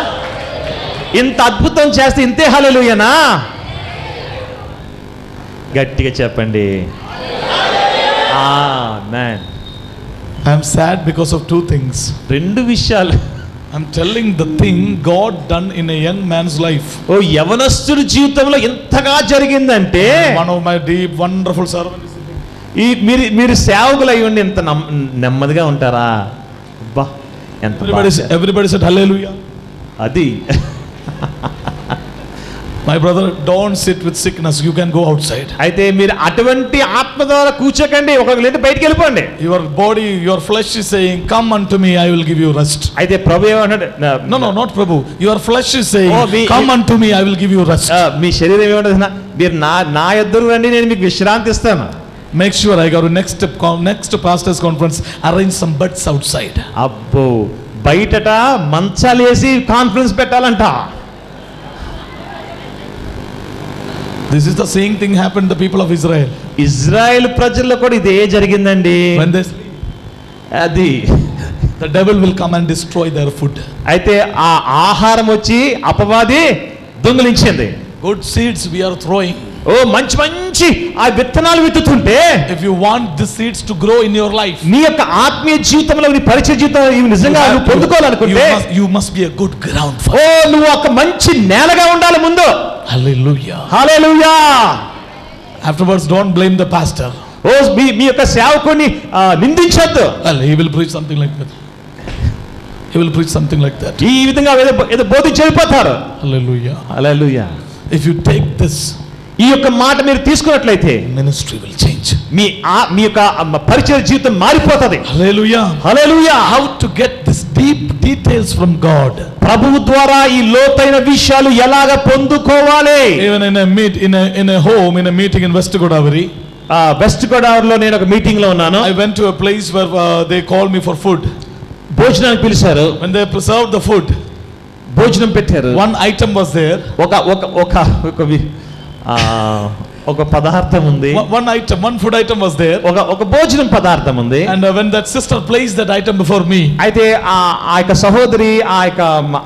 [SPEAKER 2] ఇంత అద్భుతం చేస్తే ఇంతే హల్లెలూయానా? గట్టిగా చెప్పండి. ఆమేన్.
[SPEAKER 1] I am sad because of two things.
[SPEAKER 2] రెండు విషయాలు.
[SPEAKER 1] I'm telling the thing God done in a young man's life.
[SPEAKER 2] ఓ యవనస్తుడి జీవితంలో ఎంతగా జరిగిందంటే,
[SPEAKER 1] One of my deep wonderful servants.
[SPEAKER 2] ఈ మీరు సేవకులు అయి ఉండి ఎంత నెమ్మదిగా ఉంటారా? అబ్బా ఎంత
[SPEAKER 1] Everybody said hallelujah.
[SPEAKER 2] అది
[SPEAKER 1] My brother, don't sit with sickness. You can go outside.
[SPEAKER 2] అయితే మీరు అటువంటి ఆత్మ ద్వారా కూర్చోకండి, ఒకవేళ లేదు బయటికి వెళ్ళిపోండి.
[SPEAKER 1] Your body, your flesh is saying, come unto me, I will give you rest.
[SPEAKER 2] అయితే ప్రభు ఏమన్నాడు?
[SPEAKER 1] No, not Prabhu. Your flesh is saying, come unto me, I will give you rest.
[SPEAKER 2] మీ శరీరం ఏమంటుంది? మీరు నా ఎదురు రండి, నేను మీకు విశ్రాంతి ఇస్తాను.
[SPEAKER 1] Make sure I go to next pastors conference, arrange some beds outside.
[SPEAKER 2] అబ్బో, బయటట మంచాలు వేసి conference పెట్టాలంట.
[SPEAKER 1] This is the same thing happened to the people of Israel.
[SPEAKER 2] Israel ప్రజల్లో కూడా ఇదే జరిగిందండి.
[SPEAKER 1] When they sleep,
[SPEAKER 2] అది
[SPEAKER 1] the devil will come and destroy their food.
[SPEAKER 2] అయితే ఆ ఆహారం వచ్చి అపవాది దొంగిలించింది.
[SPEAKER 1] Good seeds we are throwing.
[SPEAKER 2] ఓ మంచి ఆ విత్తనాలు విత్తుతుంటే,
[SPEAKER 1] If you want these seeds to grow in your life,
[SPEAKER 2] నీ యొక్క ఆత్మీయ జీవితంలో, నీ పరిచయ జీవితంలో ఇవి నిజంగా నువ్వు పొందుకోవాలనుకుంటే,
[SPEAKER 1] you must be a good ground for
[SPEAKER 2] ఓ నువ్వు ఒక మంచి నేలగా ఉండాలి ముందు.
[SPEAKER 1] Hallelujah.
[SPEAKER 2] Hallelujah.
[SPEAKER 1] Afterwards, don't blame the pastor.
[SPEAKER 2] ఓ మీ యొక్క సేవకుని నిందించొద్దు.
[SPEAKER 1] Well, he will preach something like that. He will preach something like that.
[SPEAKER 2] ఈ విధంగా ఏదో బోధించి వెళ్ళిపోతారు.
[SPEAKER 1] Hallelujah.
[SPEAKER 2] Hallelujah.
[SPEAKER 1] If you take this,
[SPEAKER 2] ఈ యొక్క మాట మీరు తీసుకున్నట్లయితే
[SPEAKER 1] ministry will change.
[SPEAKER 2] మీ యొక్క పరిచయ జీవితం మారిపోతుంది.
[SPEAKER 1] Hallelujah.
[SPEAKER 2] Hallelujah.
[SPEAKER 1] How to get this deep details from God?
[SPEAKER 2] ప్రభువు ద్వారా ఈ లోతైన విషయాలు ఎలాగ పొందుకోవాలి?
[SPEAKER 1] Even in a home, in a meeting in West Godavari,
[SPEAKER 2] west గోదావరిలో నేను ఒక మీటింగ్ లో ఉన్నాను.
[SPEAKER 1] I went to a place where they called me for food.
[SPEAKER 2] భోజనానికి పిలిచారు.
[SPEAKER 1] When they served the food,
[SPEAKER 2] భోజనం పెట్టారు.
[SPEAKER 1] one item was there.
[SPEAKER 2] ఒక పదార్థం ఉంది.
[SPEAKER 1] One food item was there.
[SPEAKER 2] ఒక భోజనం పదార్థం ఉంది.
[SPEAKER 1] And when that sister placed that item before me,
[SPEAKER 2] అయితే ఆ యొక్క సహోదరి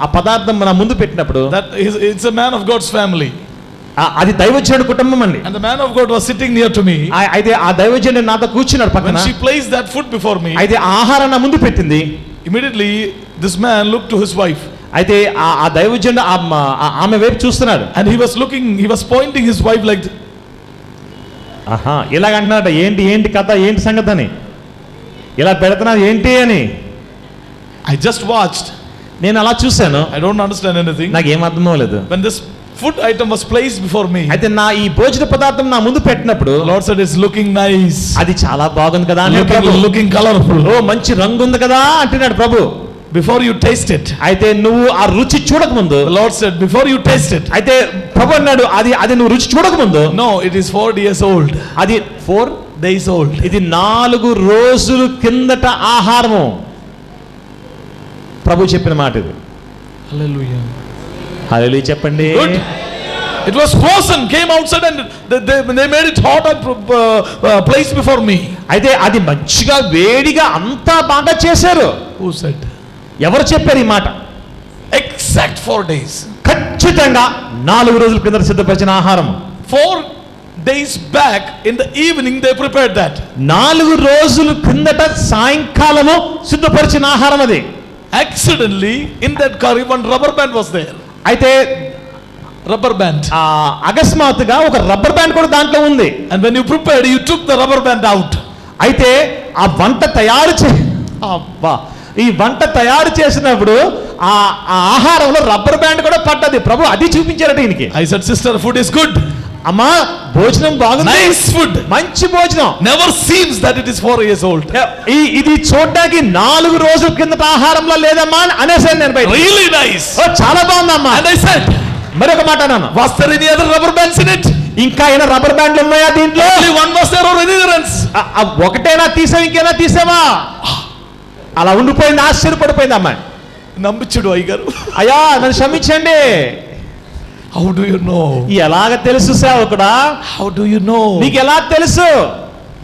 [SPEAKER 2] ఆ పదార్థం నా ముందు పెట్టినప్పుడు,
[SPEAKER 1] that it's a man of God's family.
[SPEAKER 2] అది దైవజనుడి కుటుంబం అండి.
[SPEAKER 1] And the man of God was sitting near to me.
[SPEAKER 2] అయితే ఆ దైవజనుడు నాతో కూర్చున్నాడు పక్కన.
[SPEAKER 1] When she placed that food before me,
[SPEAKER 2] అయితే ఆహారం నా ముందు పెట్టింది.
[SPEAKER 1] immediately this man looked to his wife.
[SPEAKER 2] అయితే ఆ దైవజనుడు ఆమె వైపు చూస్తున్నాడు.
[SPEAKER 1] And he was pointing his wife like,
[SPEAKER 2] ఇలాగ అంటున్నాడు, ఏంటి కథ, ఏంటి సంగతి అని, ఇలా పెడుతున్నా ఏంటి అని.
[SPEAKER 1] I just watched.
[SPEAKER 2] నేను అలా చూశాను.
[SPEAKER 1] I don't understand anything.
[SPEAKER 2] నాకు ఏం అర్థం అవ్వలేదు.
[SPEAKER 1] When this food item was placed before me,
[SPEAKER 2] అయితే నా ఈ భోజన పదార్థం నా ముందు పెట్టినప్పుడు,
[SPEAKER 1] Lord said, it's looking nice.
[SPEAKER 2] అది చాలా బాగుంది కదా,
[SPEAKER 1] looking colorful.
[SPEAKER 2] ఓ మంచి రంగు ఉంది కదా అంటున్నాడు ప్రభు.
[SPEAKER 1] Before you taste it,
[SPEAKER 2] అయితే నువ్వు ఆ రుచి చూడక ముందు,
[SPEAKER 1] the Lord said, before you taste it,
[SPEAKER 2] అయితే ప్రభు అన్నాడు, అది నువ్వు రుచి చూడక ముందు,
[SPEAKER 1] no, it is 4 days old.
[SPEAKER 2] అది 4
[SPEAKER 1] days old.
[SPEAKER 2] ఇది 4 రోజులు కిందట ఆహారము. ప్రభు చెప్పిన మాట ఇది.
[SPEAKER 1] Hallelujah.
[SPEAKER 2] హల్లెలూయా చెప్పండి.
[SPEAKER 1] Good. It was frozen, came outside and they made it hot and placed before me.
[SPEAKER 2] అయితే అది మంచిగా వేడిగా అంతా బాగా చేశారు.
[SPEAKER 1] Who said?
[SPEAKER 2] ఎవరు చెప్పారు ఈ మాట?
[SPEAKER 1] Exact 4 days.
[SPEAKER 2] ఖచ్చితంగా 4 రోజుల కింద సిద్ధపరిచిన ఆహారం.
[SPEAKER 1] 4 days back in the evening they prepared that.
[SPEAKER 2] 4 రోజుల కిందట సాయంకాలము సిద్ధపరిచిన ఆహారం అది.
[SPEAKER 1] Accidentally in that curry one rubber band was there.
[SPEAKER 2] అయితే
[SPEAKER 1] rubber band.
[SPEAKER 2] అకస్మాత్తుగా ఒక రబ్బర్ బ్యాండ్ కూడా దాంట్లో ఉంది.
[SPEAKER 1] And when you prepared, you took the rubber band out.
[SPEAKER 2] అయితే ఆ వంట ఈ వంట తయారు చేసినప్పుడు ఆ ఆహారంలో రబ్బర్ బ్యాండ్ కూడా పడ్డది. ప్రభు అది చూపించారట ఈయనకి.
[SPEAKER 1] I said, sister, food is good.
[SPEAKER 2] అమ్మా భోజనం బాగుంది,
[SPEAKER 1] nice food,
[SPEAKER 2] మంచి భోజనం.
[SPEAKER 1] Never seems that it is 4 years old.
[SPEAKER 2] ఇది చూడడానికి 4 రోజుల కిందట ఆహారంలో లేదమ్మా అనేసాను నేను బయట.
[SPEAKER 1] Really nice.
[SPEAKER 2] చాలా బాగుందమ్మా.
[SPEAKER 1] And I said,
[SPEAKER 2] మరొక మాట అన్నాను,
[SPEAKER 1] was there any other rubber bands in it?
[SPEAKER 2] ఇంకా ఏమైనా రబ్బర్ బ్యాండ్లు ఉన్నాయా దీంట్లో?
[SPEAKER 1] Only one was there or any others?
[SPEAKER 2] ఒకటేనా తీసావు, ఇంకేనా తీసావా? అలా ఉండిపోయింది. ఆశ్చర్యపడిపోయింది అమ్మాయి.
[SPEAKER 1] నమ్మించుడు అయ్యగారు,
[SPEAKER 2] అయ్యా నన్ను క్షమించండి.
[SPEAKER 1] How do you know?
[SPEAKER 2] ఎలాగ తెలుసు సేవకుడా?
[SPEAKER 1] How do you know?
[SPEAKER 2] నీకు ఎలా తెలుసు?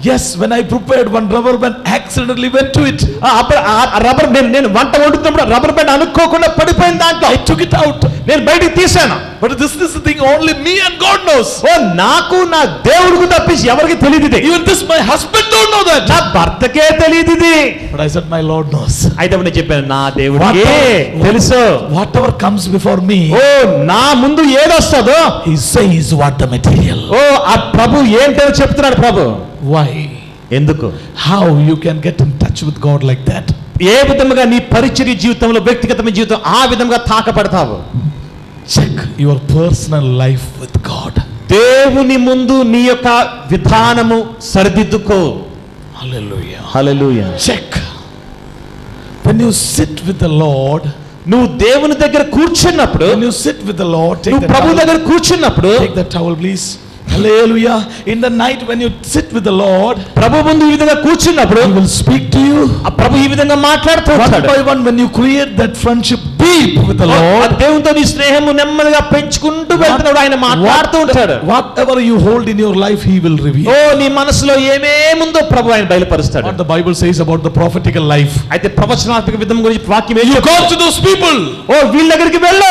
[SPEAKER 1] Yes, when I prepared, one rubber band accidentally went to it.
[SPEAKER 2] అప్పుడు ఆ రబ్బర్ నేను వంట వండుతున్నప్పుడు రబ్బర్ బ్యాండ్ అనుకోకుండా పడిపోయింది దాంట్లో.
[SPEAKER 1] I took it out.
[SPEAKER 2] నేను బయటికి తీసాను.
[SPEAKER 1] But this is the thing only me and God knows.
[SPEAKER 2] ఓ నాకు నా దేవుడికి తప్పించి ఎవరికి తెలియదు ఇది.
[SPEAKER 1] Even this my husband don't know that.
[SPEAKER 2] నా భర్తకే తెలియదు ఇది.
[SPEAKER 1] But I said my Lord knows.
[SPEAKER 2] అయితే నేను చెప్పాను నా దేవుడికే తెలుసు.
[SPEAKER 1] Whatever comes before me,
[SPEAKER 2] ఓ నా ముందు ఏదొస్తుందో
[SPEAKER 1] he says what the material.
[SPEAKER 2] ఓ ఆ ప్రభు ఏంటో చెప్తున్నాడు ప్రభు.
[SPEAKER 1] Why?
[SPEAKER 2] ఎందుకు?
[SPEAKER 1] How you can get in touch with God like that?
[SPEAKER 2] ఏ విధముగా నీ పరిచర్య జీవితంలో వ్యక్తిగతమైన జీవితం ఆ విధంగా తాకపడతావు?
[SPEAKER 1] Check your personal life with God.
[SPEAKER 2] దేవుని ముందు నీ యొక్క విధానము సరిదిద్దుకో.
[SPEAKER 1] Hallelujah.
[SPEAKER 2] Hallelujah.
[SPEAKER 1] Check. When you sit with the Lord,
[SPEAKER 2] నువ్వు దేవుని దగ్గర కూర్చున్నప్పుడు,
[SPEAKER 1] when you sit with the Lord, take
[SPEAKER 2] నువ్వు
[SPEAKER 1] the
[SPEAKER 2] ప్రభు
[SPEAKER 1] towel.
[SPEAKER 2] దగ్గర కూర్చున్నప్పుడు,
[SPEAKER 1] Take the towel, please. Hallelujah. In the night when you sit with the Lord,
[SPEAKER 2] ప్రభు ముందు ఈ విధంగా కూర్చున్నప్పుడు
[SPEAKER 1] He will speak to you.
[SPEAKER 2] ఆ ప్రభు ఈ విధంగా మాట్లాడుతూ
[SPEAKER 1] One
[SPEAKER 2] ఉంటాడు.
[SPEAKER 1] by one, when you create that friendship deep with the
[SPEAKER 2] ఆ
[SPEAKER 1] Lord,
[SPEAKER 2] దేవునితో నీ స్నేహము నెమ్మదిగా పెంచుకుంటూ వెళ్తున్నాడు. ఆయన మాట్లాడుతూ ఉంటాడు.
[SPEAKER 1] whatever you hold in your life, He will reveal.
[SPEAKER 2] ఓ నీ మనసులో ఏమేముందో ప్రభు ఆయన బయలుపరుస్తాడు.
[SPEAKER 1] What the Bible says about the prophetical life.
[SPEAKER 2] అయితే ప్రవచనాత్మక విధం గురించి వాక్యం ఏం
[SPEAKER 1] You
[SPEAKER 2] చెప్తుంది?
[SPEAKER 1] go to those people.
[SPEAKER 2] ఓ వీళ్ళ దగ్గరికి వెళ్ళు.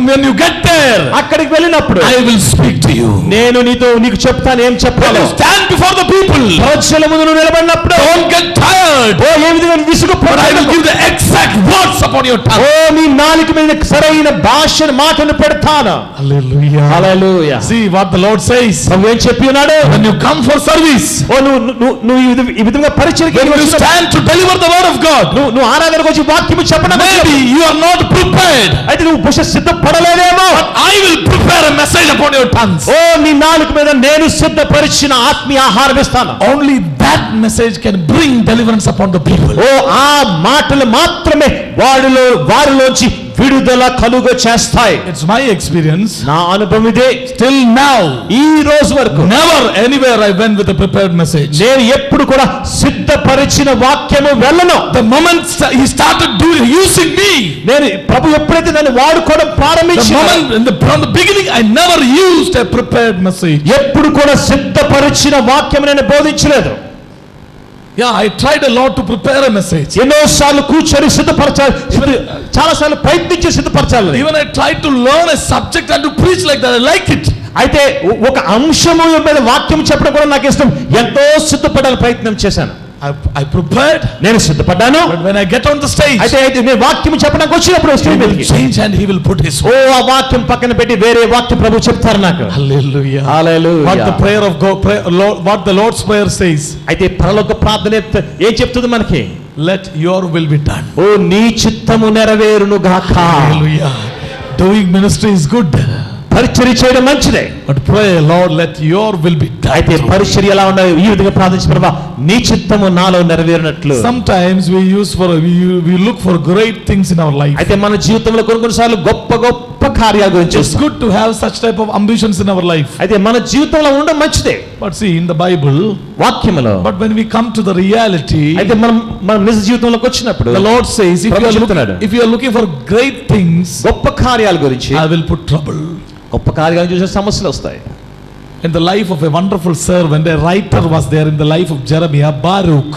[SPEAKER 1] When you get there,
[SPEAKER 2] అక్కడికి వెళ్ళినప్పుడు
[SPEAKER 1] I will speak to you.
[SPEAKER 2] నేను నీకు చెప్తాను ఏం
[SPEAKER 1] When
[SPEAKER 2] చెప్పాలో.
[SPEAKER 1] you stand before the people,
[SPEAKER 2] ప్రజల ముందు నువ్వు నిలబడినప్పుడు
[SPEAKER 1] don't get tired.
[SPEAKER 2] ఓ ఏ విధంగా విసుగు
[SPEAKER 1] But I will give the exact words upon your tongue.
[SPEAKER 2] ఓ నీ నాలుక మీద సరైన భాషను మాటను పెడతాను.
[SPEAKER 1] Hallelujah.
[SPEAKER 2] Hallelujah.
[SPEAKER 1] See what the Lord says.
[SPEAKER 2] ప్రభు ఏం చెప్పి ఉన్నాడు?
[SPEAKER 1] When you come for service,
[SPEAKER 2] ఓ నువ్వు ఈ విధంగా పరిచర్యకి
[SPEAKER 1] when you stand to deliver the word of God,
[SPEAKER 2] నువ్వు ఆరాధనకు వచ్చి వాక్యము చెప్పడం
[SPEAKER 1] maybe you are not prepared.
[SPEAKER 2] అయితే నువ్వు బహుశా సిద్ధపడలేదేమో.
[SPEAKER 1] But I will prepare a message upon your tongues.
[SPEAKER 2] ఓ నీ నాలుక మీద నేను సిద్ధపరిచిన ఆత్మీయ ఆహారం ఇస్తాను.
[SPEAKER 1] Only that message can bring deliverance upon the people.
[SPEAKER 2] ఓ ఆ మాటలు మాత్రమే వారిలోంచి విడుదల కలుగ చేస్తాయి.
[SPEAKER 1] It's my experience.
[SPEAKER 2] నా అనుభవం ఇదే.
[SPEAKER 1] Till now,
[SPEAKER 2] ఈ రోజు వరకు
[SPEAKER 1] never anywhere I went with a prepared message.
[SPEAKER 2] నేను ఎప్పుడు కూడా సిద్ధపరిచిన వాక్యము వెళ్ళను.
[SPEAKER 1] The moment He started using me,
[SPEAKER 2] నేను ప్రభు ఎప్పుడైతే నన్ను వాడుకోవడం
[SPEAKER 1] the
[SPEAKER 2] ప్రారంభించాడు,
[SPEAKER 1] moment from the beginning, I never used a prepared message.
[SPEAKER 2] ఎప్పుడు కూడా సిద్ధపరిచిన వాక్యం నేను బోధించలేదు.
[SPEAKER 1] Yeah, I tried a lot to prepare a message.
[SPEAKER 2] ఎన్నోసార్లు కూర్చొని సిద్ధపరచాలి, చాలా సార్లు ప్రయత్నించి సిద్ధపరచాలి.
[SPEAKER 1] Even I tried to learn a subject and to preach like that. I like it.
[SPEAKER 2] అయితే ఒక అంశము మీద వాక్యం చెప్పడం కూడా నాకు ఇష్టం. ఎంతో సిద్ధపడాలని ప్రయత్నం చేశాను.
[SPEAKER 1] I prepared.
[SPEAKER 2] నేను సిద్ధపడ్డాను.
[SPEAKER 1] But when I get on the stage,
[SPEAKER 2] అయితే నేను వాక్యం చెప్పడానికి వచ్చినప్పుడు
[SPEAKER 1] He will change and He will put His
[SPEAKER 2] oh
[SPEAKER 1] word.
[SPEAKER 2] ఆ వాక్యం పక్కన పెట్టి వేరే వాక్యం ప్రభు చెప్తారు నాకు.
[SPEAKER 1] Hallelujah.
[SPEAKER 2] Hallelujah.
[SPEAKER 1] What the prayer of God, what the Lord's prayer says.
[SPEAKER 2] అయితే పరలోక ప్రార్థన ఏం చెప్తుంది మనకి?
[SPEAKER 1] Let your will be done.
[SPEAKER 2] ఓ నీ చిత్తము నెరవేరును గాక.
[SPEAKER 1] Hallelujah. Doing ministry is good.
[SPEAKER 2] పరిచర్య చేయడం మంచిదే.
[SPEAKER 1] But pray, Lord, let your will be done.
[SPEAKER 2] అయితే పరిచర్య ఎలా ఉండాలి? ఈ విధంగా ప్రార్థించు ప్రభువా నీ చిత్తము నాలో నెరవేరినట్లు.
[SPEAKER 1] Sometimes we look for great things in our life.
[SPEAKER 2] అయితే మన జీవితంలో కొన్నిసార్లు గొప్ప కార్యాల గురించి
[SPEAKER 1] It's good to have such type of ambitions in our life.
[SPEAKER 2] అయితే మన జీవితంలో ఉండడం మంచిదే.
[SPEAKER 1] But see, in the Bible,
[SPEAKER 2] వాక్యములో
[SPEAKER 1] but when we come to the reality,
[SPEAKER 2] అయితే మన నిజ జీవితంలోకి వచ్చినప్పుడు
[SPEAKER 1] the Lord says, if you are looking for great things,
[SPEAKER 2] గొప్ప కార్యాల గురించి
[SPEAKER 1] I will put trouble.
[SPEAKER 2] గొప్ప కార్యాలను చూసే సమస్యలు వస్తాయి.
[SPEAKER 1] In the life of a wonderful servant, a writer was there in the life of Jeremiah, Baruch.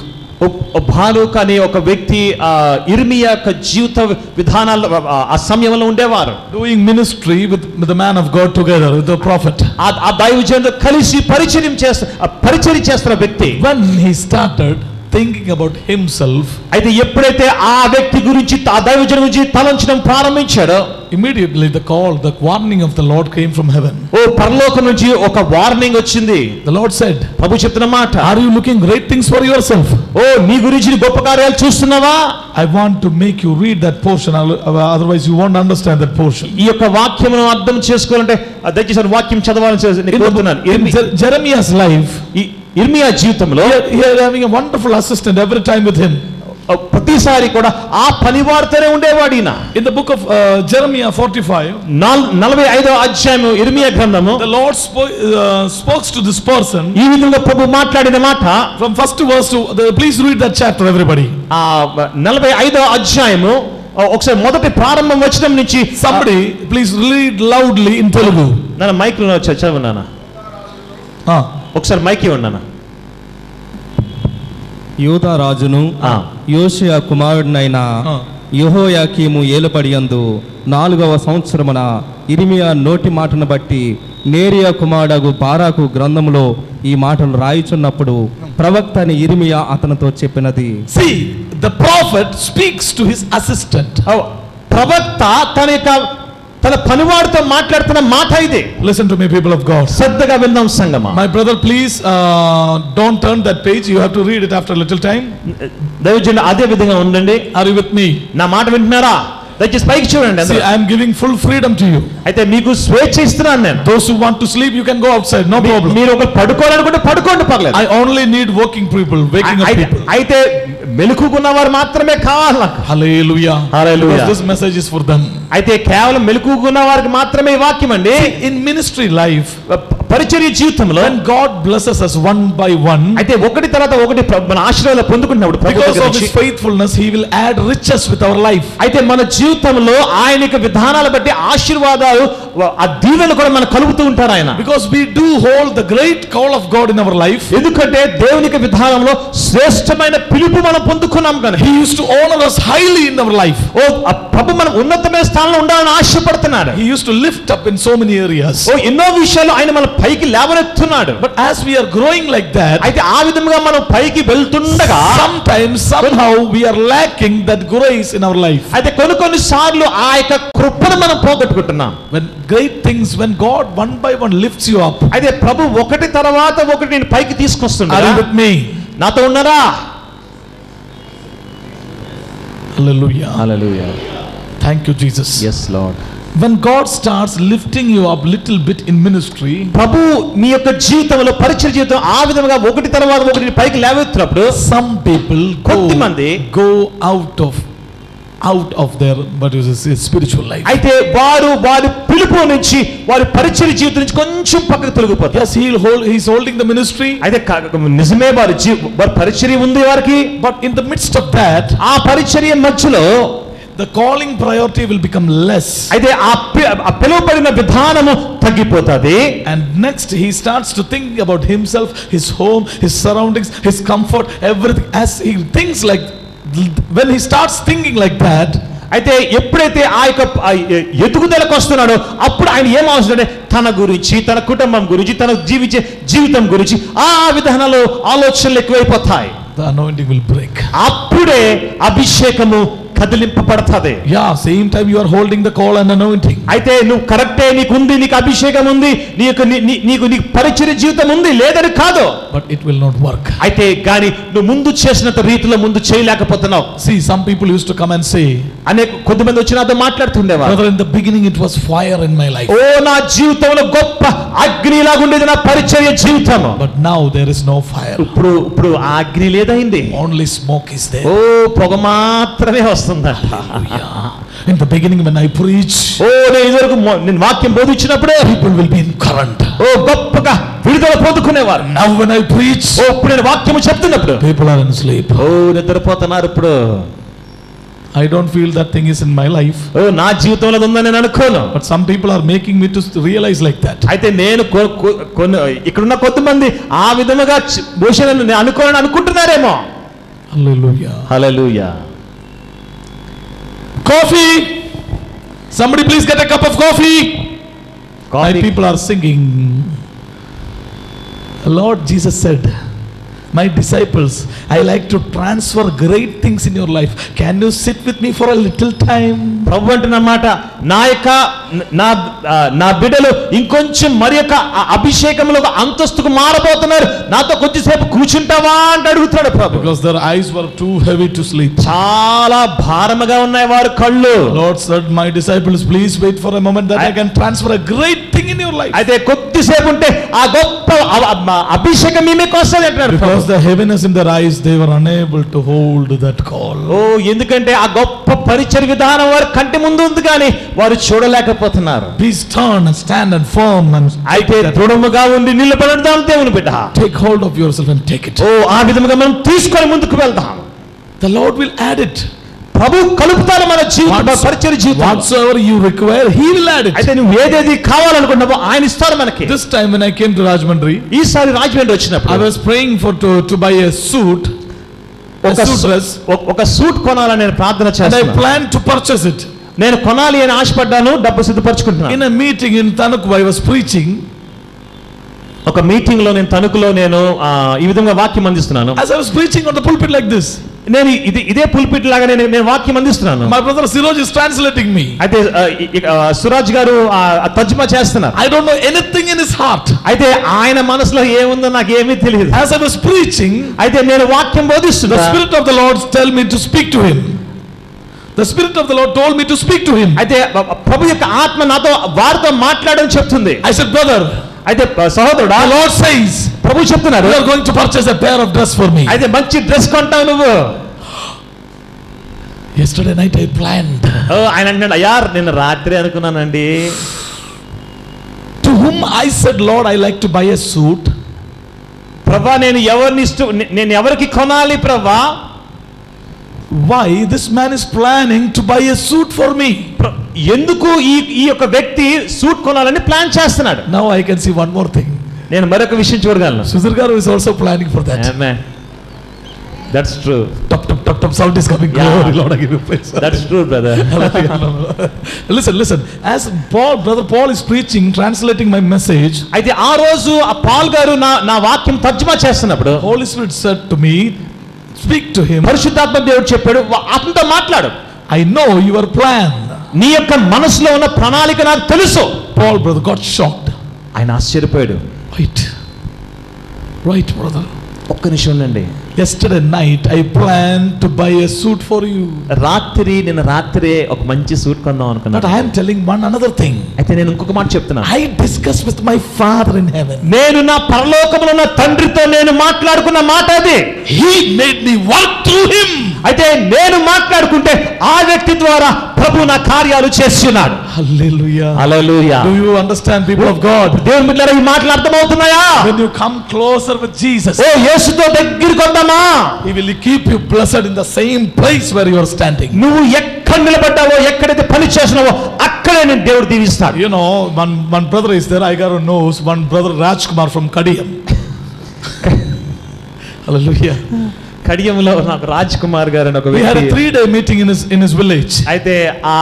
[SPEAKER 2] Baruch అనే ఒక వ్యక్తి ఇర్మియా యొక్క జీవిత విధానాల్లో ఆ సమయంలో ఉండేవారు.
[SPEAKER 1] Doing ministry with the man of God together, with the prophet.
[SPEAKER 2] ఆ దైవజనుడు కలిసి పరిచర్య చేస్తున్న వ్యక్తి.
[SPEAKER 1] When he started thinking about himself,
[SPEAKER 2] అయితే ఎప్పుడైతే ఆ వ్యక్తి గురించి ఆ దైవజనుడి గురించి తలంచడం ప్రారంభించాడో,
[SPEAKER 1] immediately the warning of the Lord came from heaven.
[SPEAKER 2] ఓ పరలోకం నుంచి ఒక వార్నింగ్ వచ్చింది.
[SPEAKER 1] The Lord said,
[SPEAKER 2] ప్రభు చెప్తున్న మాట,
[SPEAKER 1] are you looking great things for yourself?
[SPEAKER 2] ఓ నీ గురించి గొప్ప కార్యాలు చూస్తున్నావా?
[SPEAKER 1] I want to make you read that portion, otherwise you won't understand that portion.
[SPEAKER 2] ఈ యొక్క వాక్యమును అర్థం చేసుకోవాలంటే దయచేసి వాక్యం చదవాలని కోరుతున్నాను.
[SPEAKER 1] In Jeremiah's life,
[SPEAKER 2] ఇర్మియా జీవితంలో
[SPEAKER 1] he is having a wonderful assistant every time with him.
[SPEAKER 2] ప్రతిసారి కూడా ఆ పనివాడితోనే ఉండేవాడు ఈయన.
[SPEAKER 1] In the book of Jeremiah 45,
[SPEAKER 2] 45వ అధ్యాయము ఇర్మియా గ్రంథము,
[SPEAKER 1] the Lord spoke to this person.
[SPEAKER 2] ఈ విధంగా ప్రభు మాట్లాడిన మాట
[SPEAKER 1] From first verse to please read that chapter, everybody.
[SPEAKER 2] 45వ అధ్యాయము ఒకసారి మొదటి ప్రారంభం వచనం నుంచి
[SPEAKER 1] Somebody please read loudly in Telugu.
[SPEAKER 2] నాన్న మైక్ లో చదువు నాన్న. ఒకసారి మైక్ ఇవ్వండి నాన్న.
[SPEAKER 3] యూదా రాజును యోషియా కుమారుడినైన యెహోయాకీము ఏలుబడియందు 4వ సంవత్సరమున ఇర్మియా నోటి మాటను బట్టి నేరియా కుమారుడగు బారాకు గ్రంథములో ఈ మాటలు రాయిచున్నప్పుడు ప్రవక్త అని ఇర్మియా అతనితో చెప్పినది.
[SPEAKER 1] See, the prophet speaks to his assistant.
[SPEAKER 2] ప్రవక్త తన పనివాడితో మాట్లాడుతున్న మాట ఇది.
[SPEAKER 1] Listen to me, people of God.
[SPEAKER 2] శ్రద్ధగా విందాం సంగమా.
[SPEAKER 1] My brother, please don't turn that page. You have to read it after a little time.
[SPEAKER 2] దైవజనుడు అదే విధంగా ఉండండి.
[SPEAKER 1] Are you with me?
[SPEAKER 2] నా మాట వింటున్నారా? దయచేసి పైకి చూడండి.
[SPEAKER 1] See, I am giving full freedom to you.
[SPEAKER 2] అయితే మీకు స్వేచ్ఛ ఇస్తున్నాను నేను.
[SPEAKER 1] Those who want to sleep, you can go outside, no problem.
[SPEAKER 2] మీరు ఒక పడుకోవాలనుకుంటే పడుకోండి, పర్లేదు.
[SPEAKER 1] I only need working people, waking up people.
[SPEAKER 2] అయితే మెలకుకున్న వారు మాత్రమే కావాలి నాకు.
[SPEAKER 1] Hallelujah.
[SPEAKER 2] Hallelujah.
[SPEAKER 1] Because this message is for them.
[SPEAKER 2] అయితే కేవలం మెలకుకున్న వారికి మాత్రమే ఈ వాక్యం అండి.
[SPEAKER 1] In ministry life,
[SPEAKER 2] పరిచర్య జీవితంలో
[SPEAKER 1] when God blesses us one by one,
[SPEAKER 2] అయితే ఒకటి తర్వాత ఒకటి మన ఆశీర్వాదాలు పొందుకుంటున్నప్పుడు
[SPEAKER 1] because of his faithfulness, he will add riches with our life.
[SPEAKER 2] అయితే మన జీవితంలో ఆయన యొక్క విధానాల బట్టి ఆశీర్వాదాలు ఆ దీవెనలు కూడా మనకు కలుగుతూ ఉంటారు ఆయన.
[SPEAKER 1] Because we do hold the great call of God in our life.
[SPEAKER 2] ఎందుకంటే దేవుని యొక్క విధానంలో శ్రేష్టమైన పిలుపు మనం పొందుకున్నాం కనుక
[SPEAKER 1] he used to honor us highly in our life.
[SPEAKER 2] ప్రభు మనం ఉన్నతమైన స్థానంలో ఉండాలని ఆశపడుతున్నాడు.
[SPEAKER 1] He used to lift up in so many areas.
[SPEAKER 2] ఎన్నో విషయాలు ఆయన మన పైకి లేవనెత్తున్నాడు.
[SPEAKER 1] But as we are growing like that,
[SPEAKER 2] అయితే ఆ విధంగా మనం పైకి వెళ్తుండగా
[SPEAKER 1] sometimes somehow we are lacking that grace in our life.
[SPEAKER 2] అయితే కొన్ని సార్లు ఆ యొక్క కృపను మనం పోగొట్టుకుంటున్నాం.
[SPEAKER 1] When great things, when God one by one lifts you up,
[SPEAKER 2] అయితే ప్రభు ఒకటి తర్వాత ఒకటి నేను పైకి తీసుకొస్తున్నాడు.
[SPEAKER 1] are you with me?
[SPEAKER 2] నాతో ఉన్నారా?
[SPEAKER 1] Hallelujah.
[SPEAKER 2] Hallelujah.
[SPEAKER 1] Thank you, Jesus.
[SPEAKER 2] Yes, Lord.
[SPEAKER 1] When God starts lifting you up little bit in ministry,
[SPEAKER 2] ప్రభు మీ యొక్క జీవితంలో పరిచర్య జీవితం ఆ విధంగా ఒకటి తర్వాత ఒకటి పైకి లేవెత్తినప్పుడు
[SPEAKER 1] some people
[SPEAKER 2] కొంతమంది
[SPEAKER 1] go out of their spiritual life.
[SPEAKER 2] అయితే వారి పిలుపు నుంచి వారి పరిచర్య జీవితం నుంచి కొంచెం పక్కకు తొలగిపోతారు.
[SPEAKER 1] Yes, he's holding the ministry.
[SPEAKER 2] అయితే నిజమే వారి పరిచర్య ఉంది వారికి.
[SPEAKER 1] But in the midst of that,
[SPEAKER 2] ఆ పరిచర్య మధ్యలో
[SPEAKER 1] the calling priority will become less.
[SPEAKER 2] అయితే ఆ పిలువబడిన విధానము తగ్గిపోతది.
[SPEAKER 1] And next he starts to think about himself, his home, his surroundings, his comfort, everything. As he thinks like, when he starts thinking like that,
[SPEAKER 2] అయితే ఎప్పుడైతే ఆ యొక్క ఎదుగుదలకు వస్తున్నాడో అప్పుడు ఆయన ఏం అవసరం, తన గురించి, తన కుటుంబం గురించి, తన జీవించే జీవితం గురించి ఆ విధానాలు ఆలోచనలు ఎక్కువైపోతాయి.
[SPEAKER 1] the anointing will break.
[SPEAKER 2] అప్పుడే అభిషేకము కదిలింపబడతది.
[SPEAKER 1] Yeah, same time you are holding the call and anointing.
[SPEAKER 2] అయితే నువ్వు కరెక్టే, నీకు అభిషేకం ఉంది, నీకు పరిచర్య జీవితం ఉంది, లేదని కాదు.
[SPEAKER 1] But it will not work.
[SPEAKER 2] అయితే గాని నువ్వు ముందు చేసినంత రీతిలో ముందు చేయలేకపోతున్నావు.
[SPEAKER 1] See, some people used to come and say,
[SPEAKER 2] కొంతమంది వచ్చి నాతో మాట్లాడుతుండేవారు,
[SPEAKER 1] brother, in the beginning it was fire in my life.
[SPEAKER 2] నా జీవితంలో గొప్ప అగ్నిలాగా ఉండేది నా పరిచర్య జీవితం.
[SPEAKER 1] But now there is no fire.
[SPEAKER 2] ఇప్పుడు ఆ అగ్ని లేదైంది.
[SPEAKER 1] Only smoke is there.
[SPEAKER 2] పొగ మాత్రమే వస్తుంది.
[SPEAKER 1] In the beginning when I preach,
[SPEAKER 2] నేను వాక్యం బోధించినప్పుడు
[SPEAKER 1] people will be in current.
[SPEAKER 2] గొప్పగా విడుదల పొందుకునేవారు.
[SPEAKER 1] Now when I preach,
[SPEAKER 2] ఇప్పుడు నేను వాక్యం చెప్తున్నప్పుడు
[SPEAKER 1] people are in sleep.
[SPEAKER 2] నిద్రపోతున్నారు. ఇప్పుడు
[SPEAKER 1] I don't feel that thing is in my life.
[SPEAKER 2] నా జీవితంలో ఉందని నేను అనుకోను.
[SPEAKER 1] But some people are making me to realize like that.
[SPEAKER 2] అయితే నేను ఇక్కడున్న కొంతమంది ఆ విధముగా భూషణను అనుకుంటున్నారేమో.
[SPEAKER 1] Hallelujah.
[SPEAKER 2] Hallelujah.
[SPEAKER 1] Coffee. Somebody please get a cup of coffee. My people are singing. Lord Jesus said, my disciples, I like to transfer great things in your life. Can you sit with me for a little time?
[SPEAKER 2] ప్రభు అంటున్నమాట, నా బిడ్డలు ఇంకొంచెం మరి యొక్క అభిషేకంలో అంతస్తుకు మారబోతున్నారు, నాతో కొంచెంసేపు కూర్చుంటావా అని అడుగుతున్నాడు ప్రభు.
[SPEAKER 1] Because their eyes were too heavy to sleep.
[SPEAKER 2] చాలా భారముగా ఉన్నాయి వారి కళ్ళు.
[SPEAKER 1] Lord said, my disciples, please wait for a moment that I can transfer a great thing in your life.
[SPEAKER 2] అయితే కొద్దిసేపు ఉంటే ఆ గొప్ప అభిషేకం మీకు వస్తుంది అంటున్నారు.
[SPEAKER 1] Because the heaviness in their eyes, they were unable to hold that call.
[SPEAKER 2] ఎందుకంటే ఆ గొప్ప పరిచర్య విధానం వారి కంటి ముందు ఉంది కానీ వారు చూడలేకపోతున్నారు.
[SPEAKER 1] Please turn and stand and firm and
[SPEAKER 2] అయితే దృఢముగా ఉండి నిలబడదాం దేవుని బిడ్డ.
[SPEAKER 1] Take hold of yourself and take it.
[SPEAKER 2] ఆ విధముగా మనం తీసుకొని ముందుకు వెళ్దాం.
[SPEAKER 1] The Lord will add it.
[SPEAKER 2] ప్రభు కలుపుతారు మన జీవితం, పరిచర్య జీవితం.
[SPEAKER 1] Whatsoever you require, he will add it.
[SPEAKER 2] అయితే నువ్వు ఏదేది కావాలనుకుంటావో ఆయన ఇస్తారు మనకి.
[SPEAKER 1] This time when I came to Rajahmundry,
[SPEAKER 2] ఈసారి రాజమండ్రి వచ్చినప్పుడు
[SPEAKER 1] I was praying to buy a suit,
[SPEAKER 2] ఒక సూట్ కొనాలని నేను ప్రార్థన
[SPEAKER 1] and I
[SPEAKER 2] చేస్తాను.
[SPEAKER 1] planned to purchase it.
[SPEAKER 2] నేను కొనాలి అని ఆశపడ్డాను, డబ్బు సిద్ధపరచుకుంటున్నాను.
[SPEAKER 1] In a meeting in Tanukku, I was preaching.
[SPEAKER 2] ఒక మీటింగ్ లో నేను తణుకులో నేను ఈ విధంగా వాక్యం అందిస్తున్నాను.
[SPEAKER 1] As I was preaching on the pulpit like this,
[SPEAKER 2] నేను ఇదే పుల్పిట్ లాగా నేను వాక్యం అందిస్తున్నాను.
[SPEAKER 1] my brother Siroj is translating me.
[SPEAKER 2] అయితే సురాజ్ గారు తర్జుమా చేస్తున్నారు.
[SPEAKER 1] I don't know anything in his heart.
[SPEAKER 2] అయితే ఆయన మనసులో ఏముందో నాకు ఏమీ తెలియదు.
[SPEAKER 1] As I was preaching,
[SPEAKER 2] అయితే నేను వాక్యం బోధిస్తున్నా.
[SPEAKER 1] the Spirit of the Lord tell me to speak to him. The Spirit of the Lord told me to speak to him.
[SPEAKER 2] అయితే ప్రభు యొక్క ఆత్మ నాతో వారితో మాట్లాడని చెప్తుంది.
[SPEAKER 1] I said, brother,
[SPEAKER 2] అయితే సహోదరుడా,
[SPEAKER 1] the Lord says,
[SPEAKER 2] ప్రభు చెప్తున్నారు,
[SPEAKER 1] you are going to purchase a pair of dress for me.
[SPEAKER 2] అయితే మంచి డ్రెస్ కొంటావు నువ్వు.
[SPEAKER 1] Yesterday night I planned.
[SPEAKER 2] ఆయన అంటున్నాడు, అయ్యా నేను రాత్రి అనుకున్నానండి.
[SPEAKER 1] To whom I said, Lord, I like to buy a suit.
[SPEAKER 2] ప్రభా నేను ఎవరికి కొనాలి ప్రభా?
[SPEAKER 1] Why this man is planning to buy a suit for me?
[SPEAKER 2] ఎందుకు ఈ యొక్క వ్యక్తి సూట్ కొనాలని ప్లాన్ చేస్తున్నాడు?
[SPEAKER 1] Now I can see one more thing.
[SPEAKER 2] నేను మరొక విషయం చూడగలను.
[SPEAKER 1] Sudhir garu is also planning for that.
[SPEAKER 2] Amen. That's true.
[SPEAKER 1] Top sound is coming.
[SPEAKER 2] Yeah.
[SPEAKER 1] Glory, Lord, I give you praise.
[SPEAKER 2] That's true, brother.
[SPEAKER 1] Listen. As brother Paul is preaching, translating my message,
[SPEAKER 2] అయితే ఆ రోజు ఆ పాల్ గారు నా వాక్యం తర్జుమా చేస్తున్నప్పుడు
[SPEAKER 1] Holy Spirit said to me, speak to him.
[SPEAKER 2] పరిశుద్ధాత్మ దేవుడు చెప్పాడు, అతనితో మాట్లాడు.
[SPEAKER 1] I know your plan.
[SPEAKER 2] నీ యొక్క మనసులో ఉన్న ప్రణాళిక నాకు తెలుసు.
[SPEAKER 1] Paul brother got shocked.
[SPEAKER 2] ఆయన ఆశ్చర్యపోయాడు.
[SPEAKER 1] Right brother.
[SPEAKER 2] ఒక్క నిమిషం ఉండండి.
[SPEAKER 1] Yesterday night I planned to buy a suit for you.
[SPEAKER 2] నిన్న రాత్రి ఒక మంచి సూట్ కొందాం అనుకున్నాను.
[SPEAKER 1] But I am telling another thing.
[SPEAKER 2] అయితే నేను ఇంకొక మాట చెప్తున్నాను.
[SPEAKER 1] I discussed with my Father in heaven.
[SPEAKER 2] నేను నా పరలోకములో ఉన్న తండ్రితో నేను మాట్లాడుకున్న మాట అది.
[SPEAKER 1] He made me work through him.
[SPEAKER 2] అయితే నేను మాట్లాడుకుంటే ఆ వ్యక్తి ద్వారా ప్రభు నా కార్యాలు చేస్తున్నాడు.
[SPEAKER 1] Hallelujah.
[SPEAKER 2] Hallelujah.
[SPEAKER 1] Do you understand, people of God?
[SPEAKER 2] దేవుని బిడ్డలారా, ఈ మాటలు అర్థమవుతున్నాయా?
[SPEAKER 1] When you come closer with Jesus,
[SPEAKER 2] యేసుతో దగ్గరికి వద్దామా?
[SPEAKER 1] He will keep you blessed in the same place where you are standing.
[SPEAKER 2] నువ్వు ఎక్కడ నిలబడ్డావో, ఎక్కడైతే పని చేస్తున్నావో అక్కడే నేను దేవుడు దీవిస్తాడు.
[SPEAKER 1] You know, one brother is there. I got to know one brother Rajkumar from Kadiyam. Hallelujah.
[SPEAKER 2] కడియంలో నాకు రాజ్ కుమార్ గారు అని ఒక
[SPEAKER 1] We had a
[SPEAKER 2] వ్యక్తి.
[SPEAKER 1] 3-day meeting in his village.
[SPEAKER 2] అయితే ఆ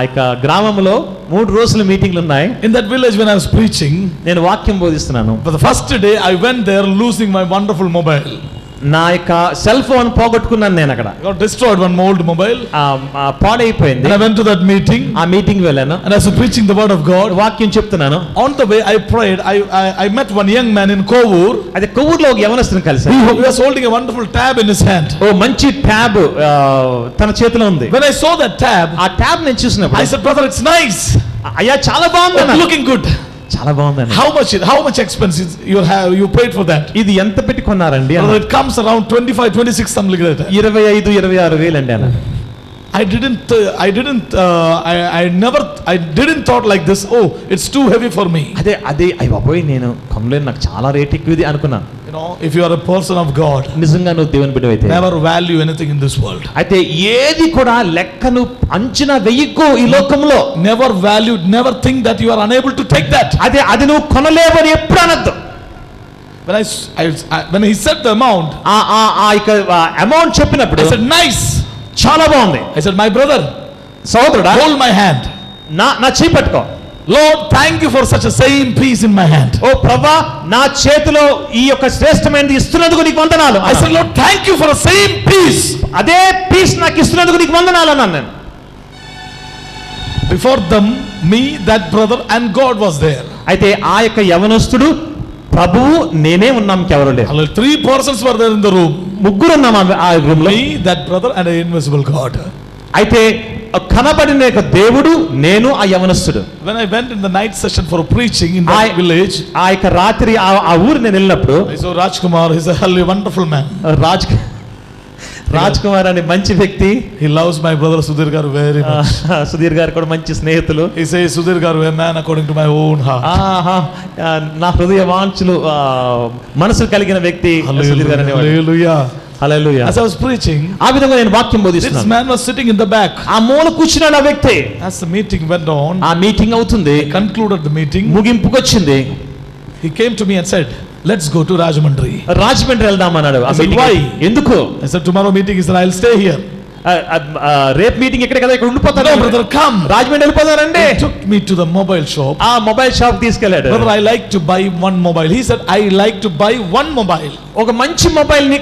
[SPEAKER 2] యొక్క గ్రామంలో 3 రోజుల మీటింగ్లు ఉన్నాయి.
[SPEAKER 1] In that village when I was preaching,
[SPEAKER 2] నేను వాక్యం బోధిస్తున్నాను.
[SPEAKER 1] for the first day I went there losing my wonderful mobile.
[SPEAKER 2] నా యొక్క సెల్ ఫోన్ పోగొట్టుకున్నాను నేను అక్కడ.
[SPEAKER 1] I got destroyed, one old mobile.
[SPEAKER 2] పాడైపోయింది.
[SPEAKER 1] And I went to that meeting.
[SPEAKER 2] ఆ మీటింగ్ వెళ్ళాను.
[SPEAKER 1] And I was preaching the word of God.
[SPEAKER 2] వాక్యం చెప్తున్నాను.
[SPEAKER 1] On the way I prayed. I met one young man in Kovur.
[SPEAKER 2] అదే కొవ్వూరులో ఒక యవనస్తుని కలిసాను.
[SPEAKER 1] He was holding a wonderful tab in his hand.
[SPEAKER 2] ఓ మంచి ట్యాబ్ తన చేతిలో ఉంది.
[SPEAKER 1] When I saw that tab,
[SPEAKER 2] ఆ ట్యాబ్ నేను చూసినప్పుడు
[SPEAKER 1] I said, brother, it's nice.
[SPEAKER 2] అయ్యా చాలా బాగుంది.
[SPEAKER 1] It's looking good.
[SPEAKER 2] చాలా బాగుంది.
[SPEAKER 1] How much expense you paid for that?
[SPEAKER 2] ఇది ఎంత పెట్టి కొన్నారండి?
[SPEAKER 1] It comes around 25-26 something like that.
[SPEAKER 2] 25-26 వేలు అండి అన్న.
[SPEAKER 1] I didn't thought like this. Oh, it's too heavy for me.
[SPEAKER 2] అదే అయ్య బాబోయ్ నేను కొనలేను, నాకు చాలా రేట్ ఎక్కువది అనుకున్నాను.
[SPEAKER 1] You know, if you are a person of God,
[SPEAKER 2] నిజంగా నువ్వు దేవుని బిడ్డవైతే
[SPEAKER 1] never value anything in this world.
[SPEAKER 2] అయితే ఏది కూడా లెక్కను అంచనా వెయ్యకు ఈ లోకంలో.
[SPEAKER 1] Never think that you are unable to take that.
[SPEAKER 2] అది నువ్వు కొనలేవని ఎప్పుడు అనొద్దు.
[SPEAKER 1] When he said the amount,
[SPEAKER 2] amount చెప్పినప్పుడు
[SPEAKER 1] I said, nice.
[SPEAKER 2] చాలా బాగుంది.
[SPEAKER 1] I said, my brother,
[SPEAKER 2] సోదరుడా,
[SPEAKER 1] hold my hand.
[SPEAKER 2] నా చేయి పట్టుకో.
[SPEAKER 1] Lord, thank you for such a same peace in my hand.
[SPEAKER 2] ఓ ప్రభువా, నా చేతిలో ఈ యొక్క శ్రేష్టమైనది ఇస్తున్నందుకు నీకు వందనాలు.
[SPEAKER 1] I said, Lord, thank you for the same peace.
[SPEAKER 2] అదే పీస్ నాకు ఇస్తున్నందుకు నీకు వందనాలు అన్నాను నేను.
[SPEAKER 1] Before them, me, that brother and God was there.
[SPEAKER 2] అయితే ఆ యొక్క యవనస్తుడు, ప్రభువు, నేనే ఉన్నాం, ఇంకెవరు లేరు.
[SPEAKER 1] 3 persons were there in the room.
[SPEAKER 2] ముగ్గురు ఉన్నాం ఆ రూమ్ లో.
[SPEAKER 1] Me, that brother and an invisible God.
[SPEAKER 2] అయితే కనబడిన దేవుడు, నేను, ఆ యవనస్తుడు.
[SPEAKER 1] When I went in the night session for preaching in that village,
[SPEAKER 2] ఆ యొక్క రాత్రి ఆ ఊరు నేను వెళ్ళినప్పుడు
[SPEAKER 1] I saw Rajkumar. He's a wonderful man.
[SPEAKER 2] Raj Kumar అనే మంచి వ్యక్తి.
[SPEAKER 1] He loves my brother Sudhir garu very much.
[SPEAKER 2] Sudheer గారు కూడా మంచి స్నేహితులు.
[SPEAKER 1] He says, Sudhir garu, a man according to my own heart.
[SPEAKER 2] నా హృదయ వాంఛలు మనసు కలిగిన వ్యక్తి సుధీర్ గారు అనేవాడు.
[SPEAKER 1] Hallelujah.
[SPEAKER 2] Hallelujah.
[SPEAKER 1] As I was preaching,
[SPEAKER 2] ఆ విధంగా నేను వాక్యం
[SPEAKER 1] this
[SPEAKER 2] బోధిస్తున్నాను.
[SPEAKER 1] man was sitting in the back.
[SPEAKER 2] ఆ మూల కూర్చున్నాడు ఆ వ్యక్తి.
[SPEAKER 1] As the meeting went on,
[SPEAKER 2] ఆ మీటింగ్ అవుతుంది,
[SPEAKER 1] concluded the meeting,
[SPEAKER 2] ముగింపుకు వచ్చింది.
[SPEAKER 1] he came to me and said, let's go to Rajahmundry.
[SPEAKER 2] Rajahmundry వెళ్దాం అన్నాడు. ఆ
[SPEAKER 1] I said,
[SPEAKER 2] మీటింగ్
[SPEAKER 1] why?
[SPEAKER 2] ఎందుకు?
[SPEAKER 1] I said, tomorrow meeting is there, I'll stay here.
[SPEAKER 2] రేపు మీటింగ్ ఇక్కడ కదా, ఇక్కడ ఉండిపోతాను.
[SPEAKER 1] No brother, come.
[SPEAKER 2] రాజమండ్రి వెళ్ళిపోతానండి.
[SPEAKER 1] He took me to the mobile shop.
[SPEAKER 2] ఆ మొబైల్ షాప్ తీసుకెళ్ళాడు.
[SPEAKER 1] Brother, I like to buy one mobile. He said, I like to buy one mobile.
[SPEAKER 2] ఒక మంచి మొబైల్ ని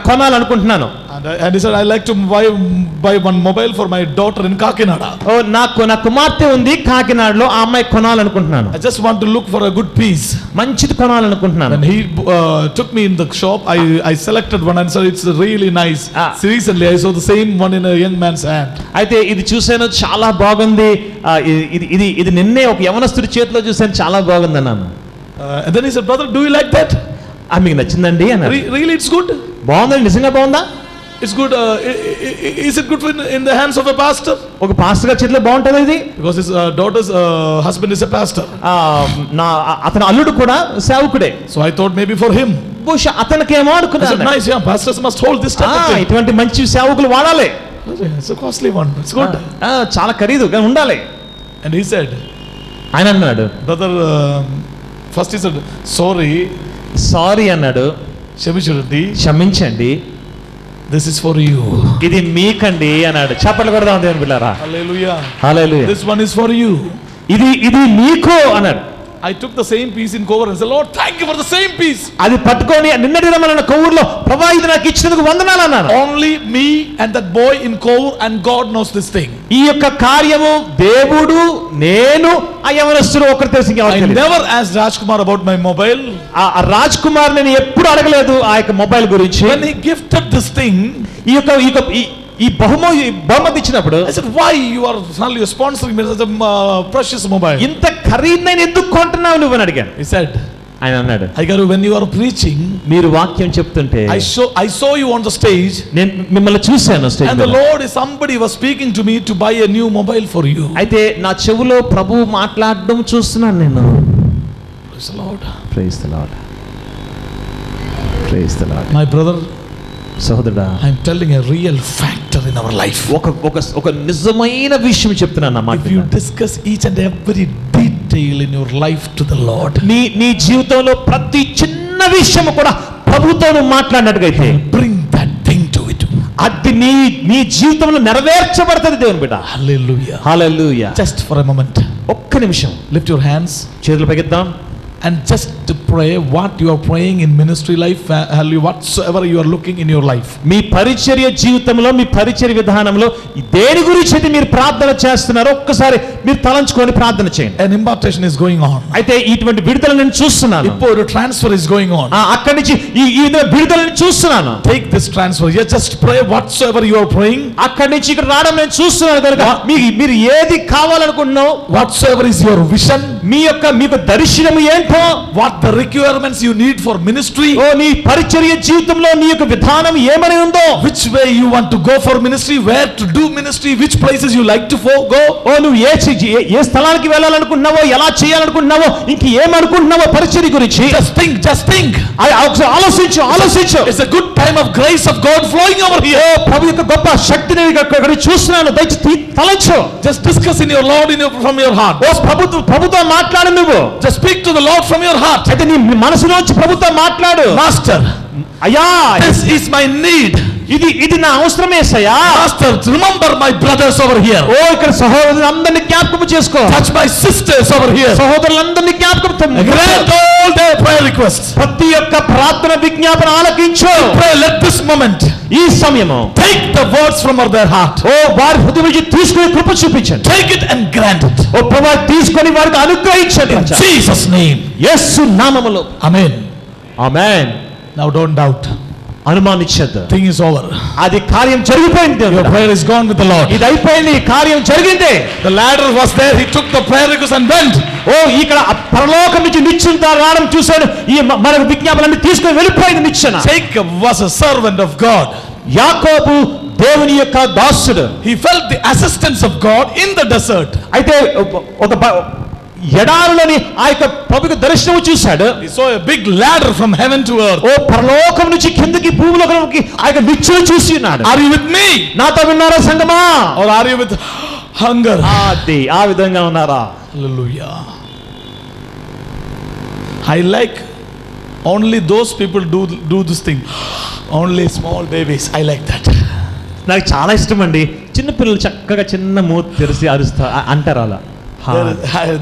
[SPEAKER 2] కొనాలనుకుంటున్నాను.
[SPEAKER 1] And he said, I like to buy one mobile for my daughter in Kakinada.
[SPEAKER 2] ఓ నా కుమార్తె ఉంది కాకినాడలో, ఆ అమ్మాయి కొనాలనుకుంటున్నాను.
[SPEAKER 1] I just want to look for a good piece.
[SPEAKER 2] మంచిది కొనాలనుకుంటున్నాను.
[SPEAKER 1] And he took me in the shop. I selected one and said, it's really nice. Recently I saw the same one in a young man's hand.
[SPEAKER 2] అయితే ఇది చూసాను, చాలా బాగుంది. ఇది నిన్నే ఒక యవనస్తుడి చేతిలో చూసాను, చాలా బాగుంది అన్నాను.
[SPEAKER 1] And then he said, brother, do you like that?
[SPEAKER 2] మీకు నచ్చిందండి అన్నారు.
[SPEAKER 1] Really, it's good.
[SPEAKER 2] బాగుందండి, నిజంగా బాగుందా?
[SPEAKER 1] It's good. Is it good in the hands of a pastor?
[SPEAKER 2] ఒక పాస్టర్ గారి చేతిలో బాగుంటుంది ఇది.
[SPEAKER 1] Because his daughter's husband is a pastor.
[SPEAKER 2] అతని అల్లుడు కూడా సేవకుడే.
[SPEAKER 1] So I thought maybe for him.
[SPEAKER 2] బహుశా అతనికేమో
[SPEAKER 1] I said,
[SPEAKER 2] అనుకున్నాను.
[SPEAKER 1] nice, yeah, pastors must hold this type of thing.
[SPEAKER 2] ఇటువంటి మంచి సేవకులు వాడాలి.
[SPEAKER 1] It's a costly one. It's good.
[SPEAKER 2] చాలా ఖరీదు కానీ ఉండాలి.
[SPEAKER 1] And he said,
[SPEAKER 2] ఆయన అన్నాడు,
[SPEAKER 1] brother, first he said,
[SPEAKER 2] sorry అన్నాడు, క్షమించండి,
[SPEAKER 1] this is for you.
[SPEAKER 2] ఇది మీకండి అన్నాడు. చప్పట్లు కొడదాం దేవుని బిడ్డలారా.
[SPEAKER 1] Hallelujah.
[SPEAKER 2] Hallelujah.
[SPEAKER 1] This one is for you.
[SPEAKER 2] ఇది మీకు అన్నాడు.
[SPEAKER 1] I took the same piece in cover and said, Lord, thank you for the same piece.
[SPEAKER 2] అది పట్టుకొని నిన్నటి దినమన్న కొవ్వూరులో, ప్రభువా ఇది నాకు ఇచ్చినందుకు వందనాలు అన్నాను.
[SPEAKER 1] Only me and that boy in Kovur, and God knows this thing.
[SPEAKER 2] ఈ యొక్క కార్యము దేవుడు, నేను, ఆ యవనస్తుడు ఒకరు తెలిసి.
[SPEAKER 1] I never asked Rajkumar about my mobile.
[SPEAKER 2] ఆ రాజ్ కుమార్ నేను ఎప్పుడు అడగలేదు ఆ యొక్క మొబైల్ గురించి.
[SPEAKER 1] When he gifted this thing,
[SPEAKER 2] ఈ బహుమతి ఇచ్చినప్పుడు,
[SPEAKER 1] I said, why you are suddenly sponsoring me such a precious mobile?
[SPEAKER 2] ఇంత ఖరీదైన ఎందుకు కొంటున్నావు నువ్వు అని అడిగాను.
[SPEAKER 1] He said,
[SPEAKER 2] ఆయన అన్నాడు,
[SPEAKER 1] Aigaru, when you are preaching,
[SPEAKER 2] మీరు వాక్యం చెప్తుంటే
[SPEAKER 1] I saw you on the stage,
[SPEAKER 2] నేను మిమ్మల్ని చూశాను స్టేజ్
[SPEAKER 1] and
[SPEAKER 2] మీద.
[SPEAKER 1] the Lord is somebody was speaking to me to buy a new mobile for you.
[SPEAKER 2] అయితే నా చెవులో ప్రభువు మాట్లాడడం చూస్తున్నాను నేను.
[SPEAKER 1] Praise the Lord.
[SPEAKER 2] Praise the Lord. Praise the Lord.
[SPEAKER 1] My brother,
[SPEAKER 2] సహోదరుడా,
[SPEAKER 1] I am telling a real factor in our life.
[SPEAKER 2] ఒక నిజమైన విషయం చెప్తున్నాను అన్నమాట.
[SPEAKER 1] If you discuss each and every detail in your life to the Lord,
[SPEAKER 2] నీ జీవితంలో ప్రతి చిన్న విషయం కూడా ప్రభుతో మాట్లాడినట్టుగైతే,
[SPEAKER 1] bring that thing to it.
[SPEAKER 2] అది నీ జీవితంలో నెరవేర్చబడుతుంది దేవుని బిడ్డ.
[SPEAKER 1] Hallelujah.
[SPEAKER 2] Hallelujah.
[SPEAKER 1] Just for a moment,
[SPEAKER 2] ఒక్క నిమిషం
[SPEAKER 1] lift your hands
[SPEAKER 2] చేతులు పైకెత్తాం.
[SPEAKER 1] and just to pray what you are praying in ministry life, whatsoever you are looking in your life.
[SPEAKER 2] మీ పరిచర్య జీవితంలో, మీ పరిచర్య విధానంలో దేని గురించి అయితే మీరు ప్రార్థన చేస్తున్నారో ఒక్కసారి మీరు తలంచుకొని ప్రార్థన చేయండి.
[SPEAKER 1] An impartation is going on.
[SPEAKER 2] అయితే ఇటువంటి విడుదల నేను చూస్తున్నాను.
[SPEAKER 1] ఇప్పుడు transfer is going on.
[SPEAKER 2] అక్కడి నుంచి ఈ విడుదలని చూస్తున్నాను.
[SPEAKER 1] Take this transfer. You just pray whatsoever you are praying.
[SPEAKER 2] అక్కడి నుంచి ఇక్కడ రావడం నేను చూస్తున్నాను కనుక మీరు ఏది కావాలనుకుంటున్నావు,
[SPEAKER 1] whatsoever is your vision,
[SPEAKER 2] మీకు దర్శనము ఏంటో,
[SPEAKER 1] what the requirements you need for ministry,
[SPEAKER 2] నీ పరిచర్య జీవితంలో నీ యొక్క విధానం ఏమని ఉందో,
[SPEAKER 1] which way you want to go for ministry, where to do ministry, which places you like to go,
[SPEAKER 2] నువ్వు ఏ స్థలానికి వెళ్ళాలనుకుంటున్నావో, ఎలా చేయాలనుకుంటున్నావో, ఇంక ఏమనుకుంటున్నావో పరిచర్య గురించి
[SPEAKER 1] just think.
[SPEAKER 2] ఆలోచించు.
[SPEAKER 1] It's a good time of grace of God flowing over here.
[SPEAKER 2] ప్రభు యొక్క గొప్ప శక్తిని ఇక్కడ చూస్తున్నాను, దయచేసి తలంచు.
[SPEAKER 1] Just discuss in your Lord from your heart.
[SPEAKER 2] ప్రభుతో మాట్లాడు. నువ్వు
[SPEAKER 1] just speak to the Lord from your heart.
[SPEAKER 2] అయితే నీ మనసులోంచి ప్రభుతో మాట్లాడు.
[SPEAKER 1] Master,
[SPEAKER 2] అయ్యా,
[SPEAKER 1] this is my need.
[SPEAKER 2] ఇది నా అవసరమే యేసయ్యా.
[SPEAKER 1] Master, remember my brothers over here.
[SPEAKER 2] ఇక్కడ సహోదరులందరినీ జ్ఞాపకం చేసుకో.
[SPEAKER 1] Touch my sisters over here.
[SPEAKER 2] సహోదరులందరినీ జ్ఞాపకం.
[SPEAKER 1] Grant all their prayer requests.
[SPEAKER 2] ప్రతి ఒక్క ప్రార్థన విజ్ఞాపన ఆలకించు.
[SPEAKER 1] Pray, let this moment,
[SPEAKER 2] ఈ సమయము,
[SPEAKER 1] take the words from their heart.
[SPEAKER 2] వారి హృదయం నుంచి తీసుకొని కృప చూపించండి.
[SPEAKER 1] Take it and grant it.
[SPEAKER 2] ప్రభువా, తీసుకొని వారికి అనుగ్రహించండి.
[SPEAKER 1] In Jesus' name.
[SPEAKER 2] యేసు నామములో.
[SPEAKER 1] Amen.
[SPEAKER 2] Amen.
[SPEAKER 1] Now don't doubt.
[SPEAKER 2] అనుమానించద్దు.
[SPEAKER 1] Thing is over.
[SPEAKER 2] అది కార్యం జరిగిపోయింది.
[SPEAKER 1] Your prayer is gone with the Lord.
[SPEAKER 2] ఇది అయిపోయింది, కార్యం జరిగింది.
[SPEAKER 1] The ladder was there. He took the prayer request and went.
[SPEAKER 2] ఇక్కడ పరలోకం నుంచి నిచ్చెన రావడం చూశాడు. ఈ మన విజ్ఞాపనలన్నీ తీసుకొని వెళ్ళిపోయింది నిచ్చెన.
[SPEAKER 1] Jacob was a servant of God.
[SPEAKER 2] యాకోబు దేవుని యొక్క దాసుడు.
[SPEAKER 1] He felt the assistance of God in the desert.
[SPEAKER 2] అయితే ఎడారులని ఆ యొక్క ప్రభుకి దర్శనం చూశాడు.
[SPEAKER 1] He saw a big ladder from heaven to earth.
[SPEAKER 2] ఓ పరలోకం నుంచి కిందకి భూమిలోకి ఆ యొక్క నిచ్చెన చూసి ఉన్నాడు.
[SPEAKER 1] Are you with me?
[SPEAKER 2] నాతో విన్నారా సంగమా?
[SPEAKER 1] Or are you with hunger?
[SPEAKER 2] అది ఆ విధంగా ఉన్నారా?
[SPEAKER 1] Hallelujah. I like only those people do this thing. Only small babies. I like that.
[SPEAKER 2] నాకు చాలా ఇష్టం అండి. చిన్న పిల్లలు చక్కగా చిన్న మూతి తెరిచి అరుస్తా అంటారు అలా.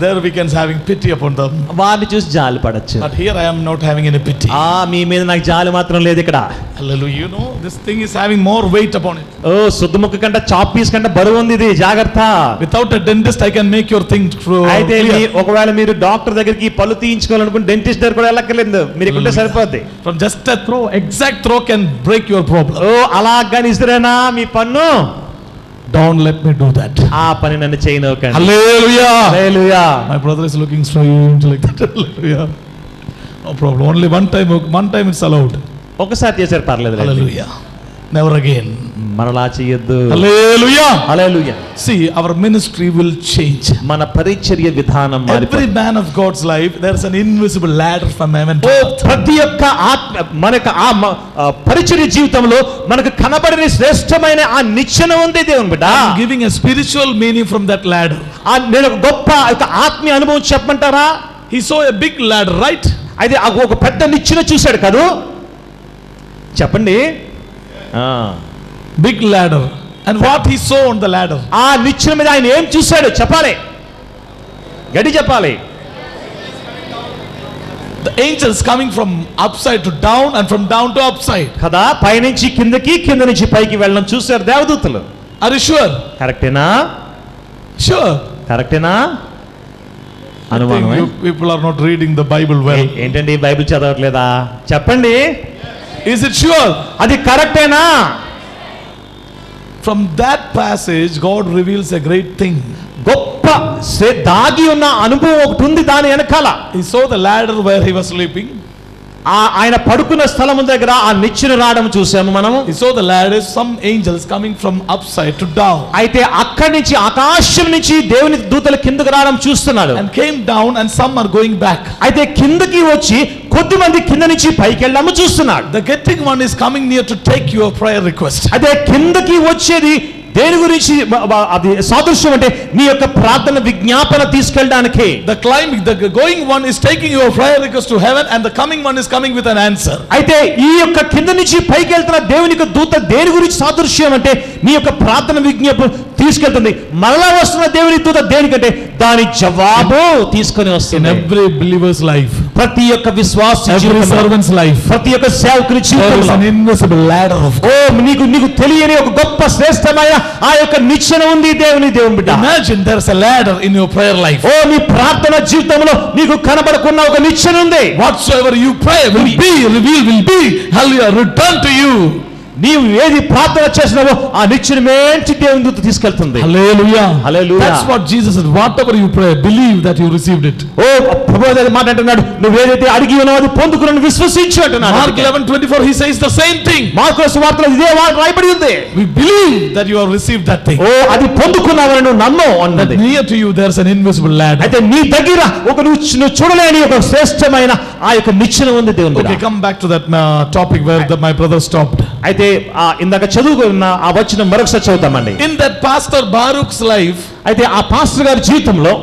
[SPEAKER 1] There we can having pity upon them.
[SPEAKER 2] వారిని చూసి జాలి పడచ్చు.
[SPEAKER 1] But here I am not having any pity.
[SPEAKER 2] మీ మీద నాకు జాలి మాత్రం లేదు ఇక్కడ.
[SPEAKER 1] Hallelujah. You know this thing is having more weight upon it.
[SPEAKER 2] ఓ సుద్దుముక్క కంటే చాప్ పీస్ కంటే బరువు ఉంది ఇది, జాగ్రత్త.
[SPEAKER 1] Without a dentist I can make your thing true.
[SPEAKER 2] అయితే ఒకవేళ మీరు డాక్టర్ దగ్గరికి పళ్ళు తీయించుకోవాలనుకుంటే డెంటిస్ట్ దగ్గర కూడా వెళ్ళక్కర్లేదు, మీరు ఇక్కడ సరిపోద్ది.
[SPEAKER 1] From just a throw, exact throw can break your problem.
[SPEAKER 2] ఓ అలాగాని ఇస్తారేనా మీ పన్ను?
[SPEAKER 1] Don't let me do that.
[SPEAKER 2] ఆ పని నన్ను చేయనివ్వకండి.
[SPEAKER 1] Hallelujah.
[SPEAKER 2] Hallelujah.
[SPEAKER 1] My brother is looking strange like that. Hallelujah. No problem. Only one time it's allowed.
[SPEAKER 2] ఒకసారి చేశారు పర్లేదు.
[SPEAKER 1] Hallelujah. Never again.
[SPEAKER 2] మరలా చేయొద్దు.
[SPEAKER 1] Hallelujah.
[SPEAKER 2] Hallelujah.
[SPEAKER 1] See, our ministry will change.
[SPEAKER 2] మన పరిచర్య విధానం మారిపోతుంది.
[SPEAKER 1] Every man of God's life, there is an invisible ladder from heaven to earth.
[SPEAKER 2] ప్రతి ఒక్క ఆత్మ మనకు ఆ పరిచర్య జీవితంలో మనకు కనబడని శ్రేష్టమైన ఆ నిచ్చెన ఉంది దేవుని బిడ్డ.
[SPEAKER 1] I'm giving a spiritual meaning from that ladder.
[SPEAKER 2] నేను ఒక గొప్ప ఆత్మీయ అనుభవం చెప్పమంటారా?
[SPEAKER 1] He saw a big ladder, right?
[SPEAKER 2] అయితే ఒక పెద్ద నిచ్చెన చూశాడు కదూ, చెప్పండి.
[SPEAKER 1] Big ladder. And what he saw on the ladder?
[SPEAKER 2] ఆ నిచ్చెన మీద ఆయన ఏం చూశాడు చెప్పాలి, గడి చెప్పాలి.
[SPEAKER 1] The angels coming from upside to down and from down to upside.
[SPEAKER 2] కదా, పైనుంచి కిందకి కింద నుంచి పైకి వెళ్ళడం చూశారు దేవదూతలు.
[SPEAKER 1] Are you sure?
[SPEAKER 2] కరెక్టేనా?
[SPEAKER 1] Sure.
[SPEAKER 2] కరెక్టేనా?
[SPEAKER 1] I think you people are not reading the Bible well.
[SPEAKER 2] ఏంటండి బైబిల్ చదవట్లేదా? చెప్పండి.
[SPEAKER 1] Is it sure?
[SPEAKER 2] అది కరెక్టేనా?
[SPEAKER 1] From that passage God reveals a great thing.
[SPEAKER 2] గొప్ప దాగి ఉన్న అనుభవం ఒకటి ఉంది దాని వెనకాల.
[SPEAKER 1] He saw the ladder where he was sleeping.
[SPEAKER 2] ఆయన పడుకున్న స్థలం దగ్గర ఆ నిచ్చెన రావడం చూసాము మనము.
[SPEAKER 1] He saw the ladder, some angels coming from upside to down.
[SPEAKER 2] అయితే అక్కడి నుంచి ఆకాశం నుంచి దేవుని దూతలు కిందకి రావడం చూస్తున్నాడు.
[SPEAKER 1] And came down and some are going back.
[SPEAKER 2] అయితే కిందకి వచ్చి కొద్దిమంది కింద నుంచి పైకి వెళ్ళాము చూస్తున్నాడు.
[SPEAKER 1] The getting one is coming near to take your prayer request.
[SPEAKER 2] అయితే కిందకి వచ్చేది దేని గురించి అది సాదృశ్యం అంటే నీ యొక్క ప్రార్థన విజ్ఞాపన తీసుకెళ్ళడానికి.
[SPEAKER 1] The going one is taking your prayer request to heaven and the coming one is coming with an answer.
[SPEAKER 2] అయితే ఈ యొక్క కింద నుంచి పైకి వెళ్తున్న దేవుని యొక్క దూత దేని గురించి సాదృశ్యం అంటే నీ యొక్క ప్రార్థన విజ్ఞాపన తీసుకెళ్తుంది. మరలా వస్తున్న దేవుని దూత దేనికంటే దాని జవాబు తీసుకొని వస్తుంది.
[SPEAKER 1] In every believer's life,
[SPEAKER 2] ప్రతి ఒక్క విశ్వాసి
[SPEAKER 1] every servant's life,
[SPEAKER 2] ప్రతి ఒక్క సేవకుని
[SPEAKER 1] there is an invisible ladder of God.
[SPEAKER 2] ఓ నీకు తెలియని ఒక గొప్ప శ్రేష్టమైన ఆ యొక్క నిచ్చెన ఉంది దేవుని బిడ్డ.
[SPEAKER 1] Imagine there is a ladder in your prayer life.
[SPEAKER 2] ఓ నీ ప్రార్థన జీవితంలో నీకు కనబడకున్న ఒక నిచ్చెన ఉంది.
[SPEAKER 1] Whatsoever you pray will be revealed, will be hallelujah returned to you.
[SPEAKER 2] నీవు ఏది ప్రార్థన చేసినావో ఆ నిచ్చెన మేంచి దేవుని దూత తీసుకెళ్తుంది.
[SPEAKER 1] Hallelujah.
[SPEAKER 2] Hallelujah.
[SPEAKER 1] That's what Jesus said. Whatever you pray, believe that you received it.
[SPEAKER 2] ఓ ప్రభువు మాట అంటున్నాడు, నువ్వు ఏదైతే అడిగి ఉన్నావో అది పొందుకున్నావు విశ్వసించు అంటున్నాడు.
[SPEAKER 1] Mark 11:24 he says the same thing.
[SPEAKER 2] Mark సువార్తలో ఇదే రాయబడి ఉంది.
[SPEAKER 1] We believe that you have received that thing.
[SPEAKER 2] ఓ అది పొందుకున్నావని నువ్వు నమ్ము అన్నది.
[SPEAKER 1] Near to you there's an invisible ladder.
[SPEAKER 2] అయితే నీ దగ్గర ఒక నువ్వు చూడలేని ఒక శ్రేష్టమైన ఆ యొక్క నిచ్చెన ఉంది దేవుని.
[SPEAKER 1] Okay, come back to that topic where my brother stopped.
[SPEAKER 2] అయితే ఇందాక చదువుకున్న ఆ వచనం మరొకసారి చదువుతామండి.
[SPEAKER 1] In that Pastor Baruch's life,
[SPEAKER 2] అయితే ఆ పాస్టర్ గారి జీవితంలో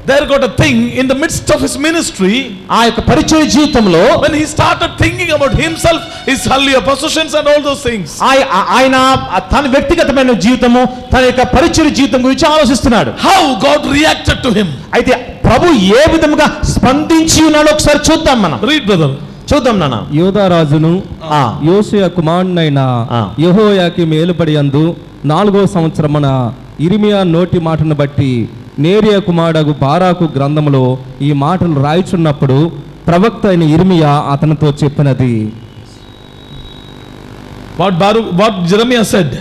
[SPEAKER 1] there got a thing in the midst of his ministry.
[SPEAKER 2] ఆ యొక్క పరిచయ జీవితంలో
[SPEAKER 1] when he started thinking about himself, his hallelujah possessions and all those things.
[SPEAKER 2] ఆయన తన వ్యక్తిగతమైన జీవితము తన యొక్క పరిచయ జీవితం గురించి ఆలోచిస్తున్నాడు.
[SPEAKER 1] How God reacted to him.
[SPEAKER 2] అయితే ప్రభు ఏ విధముగా స్పందించి ఉన్నాడో ఒకసారి చూద్దాం మనం.
[SPEAKER 1] Read brother.
[SPEAKER 2] చూద్దాం నాన్న.
[SPEAKER 3] యోధారాజును యోషియా కుమారుడైన యెహోయాకీము ఏలుబడి యందు 4వ సంవత్సరమున ఇర్మియా నోటి మాటను బట్టి నేరియా కుమారుడగు బారాకు గ్రంథములో ఈ మాటలు రాయిచున్నప్పుడు ప్రవక్త అయిన ఇర్మియా అతనితో చెప్పినది.
[SPEAKER 1] What Jeremiah said.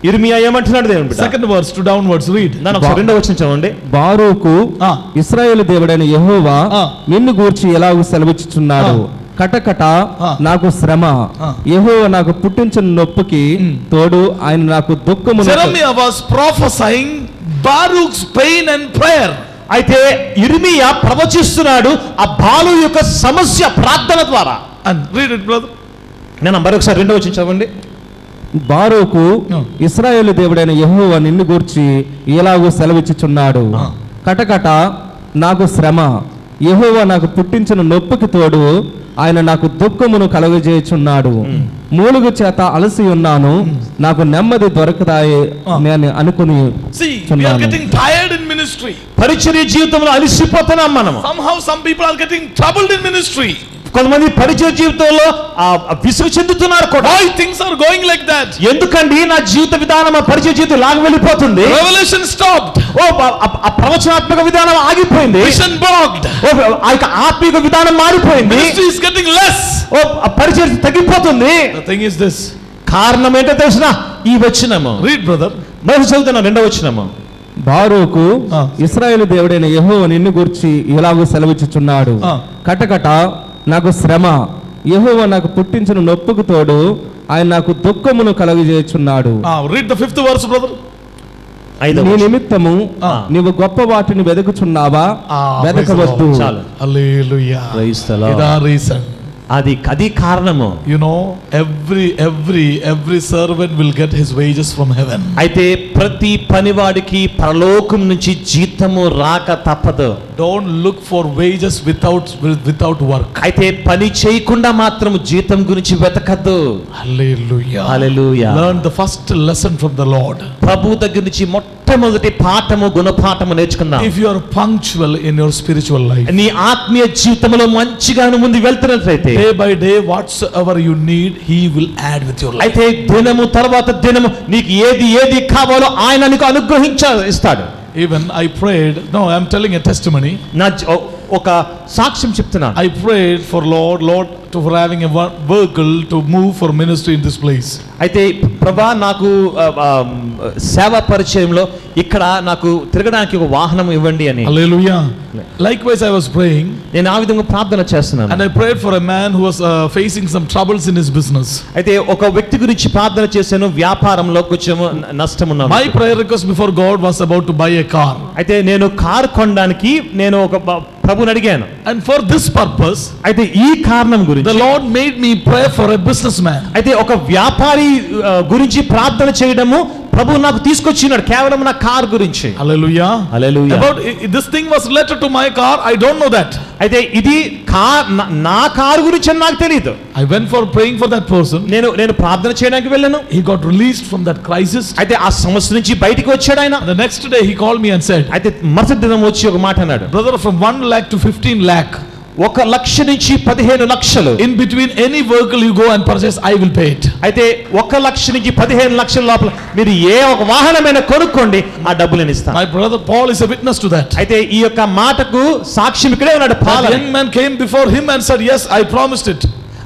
[SPEAKER 2] ఇర్మియా ఏమంటున్నాడు దేవుని బిడ్డ?
[SPEAKER 1] Second verse to downwards read.
[SPEAKER 2] రెండవ వచనం చదవండి.
[SPEAKER 3] బారూకు ఇశ్రాయేలు దేవుడైన యెహోవా నిన్ను గూర్చి ఎలాగూ సెలవిచ్చుచున్నాడు, కటకట నాకు శ్రమ, యెహోవా నాకు పుట్టించిన నొప్పికి తోడు ఆయన నాకు దుఃఖము.
[SPEAKER 1] Jeremiah was prophesying Baruch's pain and prayer.
[SPEAKER 2] అయితే ఇర్మియా ప్రవచిస్తున్నాడు ఆ బాలు యొక్క సమస్య ప్రార్థన ద్వారా.
[SPEAKER 1] And read it, brother.
[SPEAKER 2] నేను మరొకసారి 2వ వచనం చదవండి.
[SPEAKER 3] బారూకు ఇశ్రాయేలు దేవుడైన యెహోవా నిన్ను గూర్చి ఎలాగో సెలవిచ్చుచున్నాడు. కటకట నాకు శ్రమ, యెహోవా నాకు పుట్టించిన నొప్పికి తోడు ఆయన నాకు దుఃఖమును కలుగజేయుచున్నాడు. మూలుగు చేత అలసి ఉన్నాను, నాకు నెమ్మది దొరకదాయి నేను అనుకుని.
[SPEAKER 1] See, we are getting tired in ministry.
[SPEAKER 2] పరిచర్య జీవితంలో అలసిపోతున్నాం మనం.
[SPEAKER 1] Somehow some people are getting troubled in ministry.
[SPEAKER 2] కొంతమంది పరిచర్య జీవితంలో విసుగు చెందుతున్నారు కూడా.
[SPEAKER 1] Why things are going like that?
[SPEAKER 2] ఎందుకండి నా జీవిత విధానం పరిచర్య జీవితం లాగా వెళ్ళిపోతుంది?
[SPEAKER 1] Revelation stopped.
[SPEAKER 2] ఆ ప్రవచనాత్మక విధానం ఆగిపోయింది.
[SPEAKER 1] Vision blocked.
[SPEAKER 2] ఆ యొక్క ఆత్మీయ విధానం మారిపోయింది.
[SPEAKER 1] Ministry is getting less.
[SPEAKER 2] పరిచర్య తగ్గిపోతుంది.
[SPEAKER 1] The thing is this.
[SPEAKER 2] కారణం ఏంటో తెలిసిన ఈ వచనము.
[SPEAKER 1] Read, brother.
[SPEAKER 2] మరి చదువుతున్నా 2వ వచనము.
[SPEAKER 3] బారూకు ఇశ్రాయేలు దేవుడైన యెహోవా నిన్ను గూర్చి ఎలాగో సెలవిచ్చుచున్నాడు. కటకట నాకు శ్రమ, యెహోవా నాకు పుట్టించిన నొప్పుకు తోడు ఆయన నాకు దుఃఖమును కలుగజేయుచున్నాడు.
[SPEAKER 1] Read the 5th verse, brother.
[SPEAKER 3] నీ నిమిత్తము నీవు గొప్ప వాటిని వెదకుచున్నావా? వెదకవద్దు.
[SPEAKER 1] Hallelujah.
[SPEAKER 2] Praise the Lord.
[SPEAKER 1] ఇదా reason.
[SPEAKER 2] అది కారణము.
[SPEAKER 1] You know, every servant will get his wages from heaven.
[SPEAKER 2] అయితే ప్రతి పనివాడికి పరలోకం నుంచి జీతము రాక తప్పదు.
[SPEAKER 1] Don't look for wages without work.
[SPEAKER 2] అయితే పని చేయకుండా మాత్రం జీతం గురించి వెతకద్దు.
[SPEAKER 1] Hallelujah.
[SPEAKER 2] Hallelujah.
[SPEAKER 1] Learn the first lesson from the Lord.
[SPEAKER 2] ప్రభు దగ్గర నుంచి మొట్టమొదటి పాఠము గుణపాఠము నేర్చుకుందాం.
[SPEAKER 1] If you are punctual in your spiritual life,
[SPEAKER 2] నీ ఆత్మీయ జీవితంలో మంచిగా ముందు వెళ్తున్నట్లయితే
[SPEAKER 1] day by day whatsoever you need he will add with your life.
[SPEAKER 2] అయితే దినము తర్వాత దినము నీకు ఏది కావాలో ఆయన నీకు ఇస్తాడు.
[SPEAKER 1] Even I prayed, no, I am telling a testimony.
[SPEAKER 2] నా ఒక సాక్ష్యం చెప్తున్నా.
[SPEAKER 1] I prayed for Lord for having a vehicle to move for ministry in this place.
[SPEAKER 2] అయితే ప్రభా నాకు సేవా పరిచయంలో ఇక్కడ నాకు తిరగడానికి ఒక వాహనం ఇవ్వండి అని.
[SPEAKER 1] Hallelujah. Likewise I was praying.
[SPEAKER 2] నేను ఆ విధంగా ప్రార్థన చేస్తున్నాను.
[SPEAKER 1] And I prayed for a man who was facing some troubles in his business.
[SPEAKER 2] అయితే ఒక వ్యక్తి గురించి ప్రార్థన చేశాను, వ్యాపారంలో కొంచెం నష్టం ఉన్నది.
[SPEAKER 1] My prayer request before God was about to buy a car.
[SPEAKER 2] అయితే నేను కారు కొనడానికి నేను ఒక ప్రభుని అడిగాను.
[SPEAKER 1] And for this purpose,
[SPEAKER 2] అయితే ఈ కారణం గురించి
[SPEAKER 1] the Lord made me pray for a businessman.
[SPEAKER 2] అయితే ఒక వ్యాపారి గురించి ప్రార్థన చేయడము ప్రభు నాకు తీసుకొచ్చినాడు కేవలం నా కార్ గురించి.
[SPEAKER 1] Hallelujah.
[SPEAKER 2] Hallelujah.
[SPEAKER 1] About this thing was related to my car, I don't know that.
[SPEAKER 2] అయితే ఇది నా కార్ గురించి అని నాకు తెలియదు.
[SPEAKER 1] I went for praying for that person.
[SPEAKER 2] నేను ప్రార్థన చేయడానికి వెళ్ళాను.
[SPEAKER 1] He got released from that crisis.
[SPEAKER 2] అయితే ఆ సమస్య నుంచి బయటికి వచ్చాడు ఆయన.
[SPEAKER 1] The next day he called me and said,
[SPEAKER 2] అయితే మరుసటి దినం వచ్చి ఒక మాట అన్నాడు.
[SPEAKER 1] brother, from 1 lakh to 15 lakh,
[SPEAKER 2] 1 లక్ష నుంచి 15 లక్షలు,
[SPEAKER 1] in between any vehicle you go and purchase, I will pay it.
[SPEAKER 2] అయితే 1 లక్ష నుంచి 15 లక్షల లోపల మీరు ఏ ఒక వాహనమైనా కొనుక్కోండి, ఆ డబ్బులు నేను ఇస్తాను.
[SPEAKER 1] My brother Paul is a witness to that.
[SPEAKER 2] అయితే ఈ యొక్క మాటకు సాక్ష్యం ఇక్కడే ఉన్నాడు.
[SPEAKER 1] The young man came before him and said, yes, I promised it.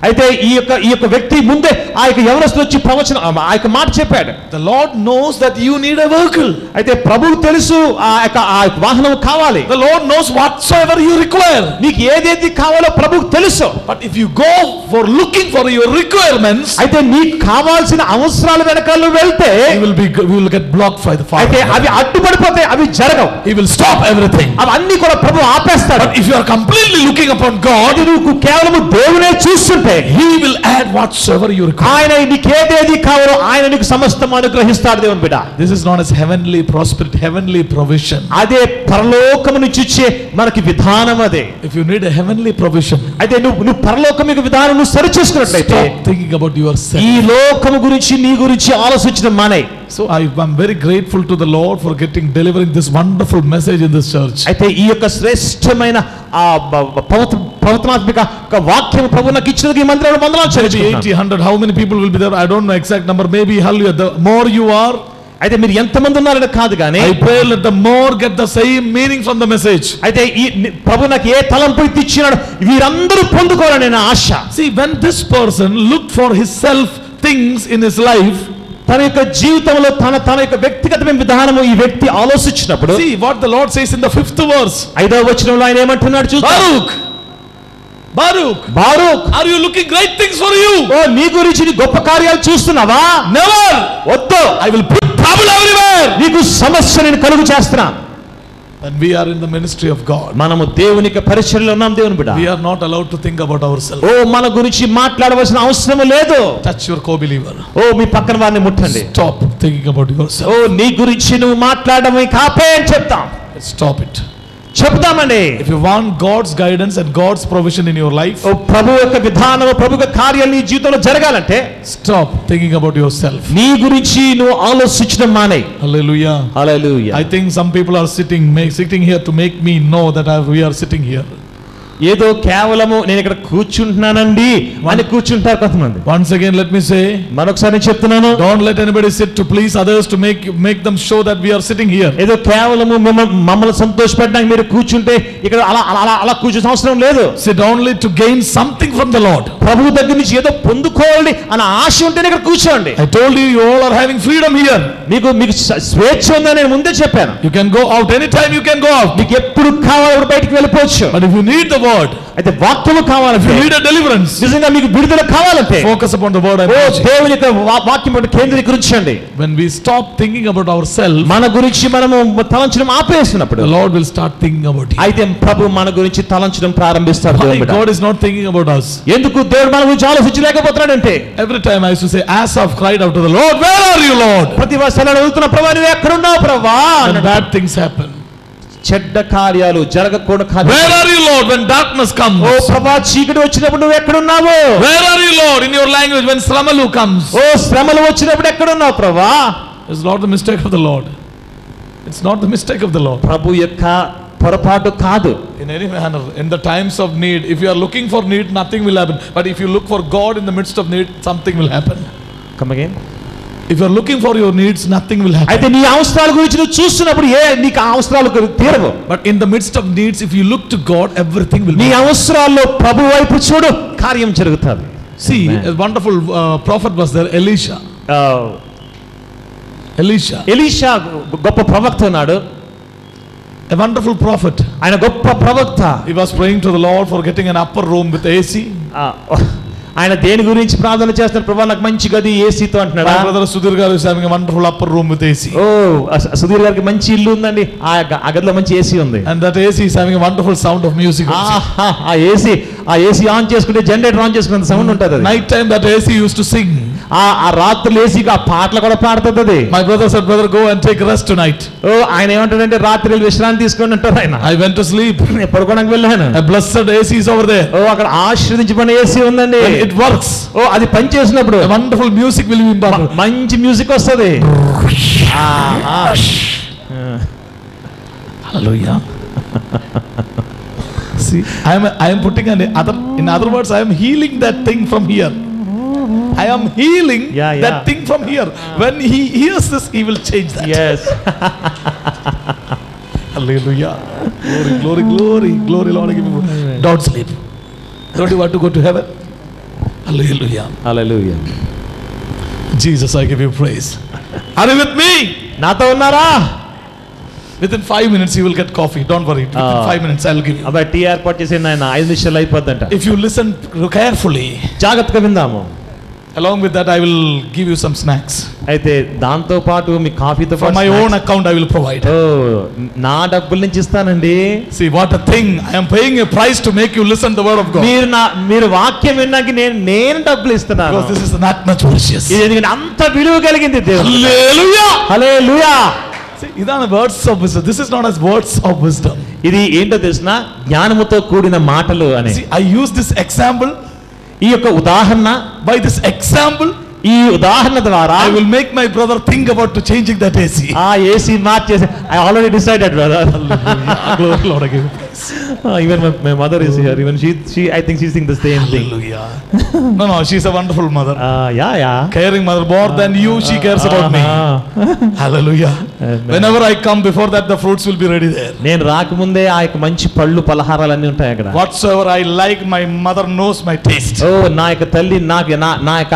[SPEAKER 2] అయితే ఈ యొక్క వ్యక్తి ముందే ఆ యొక్క యవనస్తుడు వచ్చి ప్రవచనం ఆ యొక్క మాట చెప్పాడు.
[SPEAKER 1] The Lord knows that you need a vehicle.
[SPEAKER 2] అయితే ప్రభువు తెలుసు ఆ యొక్క వాహనం కావాలి.
[SPEAKER 1] The Lord knows whatsoever you require.
[SPEAKER 2] నీకు ఏదేది కావాలో ప్రభువుకు తెలుసు.
[SPEAKER 1] But if you go for looking for your requirements,
[SPEAKER 2] అయితే నీకు కావాల్సిన అవసరాల వెనకాల వెళ్తే
[SPEAKER 1] we will get blocked by the Father.
[SPEAKER 2] అయితే అవి అడ్డుపడిపోతాయి, అవి జరగవు.
[SPEAKER 1] He will stop everything.
[SPEAKER 2] అవన్నీ కూడా ప్రభువు ఆపేస్తాడు.
[SPEAKER 1] But if you are completely looking upon God,
[SPEAKER 2] నువ్వు కేవలం దేవునే చూస్తుంటే
[SPEAKER 1] he will add whatsoever you require.
[SPEAKER 2] ఆయన నీకు ఏదేది కావాలో ఆయన నీకు సమస్తం అనుగ్రహిస్తాడు దేవుని బిడ్డ.
[SPEAKER 1] This is known as heavenly prosperity, heavenly provision.
[SPEAKER 2] అదే పరలోకము నుంచి వచ్చే మనకి విధానం అదే.
[SPEAKER 1] If you need a heavenly provision,
[SPEAKER 2] అయితే నువ్వు పరలోకమిక విధానం నువ్వు సరి చేసుకున్నట్లయితే
[SPEAKER 1] stop thinking about yourself.
[SPEAKER 2] ఈ లోకము గురించి నీ గురించి ఆలోచించడం మానే.
[SPEAKER 1] So I am very grateful to the Lord for delivering this wonderful message in this church.
[SPEAKER 2] అయితే ఈ యొక్క శ్రేష్టమైన పవిత్రాత్మక వాక్యం ప్రభు నాకు ఇచ్చినందుకు ఈ మందిరంలో వందనాలు చెల్లిస్తున్నాను.
[SPEAKER 1] 80, 100, how many people will be there? I don't know exact number. Maybe hallelujah. The more you are,
[SPEAKER 2] అయితే మీరు ఎంతమంది ఉన్నారని కాదు కానీ
[SPEAKER 1] I pray let the more get the same meaning from the message.
[SPEAKER 2] అయితే ఈ ప్రభు నాకు ఏ తలంపు ఇచ్చినాడు వీరందరూ పొందుకోవాలని నా ఆశ.
[SPEAKER 1] See, when this person looked for his self things in his life,
[SPEAKER 2] తన యొక్క జీవితంలో తన యొక్క వ్యక్తిగతమైన విధానము ఈ వ్యక్తి ఆలోచించినప్పుడు,
[SPEAKER 1] see what the Lord says in the 5th verse.
[SPEAKER 2] 5వ వచనంలో ఆయన ఏమంటున్నాడు చూద్దాం. Baruch,
[SPEAKER 1] are you looking great things for you?
[SPEAKER 2] ఓ నీ గురించి నీ గొప్ప కార్యాలు చూస్తున్నావా?
[SPEAKER 1] Never.
[SPEAKER 2] వద్దు.
[SPEAKER 1] I will put trouble everywhere.
[SPEAKER 2] నీకు సమస్య నేను కలుగు చేస్తున్నా.
[SPEAKER 1] When we are in the ministry of God,
[SPEAKER 2] మనము దేవుని యొక్క పరిచర్యలో ఉన్నాం దేవుని బిడ్డ.
[SPEAKER 1] we are not allowed to think about ourselves.
[SPEAKER 2] ఓ మన గురించి మాట్లాడవలసిన అవసరం లేదు.
[SPEAKER 1] Touch your co-believer.
[SPEAKER 2] ఓ మీ పక్కన వారిని ముట్టండి.
[SPEAKER 1] Stop thinking about yourself.
[SPEAKER 2] ఓ నీ గురించి నువ్వు మాట్లాడడం కాపే అని చెప్తాం.
[SPEAKER 1] Stop it.
[SPEAKER 2] చెప్తామండి.
[SPEAKER 1] If you want God's guidance and God's provision in your life,
[SPEAKER 2] ఓ ప్రభు యొక్క విధానం, ప్రభు యొక్క కార్యాలు నీ జీవితంలో జరగాలంటే
[SPEAKER 1] stop thinking about yourself.
[SPEAKER 2] నీ గురించి నువ్వు ఆలోచించడం మానేయ్.
[SPEAKER 1] Hallelujah.
[SPEAKER 2] Hallelujah.
[SPEAKER 1] I think some people are sitting here to make me know that we are sitting here.
[SPEAKER 2] ఏదో కేవలము నేను ఇక్కడ కూర్చుంటున్నానండి అని కూర్చుంటారు కొంతమంది.
[SPEAKER 1] Once again let me say,
[SPEAKER 2] మరొకసారి నేను చెప్తున్నాను,
[SPEAKER 1] don't let anybody sit to please others to make them show that we are sitting here.
[SPEAKER 2] ఏదో కేవలము మమ్మల్ని సంతోషపెట్టడానికి మీరు కూర్చుంటే ఇక్కడ అలా అలా అలా కూర్చునే అవసరం లేదు.
[SPEAKER 1] Sit only to gain something from the Lord.
[SPEAKER 2] ప్రభువు దగ్గర నుంచి ఏదో పొందుకోవాలి అన్న ఆశ ఉంటేనే ఇక్కడ కూర్చోండి.
[SPEAKER 1] I told you, you all are having freedom here.
[SPEAKER 2] మీకు స్వేచ్ఛ ఉందని నేను ముందే చెప్పాను.
[SPEAKER 1] You can go out anytime, you can go out.
[SPEAKER 2] మీకు ఎప్పుడు కావాలో బయటికి వెళ్ళిపోవచ్చు.
[SPEAKER 1] But if you need the word,
[SPEAKER 2] అయితే వాక్యము కావాలంటే,
[SPEAKER 1] if you need a deliverance,
[SPEAKER 2] నిజంగా మీకు విడుదల కావాలంటే
[SPEAKER 1] focus upon the word I preach.
[SPEAKER 2] దేవుని యొక్క వాక్యం పైన కేంద్రీకరించండి.
[SPEAKER 1] When we stop thinking about ourselves,
[SPEAKER 2] మన గురించి మనము తలంచడం ఆపేసినప్పుడు
[SPEAKER 1] the Lord will start thinking about you.
[SPEAKER 2] అయితే ప్రభు మన గురించి తలంచడం ప్రారంభిస్తాడు.
[SPEAKER 1] Why God is not thinking about us?
[SPEAKER 2] ఎందుకు దేవుడు మన గురించి ఆలోచించలేకపోతున్నాడంటే,
[SPEAKER 1] Every time I used to say, Asaph cried out to the Lord, where are you, Lord?
[SPEAKER 2] ప్రతి వర్షాలు అడుగుతున్న ప్రభు నువ్వు ఎక్కడ ఉన్నావు ప్రభా?
[SPEAKER 1] When bad things happen,
[SPEAKER 2] చెడ్డ కార్యాలు జరగకూడని కార్యాలు,
[SPEAKER 1] where are you, Lord, when darkness comes?
[SPEAKER 2] ఓ ప్రభా చీకటి వచ్చినప్పుడు నువ్వు ఎక్కడ ఉన్నావు?
[SPEAKER 1] Where are you, Lord, in your language when Sramalu comes?
[SPEAKER 2] ఓ శ్రమలు వచ్చినప్పుడు ఎక్కడ ఉన్నావు ప్రభా?
[SPEAKER 1] It's not the mistake of the Lord. It's not the mistake of the Lord.
[SPEAKER 2] ప్రభు యొక్క పొరపాటు కాదు.
[SPEAKER 1] In any manner, in the times of need, if you are looking for need, nothing will happen. But if you look for God in the midst of need, something will happen.
[SPEAKER 2] Come again.
[SPEAKER 1] If you are looking for your needs, nothing will happen.
[SPEAKER 2] అయితే నీ అవసరాల గురించి నువ్వు చూస్తున్నప్పుడు నీకు అవసరాలు తీరవు.
[SPEAKER 1] But in the midst of needs, if you look to God, everything will
[SPEAKER 2] నీ
[SPEAKER 1] be.
[SPEAKER 2] అవసరాల్లో ప్రభు వైపు చూడు, కార్యం జరుగుతుంది.
[SPEAKER 1] See, a wonderful prophet was there, Elisha.
[SPEAKER 2] Elisha గొప్ప ప్రవక్త ఉన్నాడు.
[SPEAKER 1] A wonderful prophet.
[SPEAKER 2] ఆయన గొప్ప ప్రవక్త.
[SPEAKER 1] He was praying to the Lord for getting an upper room with AC.
[SPEAKER 2] ఆయన దేని గురించి ప్రార్థన చేస్తున్నారు? ప్రభా నాకు మంచి గది ఏసీతో అంటున్నాడు.
[SPEAKER 1] My brother Sudhir garu is having a wonderful upper room with AC.
[SPEAKER 2] ఓ సుధీర్ గారికి మంచి ఇల్లు ఉందండి, ఆ గదిలో మంచి ఏసీ ఉంది.
[SPEAKER 1] And that AC is having a wonderful sound of music.
[SPEAKER 2] ఆ ఏసీ ఆన్ చేసుకుంటే జనరేటర్ ఆన్ చేసుకునే సౌండ్ ఉంటుంది.
[SPEAKER 1] Night time that AC used to sing.
[SPEAKER 2] ఆ రాత్రులు ఏసీకి ఆ పాటలు కూడా పాడుతుంది అది.
[SPEAKER 1] My brother said, brother, go and take rest tonight.
[SPEAKER 2] ఓ ఆయన ఏమంటాడంటే రాత్రి విశ్రాంతి తీసుకొని ఉంటారు ఆయన.
[SPEAKER 1] I went to sleep.
[SPEAKER 2] పడుకోవడానికి వెళ్ళాను.
[SPEAKER 1] A blessed AC is over there.
[SPEAKER 2] ఓ అక్కడ ఆశీర్వదించబడిన ఏసీ ఉందండి.
[SPEAKER 1] When it works,
[SPEAKER 2] ఓ అది పని చేసినప్పుడు
[SPEAKER 1] a wonderful music will be imparted.
[SPEAKER 2] మంచి మ్యూజిక్ వస్తుంది.
[SPEAKER 1] Hallelujah. See, I am putting in other words, I am healing that thing from here. I am healing that thing from here. When he hears this, he will change that.
[SPEAKER 2] Yes.
[SPEAKER 1] Hallelujah. Glory, glory, glory, glory, Lord. Give me. Don't sleep. Don't you want to go to heaven? Hallelujah.
[SPEAKER 2] Hallelujah.
[SPEAKER 1] Jesus, I give you praise. Are you with me?
[SPEAKER 2] నాతో ఉన్నారా?
[SPEAKER 1] Within 5 minutes you will get coffee. Don't worry. Within 5 minutes I will give you.
[SPEAKER 2] అబ్బా టీ ఏర్పాటు చేసి ఆయన 5 నిమిషాలు అయిపోద్దంట.
[SPEAKER 1] If you listen carefully,
[SPEAKER 2] జాగ్రత్తగా విందాము.
[SPEAKER 1] along with that I will give you some snacks.
[SPEAKER 2] అయితే దాంతో పాటు మీ కాఫీతో
[SPEAKER 1] From my own account I will provide.
[SPEAKER 2] ఓ నా డబ్బుల నుంచి ఇస్తానండి.
[SPEAKER 1] See what a thing. I am paying a price to make you listen the word of God.
[SPEAKER 2] మీరు వాక్యం విన్నాక నేను డబ్బులు ఇస్తున్నాను.
[SPEAKER 1] Because this is that much precious.
[SPEAKER 2] ఇది ఎందుకంటే అంత విలువ కలిగింది దేవుడు.
[SPEAKER 1] Hallelujah.
[SPEAKER 2] Hallelujah.
[SPEAKER 1] See, ఇదాన words of wisdom. This is not as words of wisdom.
[SPEAKER 2] ఇది ఏంటో తెలిసిన జ్ఞానముతో కూడిన మాటలు అని.
[SPEAKER 1] See, I use this example.
[SPEAKER 2] ఈ యొక్క ఉదాహరణ,
[SPEAKER 1] by this example,
[SPEAKER 2] ఈ ఉదాహరణ ద్వారా
[SPEAKER 1] I will make my brother think about to changing that AC.
[SPEAKER 2] ఆ ఏసీ మార్చేసి I already decided, brother.
[SPEAKER 1] Glory, Lord, I give you praise.
[SPEAKER 2] Even my mother is here. Even she I think she's thinking the same thing.
[SPEAKER 1] Hallelujah. No, she's a wonderful mother.
[SPEAKER 2] Yeah.
[SPEAKER 1] Caring mother, more than you, she cares about me. Hallelujah. Whenever I come, before that the fruits will be ready there.
[SPEAKER 2] నేను రాకముందే ఆ యొక్క మంచి పళ్ళు పలహారాలన్నీ ఉంటాయి అక్కడ.
[SPEAKER 1] Whatsoever I like, my mother knows my taste.
[SPEAKER 2] ఓ నా యొక్క తల్లి నా యొక్క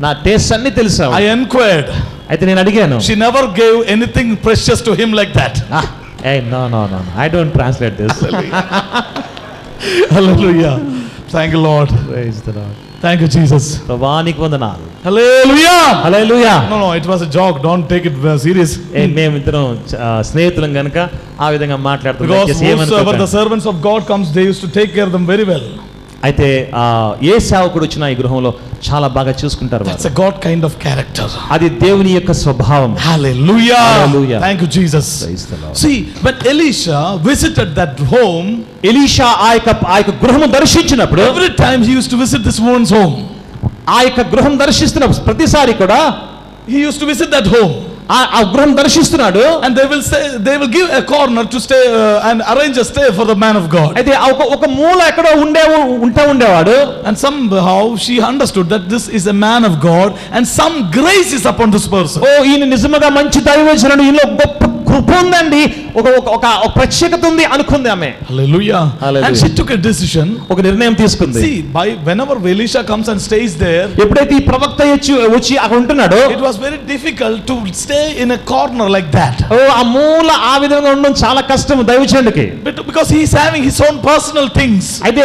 [SPEAKER 2] నా టేస్ట్ అన్ని తెలుసా.
[SPEAKER 1] I inquired.
[SPEAKER 2] అయితే నేను అడిగాను.
[SPEAKER 1] She never gave anything precious to him like that.
[SPEAKER 2] Hey, no. I don't translate this.
[SPEAKER 1] Hallelujah. Thank you, Lord.
[SPEAKER 2] Praise the Lord.
[SPEAKER 1] Thank you, Jesus.
[SPEAKER 2] ప్రభానికి వందనాలు.
[SPEAKER 1] Hallelujah.
[SPEAKER 2] Hallelujah.
[SPEAKER 1] No, it was a joke. Don't take it serious.
[SPEAKER 2] మేమిద్దరం స్నేహితులం గనుక ఆ విధంగా మాట్లాడుతున్నాం.
[SPEAKER 1] Because whosoever the servants of God comes, they used to take care of them very well.
[SPEAKER 2] అయితే ఏ సేవకుడు వచ్చినా ఈ గృహంలో చాలా బాగా చూసుకుంటారు.
[SPEAKER 1] That's a God kind of character.
[SPEAKER 2] అది దేవుని యొక్క స్వభావం.
[SPEAKER 1] Hallelujah.
[SPEAKER 2] Hallelujah.
[SPEAKER 1] Thank you, Jesus.
[SPEAKER 2] Praise the Lord.
[SPEAKER 1] See, when Elisha visited that home,
[SPEAKER 2] Elisha ఆ యొక్క గృహము దర్శించినప్పుడు,
[SPEAKER 1] every time he used to visit this woman's home,
[SPEAKER 2] ఆ యొక్క గృహం దర్శిస్తున్న ప్రతిసారి కూడా
[SPEAKER 1] he used to visit that home.
[SPEAKER 2] ఆ గృహం దర్శిస్తున్నాడు.
[SPEAKER 1] And they will give a corner to stay and arrange a stay for the man of God.
[SPEAKER 2] అయితే ఒక మూల ఎక్కడో ఉండేవాడు.
[SPEAKER 1] And somehow she understood that this is a man of God and some grace is upon this person.
[SPEAKER 2] ఈయన నిజంగా మంచి దైవజనుడు, ఈయనలో గొప్ప కృప ఉందండి, ఒక ప్రత్యేకత ఉంది అనుకుంది ఆమె.
[SPEAKER 1] Hallelujah.
[SPEAKER 2] Hallelujah.
[SPEAKER 1] And she took a decision.
[SPEAKER 2] ఒక నిర్ణయం తీసుకుంది.
[SPEAKER 1] See, whenever Elisha comes and stays there,
[SPEAKER 2] ఎప్పుడైతే ఈ ప్రవక్త వచ్చి అక్కడ ఉంటున్నాడో,
[SPEAKER 1] it was very difficult to stay in a corner like that.
[SPEAKER 2] ఆ మూల ఆ విధంగా ఉండడం చాలా కష్టం దైవజనుడికి.
[SPEAKER 1] Because he is having his own personal things.
[SPEAKER 2] అయితే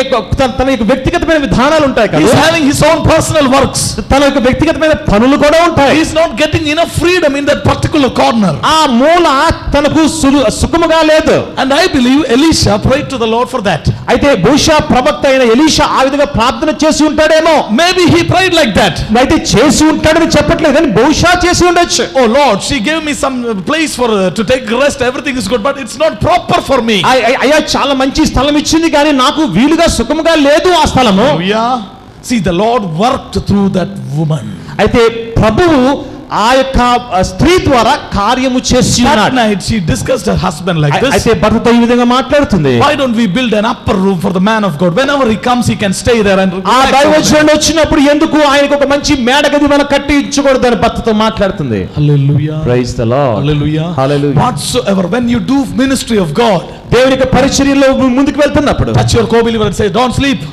[SPEAKER 2] తన యొక్క వ్యక్తిగతమైన విధానాలు ఉంటాయి కదా.
[SPEAKER 1] He is having his own personal works.
[SPEAKER 2] తన యొక్క వ్యక్తిగతమైన పనులు కూడా ఉంటాయి.
[SPEAKER 1] He is not getting enough freedom in that particular corner.
[SPEAKER 2] ఆ మూల తనకు సుఖముగా లేదు.
[SPEAKER 1] And I believe Elisha prayed to the Lord for that.
[SPEAKER 2] అయితే బహుశా ప్రవక్త అయిన ఎలీషా ఆ విధంగా ప్రార్థన చేసి ఉంటాడేమో.
[SPEAKER 1] Maybe he prayed like that.
[SPEAKER 2] అయితే చేసి ఉంటాడని చెప్పట్లేదు కానీ బహుశా చేసి ఉండొచ్చు.
[SPEAKER 1] Oh Lord, she gave me some place for to take rest, everything is good, but it's not proper for me.
[SPEAKER 2] అయ్యా చాలా మంచి స్థలం ఇచ్చింది కానీ నాకు వీలుగా సుఖముగా లేదు ఆ స్థలము.
[SPEAKER 1] Yeah. See, the Lord worked through that woman.
[SPEAKER 2] అయితే ప్రభువు ఆ యొక్క స్త్రీ ద్వారా కార్యము చేసి ఉన్నాడు.
[SPEAKER 1] That night she discussed her husband like this.
[SPEAKER 2] అయితే భర్తతో ఈ విధంగా మాట్లాడుతుంది.
[SPEAKER 1] Why don't we build an upper room for the man of God? Whenever he comes, he can stay there and
[SPEAKER 2] ఆ దైవజనుడు వచ్చినప్పుడు ఎందుకు ఆయనకు ఒక మంచి మేడగది మనం కట్టించకూడదు అని భర్తతో మాట్లాడుతుంది.
[SPEAKER 1] Hallelujah.
[SPEAKER 2] Praise the Lord.
[SPEAKER 1] Hallelujah.
[SPEAKER 2] Hallelujah.
[SPEAKER 1] Whatsoever, when you do ministry of God,
[SPEAKER 2] దేవుని యొక్క పరిచర్యలో ముందుకు వెళ్తున్నప్పుడు,
[SPEAKER 1] touch your co-believer and say, don't sleep.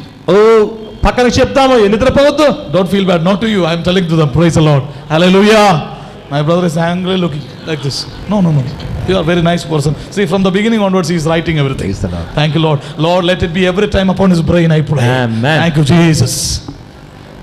[SPEAKER 2] పక్కన చెప్తాము నిద్రపోవద్దు.
[SPEAKER 1] Don't feel bad, not to you, I am telling to them. Praise the Lord. Hallelujah. My brother is angry looking like this. No. You are a very nice person. See, from the beginning onwards he is writing everything.
[SPEAKER 2] Praise the Lord.
[SPEAKER 1] Thank you, Lord. Lord, let it be every time upon his brain, I pray.
[SPEAKER 2] Amen.
[SPEAKER 1] Thank you, Jesus.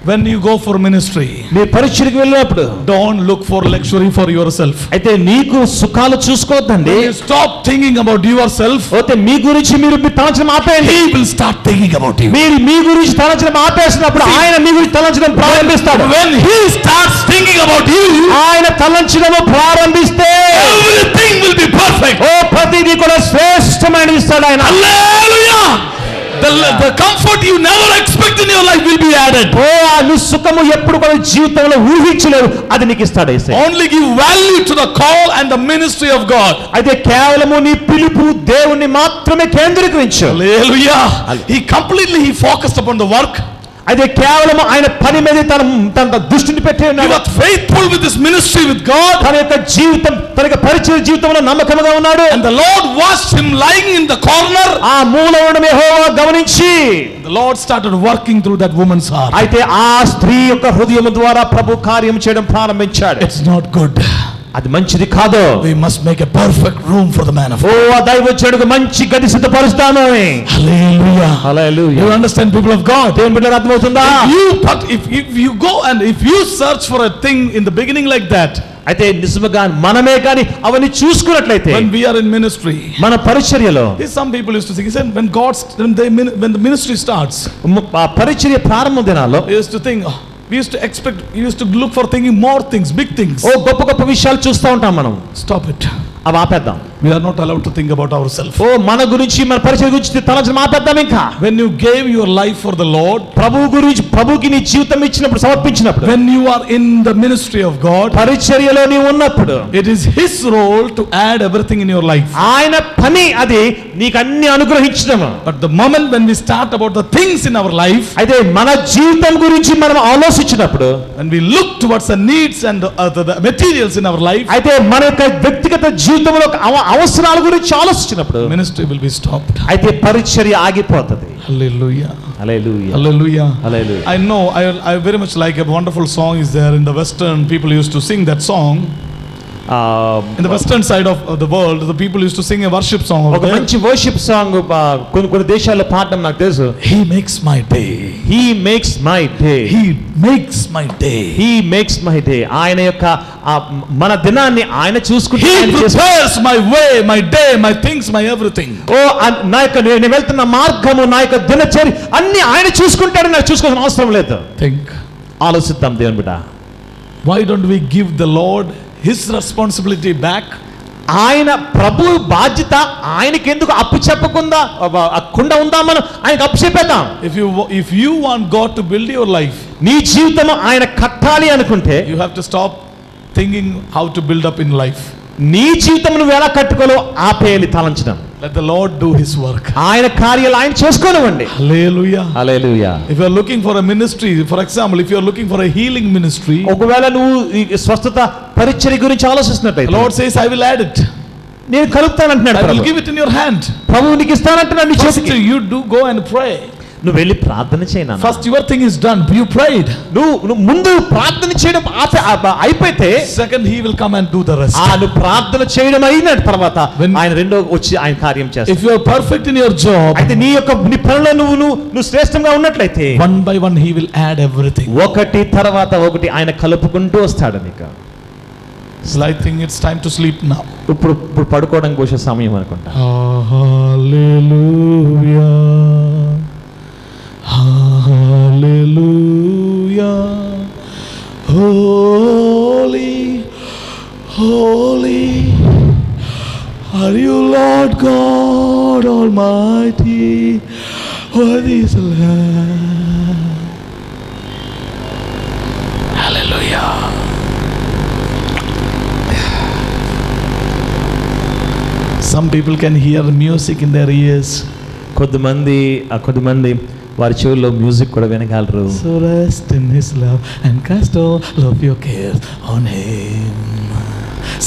[SPEAKER 1] When you go for ministry,
[SPEAKER 2] మీ పరిచర్యకు వెళ్ళినప్పుడు
[SPEAKER 1] don't look for luxury for yourself.
[SPEAKER 2] అయితే నీకు సుఖాలు చూసుకోవద్దండి.
[SPEAKER 1] When you stop thinking about yourself,
[SPEAKER 2] అయితే మీ గురించి మీరు తలంచడం ఆపేయండి.
[SPEAKER 1] he will start thinking about you.
[SPEAKER 2] మీరు మీ గురించి తలంచడం ఆపేసినప్పుడు ఆయన మీ గురించి తలంచడం ప్రారంభిస్తాడు.
[SPEAKER 1] When he starts thinking about you,
[SPEAKER 2] ఆయన తలంచడం ప్రారంభిస్తే
[SPEAKER 1] everything will be perfect.
[SPEAKER 2] ప్రతిదీ కూడా శ్రేష్టమైనది ఇస్తాడు ఆయన.
[SPEAKER 1] Hallelujah. The comfort you never expect in your life will be added.
[SPEAKER 2] నీ సుఖము ఎప్పుడు కూడా జీవితంలో ఊహించలేవు, అది నీకు ఇస్తాడు.
[SPEAKER 1] Only give value to the call and the ministry of God.
[SPEAKER 2] అయితే కేవలము నీ పిలుపు దేవుని మాత్రమే కేంద్రీకరించు.
[SPEAKER 1] Hallelujah. He focused upon the work.
[SPEAKER 2] అయితే కేవలం ఆయన పని మీద తన దృష్టిని పెట్టి ఉన్నాడు.
[SPEAKER 1] He was faithful with his ministry with God.
[SPEAKER 2] తన యొక్క జీవితం, తన యొక్క పరిచయ జీవితంలో నమ్మకంగా ఉన్నాడు.
[SPEAKER 1] And the Lord watched him lying in the corner.
[SPEAKER 2] ఆ మూల ఉండడం యెహోవా గమనించి
[SPEAKER 1] the Lord started working through that woman's heart.
[SPEAKER 2] అయితే ఆ స్త్రీ యొక్క హృదయం ద్వారా ప్రభు కార్యం చేయడం ప్రారంభించాడు.
[SPEAKER 1] It's not good.
[SPEAKER 2] అది మంచిది కాదు.
[SPEAKER 1] We must make a perfect room for the man of God.
[SPEAKER 2] ఆ దైవజనుడికి మంచి గది సిద్ధపరుస్తాను.
[SPEAKER 1] Hallelujah.
[SPEAKER 2] Hallelujah.
[SPEAKER 1] You understand, people of God?
[SPEAKER 2] దేవుని బిడ్డలు అర్థమవుతుందా?
[SPEAKER 1] If you go and if you search for a thing in the beginning like that,
[SPEAKER 2] అయితే నిజంగా మనమే కానీ అవన్నీ చూసుకున్నట్లయితే,
[SPEAKER 1] when we are in ministry,
[SPEAKER 2] మన పరిచర్యలో
[SPEAKER 1] some people used to think, when the ministry starts,
[SPEAKER 2] పరిచర్య ప్రారంభ దినాల్లో
[SPEAKER 1] we used to think, we used to look for thinking more things, big things.
[SPEAKER 2] గొప్ప గొప్ప విషయాలు చూస్తూ ఉంటాం మనం.
[SPEAKER 1] Stop it.
[SPEAKER 2] అవి ఆపేద్దాం.
[SPEAKER 1] We are not allowed to think about ourselves.
[SPEAKER 2] మన గురించి, మన పరిచర్య గురించి తలంచడం ఆపేద్దాం. ఇంకా
[SPEAKER 1] when you gave your life for the Lord,
[SPEAKER 2] ప్రభువుకి నీ జీవితం ఇచ్చినప్పుడు, సమర్పించినప్పుడు,
[SPEAKER 1] when you are in the ministry of God,
[SPEAKER 2] పరిచర్యలో నీ ఉన్నప్పుడు,
[SPEAKER 1] it is his role to add everything in your life.
[SPEAKER 2] ఆయన పని అది నీకు అన్ని అనుగ్రహించడం.
[SPEAKER 1] But the moment when we start about the things in our life,
[SPEAKER 2] అయితే మన జీవితం గురించి మనం ఆలోచించినప్పుడు,
[SPEAKER 1] when we look towards the needs and the materials in our life,
[SPEAKER 2] అయితే మన యొక్క వ్యక్తిగత జీవితంలో అవసరాల గురించి ఆలోచించినప్పుడు,
[SPEAKER 1] ministry will be stopped.
[SPEAKER 2] అయితే పరిచర్య ఆగిపోతుంది.
[SPEAKER 1] Hallelujah.
[SPEAKER 2] Hallelujah.
[SPEAKER 1] Hallelujah.
[SPEAKER 2] Hallelujah.
[SPEAKER 1] I know, I very much like a wonderful song is there in the Western, people used to sing that song. In the western side of the world, the people used to sing a worship song over
[SPEAKER 2] ఒక
[SPEAKER 1] there.
[SPEAKER 2] మంచి వర్షిప్ సాంగ్ కొన్ని దేశాల్లో పాడడం నాకు తెలుసు.
[SPEAKER 1] He makes my day.
[SPEAKER 2] He makes my day.
[SPEAKER 1] He makes my day.
[SPEAKER 2] He makes my day. ఆయన యొక్క మన దినాన్ని ఆయన చూసుకుంటే
[SPEAKER 1] He prepares my way, my day, my things, my everything.
[SPEAKER 2] నా యొక్క నేను వెళ్తున్న మార్గము, నా యొక్క దినచర్య అన్ని ఆయన చూసుకుంటాడు, నాకు చూసుకోవాల్సిన అవసరం లేదు.
[SPEAKER 1] Think.
[SPEAKER 2] ఆలోచిద్దాం దేవుని బిడ్డ.
[SPEAKER 1] Why don't we give the Lord his responsibility back?
[SPEAKER 2] ఆయన ప్రభు బాధ్యత ఆయనకి ఎందుకు అప్పు చెప్పకుండా ఉందా, మనం ఆయనకు అప్పు చెప్పేద్దాం.
[SPEAKER 1] If you want God to build your life,
[SPEAKER 2] నీ జీవితం ఆయన కట్టాలి అనుకుంటే
[SPEAKER 1] you have to stop thinking how to build up in life.
[SPEAKER 2] నీ జీవితం నువ్వు ఎలా కట్టుకోలో ఆపేయాలి తలంచడం.
[SPEAKER 1] Let the Lord do his work.
[SPEAKER 2] ఆయన కార్యాలు ఆయన చేసుకోనివ్వండి.
[SPEAKER 1] Hallelujah.
[SPEAKER 2] Hallelujah.
[SPEAKER 1] If you are looking for a ministry, for example, if you are looking for a healing ministry,
[SPEAKER 2] ఒకవేళ నువ్వు స్వస్థత పరిచర్య గురించి ఆలోచిస్తున్నట్లయితే
[SPEAKER 1] the Lord says, I will add it.
[SPEAKER 2] నేను కలుపుతాను అంటున్నాడు.
[SPEAKER 1] I will give it in your hand.
[SPEAKER 2] ప్రభువు నీకు ఇస్తానంటున్నాడు నీ
[SPEAKER 1] First
[SPEAKER 2] చేతికి.
[SPEAKER 1] you do go and pray.
[SPEAKER 2] నువ్వు వెళ్ళి ప్రార్థన చేయనా.
[SPEAKER 1] First your thing is done. You prayed.
[SPEAKER 2] నువ్వు ముందు ప్రార్థన చేయడం అయిపోతే
[SPEAKER 1] second he will come and do the rest.
[SPEAKER 2] నువ్వు ప్రార్థన చేయడం అయిన తర్వాత ఆయన రెండో వచ్చి ఆయన కార్యం చేస్తాడు.
[SPEAKER 1] If you are perfect in your job,
[SPEAKER 2] అయితే నీ పనిలో నువ్వు శ్రేష్టంగా ఉన్నట్లయితే
[SPEAKER 1] one by one he will add everything.
[SPEAKER 2] ఒకటి తర్వాత ఒకటి ఆయన కలుపుకుంటూ వస్తాడు నీకు.
[SPEAKER 1] So I think it's time to sleep now.
[SPEAKER 2] ఇప్పుడు పడుకోవడానికి వచ్చే సమయం అనుకుంటా.
[SPEAKER 1] Hallelujah. Hallelujah. Holy, holy are you, Lord God Almighty. Worthy is the Lamb. Hallelujah. Some people can hear music in their ears.
[SPEAKER 2] కొద్దిమంది వారి చెవుల్లో మ్యూజిక్ కూడా వినగలరు.
[SPEAKER 1] So rest in his love and cast all of your cares on him.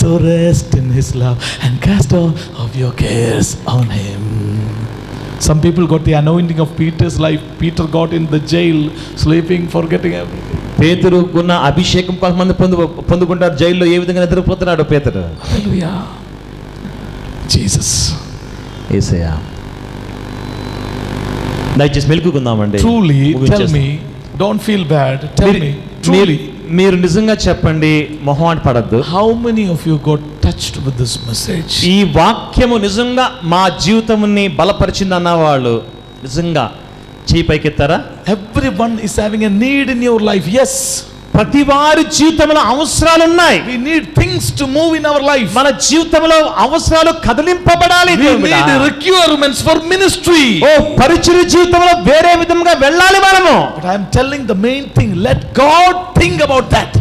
[SPEAKER 1] So rest in his love and cast all of your cares on him. Some people got the anointing of Peter's life. Peter got in the jail, sleeping, forgetting everything.
[SPEAKER 2] పేతురుకున్న అభిషేకం కొంతమంది పొందుకుంటారు. జైల్లో ఏ విధంగా నిద్రపోతున్నాడు పేతురు.
[SPEAKER 1] Hallelujah. Jesus.
[SPEAKER 2] యేసయ్యా. దయచేసి మెలుకుకుందామండి.
[SPEAKER 1] Truly, tell me, don't feel bad. Tell me, truly.
[SPEAKER 2] మీరు నిజంగా చెప్పండి, మొహమాట పడద్దు.
[SPEAKER 1] How many of you got touched with this message?
[SPEAKER 2] ఈ వాక్యము నిజంగా మా జీవితాన్ని బలపరిచింది అన్న వాళ్ళు నిజంగా చేయి పైకెత్తారా?
[SPEAKER 1] Everyone is having a need in your life. Yes.
[SPEAKER 2] ప్రతి వారి జీవితంలో అవసరాలు ఉన్నాయి.
[SPEAKER 1] We need things to move in our life.
[SPEAKER 2] మన జీవితంలో అవసరాలు కదిలింపబడాలి.
[SPEAKER 1] We need requirements for ministry.
[SPEAKER 2] పరిచర్య జీవితంలో వేరే విధంగా వెళ్ళాలి మనము.
[SPEAKER 1] But I am telling the main thing, let God think about that.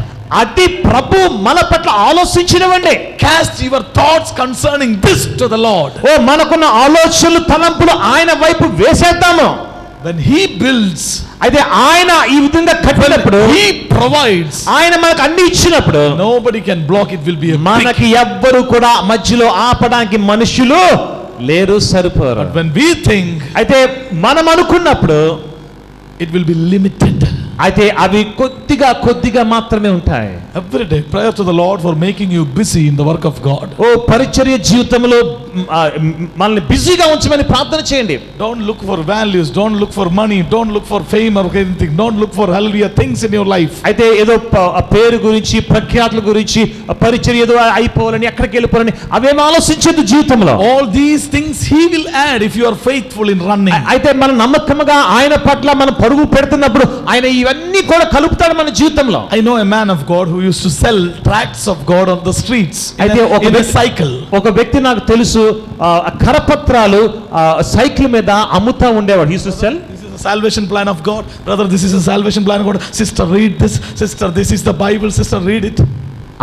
[SPEAKER 2] అది ప్రభు మన పట్ల ఆలోచించినవండి.
[SPEAKER 1] Cast your thoughts concerning this to the Lord.
[SPEAKER 2] మనకున్న ఆలోచనలు తలంపులు ఆయన వైపు వేసేద్దాము.
[SPEAKER 1] When he builds,
[SPEAKER 2] అయితే ఆయన ఈ విధంగా కట్టినప్పుడు,
[SPEAKER 1] he provides,
[SPEAKER 2] ఆయన మనకు అన్ని ఇచ్చినప్పుడు
[SPEAKER 1] nobody can block it. Will be a
[SPEAKER 2] మనకి ఎవ్వరు కూడా మధ్యలో ఆపడానికి మనుషులు లేరు, సరిపోరు.
[SPEAKER 1] But when we think,
[SPEAKER 2] అయితే మనం అనుకున్నప్పుడు
[SPEAKER 1] it will be limited.
[SPEAKER 2] అయితే అవి కొద్దిగా మాత్రమే ఉంటాయి.
[SPEAKER 1] Every day prayer to the Lord for making you busy in the work of God.
[SPEAKER 2] పరిచర్య జీవితంలో మనల్ని బిజీగా ఉంచమని ప్రార్థన చేయండి.
[SPEAKER 1] Don't look for values, don't look for money, don't look for fame or anything. Don't look for hallelujah things in your life.
[SPEAKER 2] అయితే ఏదో పేరు గురించి, ప్రఖ్యాతుల గురించి, పరిచర్య ఏదో అయిపోవాలని, ఎక్కడికి వెళ్ళిపోవాలని అవేం ఆలోచించదు జీవితంలో.
[SPEAKER 1] All these things he will add if you are faithful in running.
[SPEAKER 2] అయితే మన నమ్మకంగా ఆయన పట్ల మనం పరుగు పెడుతున్నప్పుడు ఆయన ఇవన్నీ కూడా కలుపుతాడు మన జీవితంలో.
[SPEAKER 1] I know a man of God who used to sell tracts of God on the streets in a cycle.
[SPEAKER 2] ఒక వ్యక్తి నాకు తెలుసు, కరపత్రాలు సైకిల్ మీద అమ్ముతా ఉండేవాడు. He used to sell.
[SPEAKER 1] This is a salvation plan of God. Brother, this is a salvation plan of God. Sister, read this. Sister, this is the Bible. Sister, read it.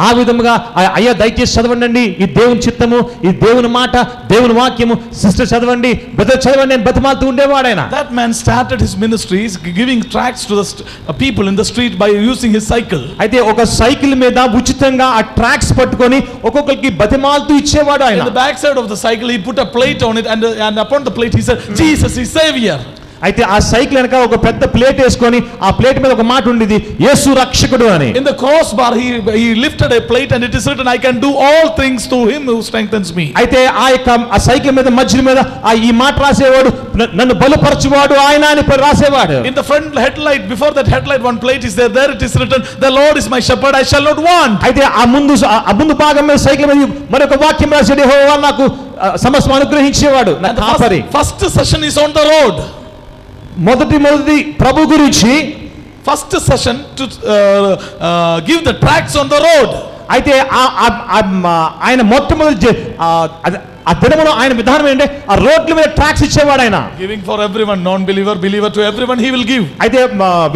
[SPEAKER 2] ఆ విధముగా అయ్యా దయచేసి చదవండి, ఈ దేవుని చిత్తము, ఈ దేవుని మాట, దేవుని వాక్యము, సిస్టర్ చదవండి, బ్రదర్ చదవండి అని బతిమాలుతూ ఉండేవాడు ఆయన.
[SPEAKER 1] That man started his ministries giving tracts to the people in the street by using his cycle.
[SPEAKER 2] అయితే ఒక సైకిల్ మీద ఉచితంగా ఆ ట్రాక్స్ పట్టుకొని ఒక్కొక్కరికి బతిమాలుతూ ఇచ్చేవాడు ఆయన.
[SPEAKER 1] In the back side of the cycle he put a plate on it and upon the plate he said, Jesus is Savior.
[SPEAKER 2] అయితే ఆ సైకిల్ వెనక ఒక పెద్ద ప్లేట్ వేసుకొని ఆ ప్లేట్ మీద ఒక మాట ఉండేది, యేసు రక్షకుడు అని.
[SPEAKER 1] In the crossbar he lifted a plate and it is written, I can do all things through him who strengthens me.
[SPEAKER 2] అయితే ఆ సైకిల్ మీద మధ్య మీద ఈ మాట రాసేవాడు, నన్ను బలపరచువాడు ఆయన అని రాసేవాడు.
[SPEAKER 1] In the front headlight, before that headlight, one plate is there it is written, the Lord is my shepherd, I shall not want.
[SPEAKER 2] అయితే ఆ ముందు భాగం మీద సైకిల్ మీద మరొక వాక్యం రాసాడు, యెహోవా నాకు సమస్తం అనుగ్రహించేవాడు, నా కాపరి.
[SPEAKER 1] First session is on the road.
[SPEAKER 2] మొదటి ప్రభు గురించి
[SPEAKER 1] first session to give the tracts on the road.
[SPEAKER 2] అయితే ఆయన మొట్టమొదటి ఆ దినములో ఆయన విధానం ఏంటంటే ఆ రోడ్ల మీద ట్రాక్స్ ఇచ్చేవాడు ఆయన.
[SPEAKER 1] Giving for everyone, non-believer, believer, to everyone he will give.
[SPEAKER 2] అయితే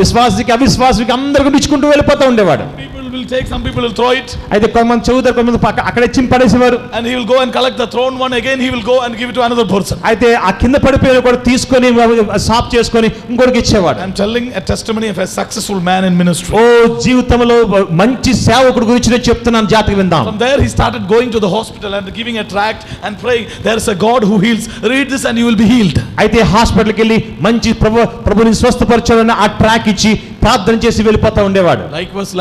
[SPEAKER 2] విశ్వాసికి అవిశ్వాసికి అందరికీ ఇచ్చుకుంటూ వెళ్ళిపోతూ ఉండేవాడు.
[SPEAKER 1] People will take, some people will throw it.
[SPEAKER 2] అయితే కొంతమంది చదువుతారు, కొంతమంది అక్కడే చింపడేసేవారు.
[SPEAKER 1] And he will go and collect the thrown one again, he will go and give it to another person.
[SPEAKER 2] అయితే ఆ కింద పడిపోయిన కూడా తీసుకొని సాఫ్ చేసుకొని ఇంకొకరికి ఇచ్చేవాడు.
[SPEAKER 1] I am telling a testimony of a successful man in ministry.
[SPEAKER 2] ఓ జీవితంలో మంచి సేవకుడి గురించి నేను చెప్తున్నాను, జాతక విందాం.
[SPEAKER 1] From there he started going to the hospital and giving a tract and praying, there is a God who heals, read this and you will be healed.
[SPEAKER 2] అయితే హాస్పిటల్కి వెళ్ళి మంచి ప్రభుని స్వస్థపరచాలని ఆ ట్రాక్ ఇచ్చి ప్రార్థన చేసి వెళ్ళిపోతా ఉండేవాడు.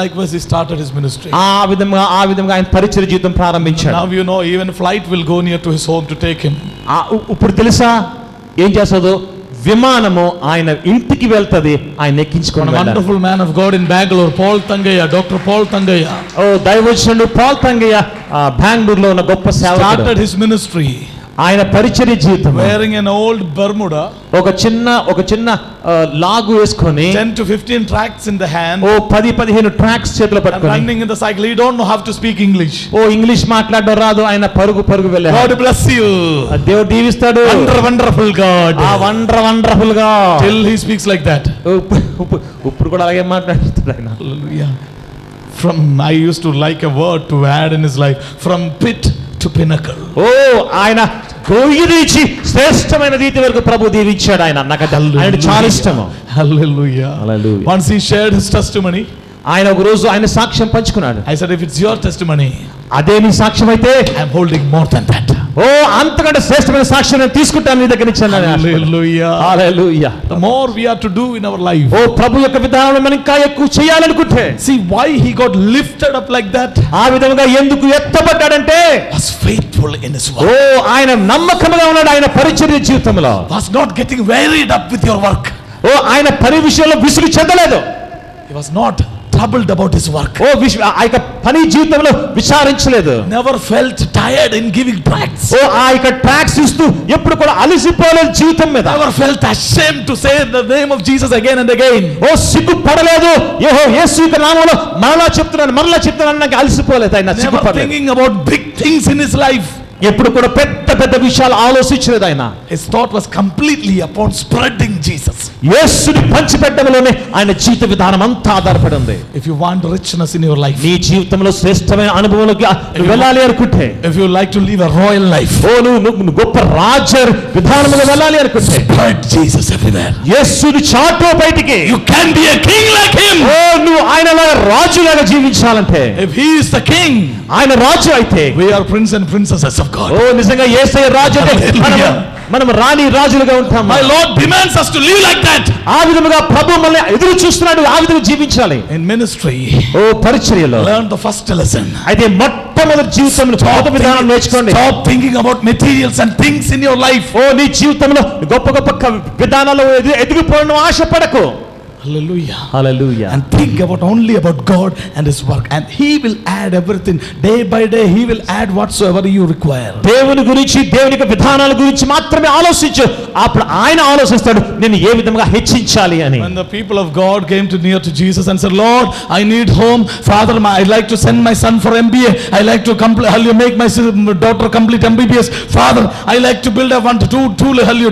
[SPEAKER 1] Likewise he started his ministry.
[SPEAKER 2] ఆ విధంగా ఆయన పరిచర్య జీవితం ప్రారంభించాడు.
[SPEAKER 1] Now you know, even flight will go near to his home to take him.
[SPEAKER 2] ఇప్పుడు తెలుసా ఏం చేస్తాదో, విమానము ఆయన ఇంటికి వెళ్తది, ఆయన ఎక్కించుకొని వెళ్ళాలి.
[SPEAKER 1] Wonderful man of God in Bangalore, Paul Tangaya, Dr. Paul Tangaya.
[SPEAKER 2] ఓ దైవజనుడు పాల్ తంగయ్య బెంగళూరులో ఉన్న గొప్ప సేవకుడు.
[SPEAKER 1] Started his ministry.
[SPEAKER 2] ఆయన పరిచర్య జీవితం
[SPEAKER 1] wearing an old Bermuda,
[SPEAKER 2] ఒక చిన్న లాగు వేసుకొని
[SPEAKER 1] 10 to 15 tracts in the hand,
[SPEAKER 2] ఓ 10-15 ట్రాక్స్ చేతిలో పట్టుకొని
[SPEAKER 1] running in the cycle. He don't know how to speak English.
[SPEAKER 2] ఓ ఇంగ్లీష్ మాట్లాడడం రాదు, ఆయన పరుగు వెళ్ళాడు.
[SPEAKER 1] God bless you.
[SPEAKER 2] దేవుడు దీవిస్తాడు.
[SPEAKER 1] Wonderful God.
[SPEAKER 2] వండర్ఫుల్ గా
[SPEAKER 1] Till he speaks like that.
[SPEAKER 2] ఇప్పుడు కూడా అలాగే మాట్లాడుతాడు ఆయన.
[SPEAKER 1] Hallelujah. I used to like a word to add in his life, from pit to pinnacle.
[SPEAKER 2] ఓ ఆయన గొయ్యి నుంచి శ్రేష్టమైన రీతి వరకు ప్రభు దీవించాడు ఆయన. నాకు ఆయన చాలా ఇష్టము.
[SPEAKER 1] Hallelujah.
[SPEAKER 2] Hallelujah.
[SPEAKER 1] Once he shared his testimony,
[SPEAKER 2] ఆయన ఒక రోజు ఆయన సాక్ష్యం పంచుకున్నాడు.
[SPEAKER 1] I said, if it's your testimony,
[SPEAKER 2] అదే నీ సాక్ష్యం అయితే
[SPEAKER 1] I am holding more than that.
[SPEAKER 2] ఓ అంతకంటే శ్రేష్టమైన సాక్ష్యం నేను తీసుకుంటాను నీ దగ్గర నుంచి.
[SPEAKER 1] Hallelujah.
[SPEAKER 2] Hallelujah.
[SPEAKER 1] The more we are to do in our life.
[SPEAKER 2] ఓ ప్రభు యొక్క విధానం మనం ఇంకా ఎక్కువ చేయాలనుకుంటే,
[SPEAKER 1] see why he got lifted up like that.
[SPEAKER 2] ఆ విధంగా ఎందుకు ఎత్తబడ్డాడంటే,
[SPEAKER 1] was faithful in his work.
[SPEAKER 2] ఓ ఆయన నమ్మకముగా ఉన్నాడు ఆయన పరిచర్య జీవితంలో.
[SPEAKER 1] was not getting wearied up with your work.
[SPEAKER 2] ఓ ఆయన పని విషయంలో విసుగు చెందలేదు.
[SPEAKER 1] he was not troubled about his work.
[SPEAKER 2] ఓ ఆ యొక్క పని జీవితంలో విచారించలేదు.
[SPEAKER 1] never felt tired in giving tracts.
[SPEAKER 2] ఓ ఆ యొక్క ట్రాక్స్ ఇస్తూ ఎప్పుడు కూడా అలసిపోలేదు జీవితం మీద.
[SPEAKER 1] never felt ashamed to say the name of Jesus again and again.
[SPEAKER 2] ఓ సిగ్గు పడలేదు, యేసు యొక్క నామములో మరలా చెప్తున్నాను నాకు అలసిపోలేదు ఆయన.
[SPEAKER 1] never thinking about big things in his life.
[SPEAKER 2] ఎప్పుడు కూడా పెద్ద విషయాలు ఆలోచించలేదు ఆయన.
[SPEAKER 1] his thought was completely upon spreading Jesus.
[SPEAKER 2] యేసుని పంచిపెట్టడంలోనే ఆయన జీవిత విధానం అంతా ఆధారపడి ఉంది.
[SPEAKER 1] if you want richness in your life,
[SPEAKER 2] నీ జీవితంలో శ్రేష్టమైన అనుభవంలోకి వెళ్ళాలి అనుకుంటే,
[SPEAKER 1] if you like to live a royal life,
[SPEAKER 2] ఓ నువ్వు గొప్ప రాజ విధానంలో వెళ్ళాలి అనుకుంటే,
[SPEAKER 1] spread Jesus everywhere.
[SPEAKER 2] యేసుని చాటు బయటికి.
[SPEAKER 1] you can be a king like him.
[SPEAKER 2] ఓ నువ్వు ఆయనలాగా రాజులాగా జీవించాలంటే,
[SPEAKER 1] if he is the king,
[SPEAKER 2] ఆయన రాజు అయితే,
[SPEAKER 1] we are prince and princesses of God.
[SPEAKER 2] ఓ నిజంగా యేసయ్య రాజు అంటే మనం రాణి రాజులుగా ఉంటాం.
[SPEAKER 1] my Lord demands us to live like that.
[SPEAKER 2] ఆ విధముగా ప్రభు మనల్ని ఎదురు చూస్తున్నాడు, ఆ విధంగా జీవించాలి.
[SPEAKER 1] in ministry,
[SPEAKER 2] ఓ పరిచర్యలో
[SPEAKER 1] learn the first lesson.
[SPEAKER 2] అయితే మొట్టమొదటి జీవితంలో మొదటి విధానం నేర్చుకోండి.
[SPEAKER 1] stop thinking about materials and things in your life.
[SPEAKER 2] ఓ నీ జీవితంలో గొప్ప విధానాలు ఎదిగిపోవడం ఆశపడకు.
[SPEAKER 1] Hallelujah.
[SPEAKER 2] Hallelujah.
[SPEAKER 1] and think only about God and his work, and he will add everything. day by day he will add whatsoever you require.
[SPEAKER 2] దేవుని గురించి దేవుని యొక్క విధానాల గురించి మాత్రమే ఆలోచించు, అప్పుడు ఆయన ఆలోచిస్తాడు నేను ఏ విధంగా హెచ్చించాలి అని.
[SPEAKER 1] when the people of God came near to Jesus and said, Lord, I need home. Father, I like to send my son for MBA. I like to make my daughter complete MBBS. Father, I like to build a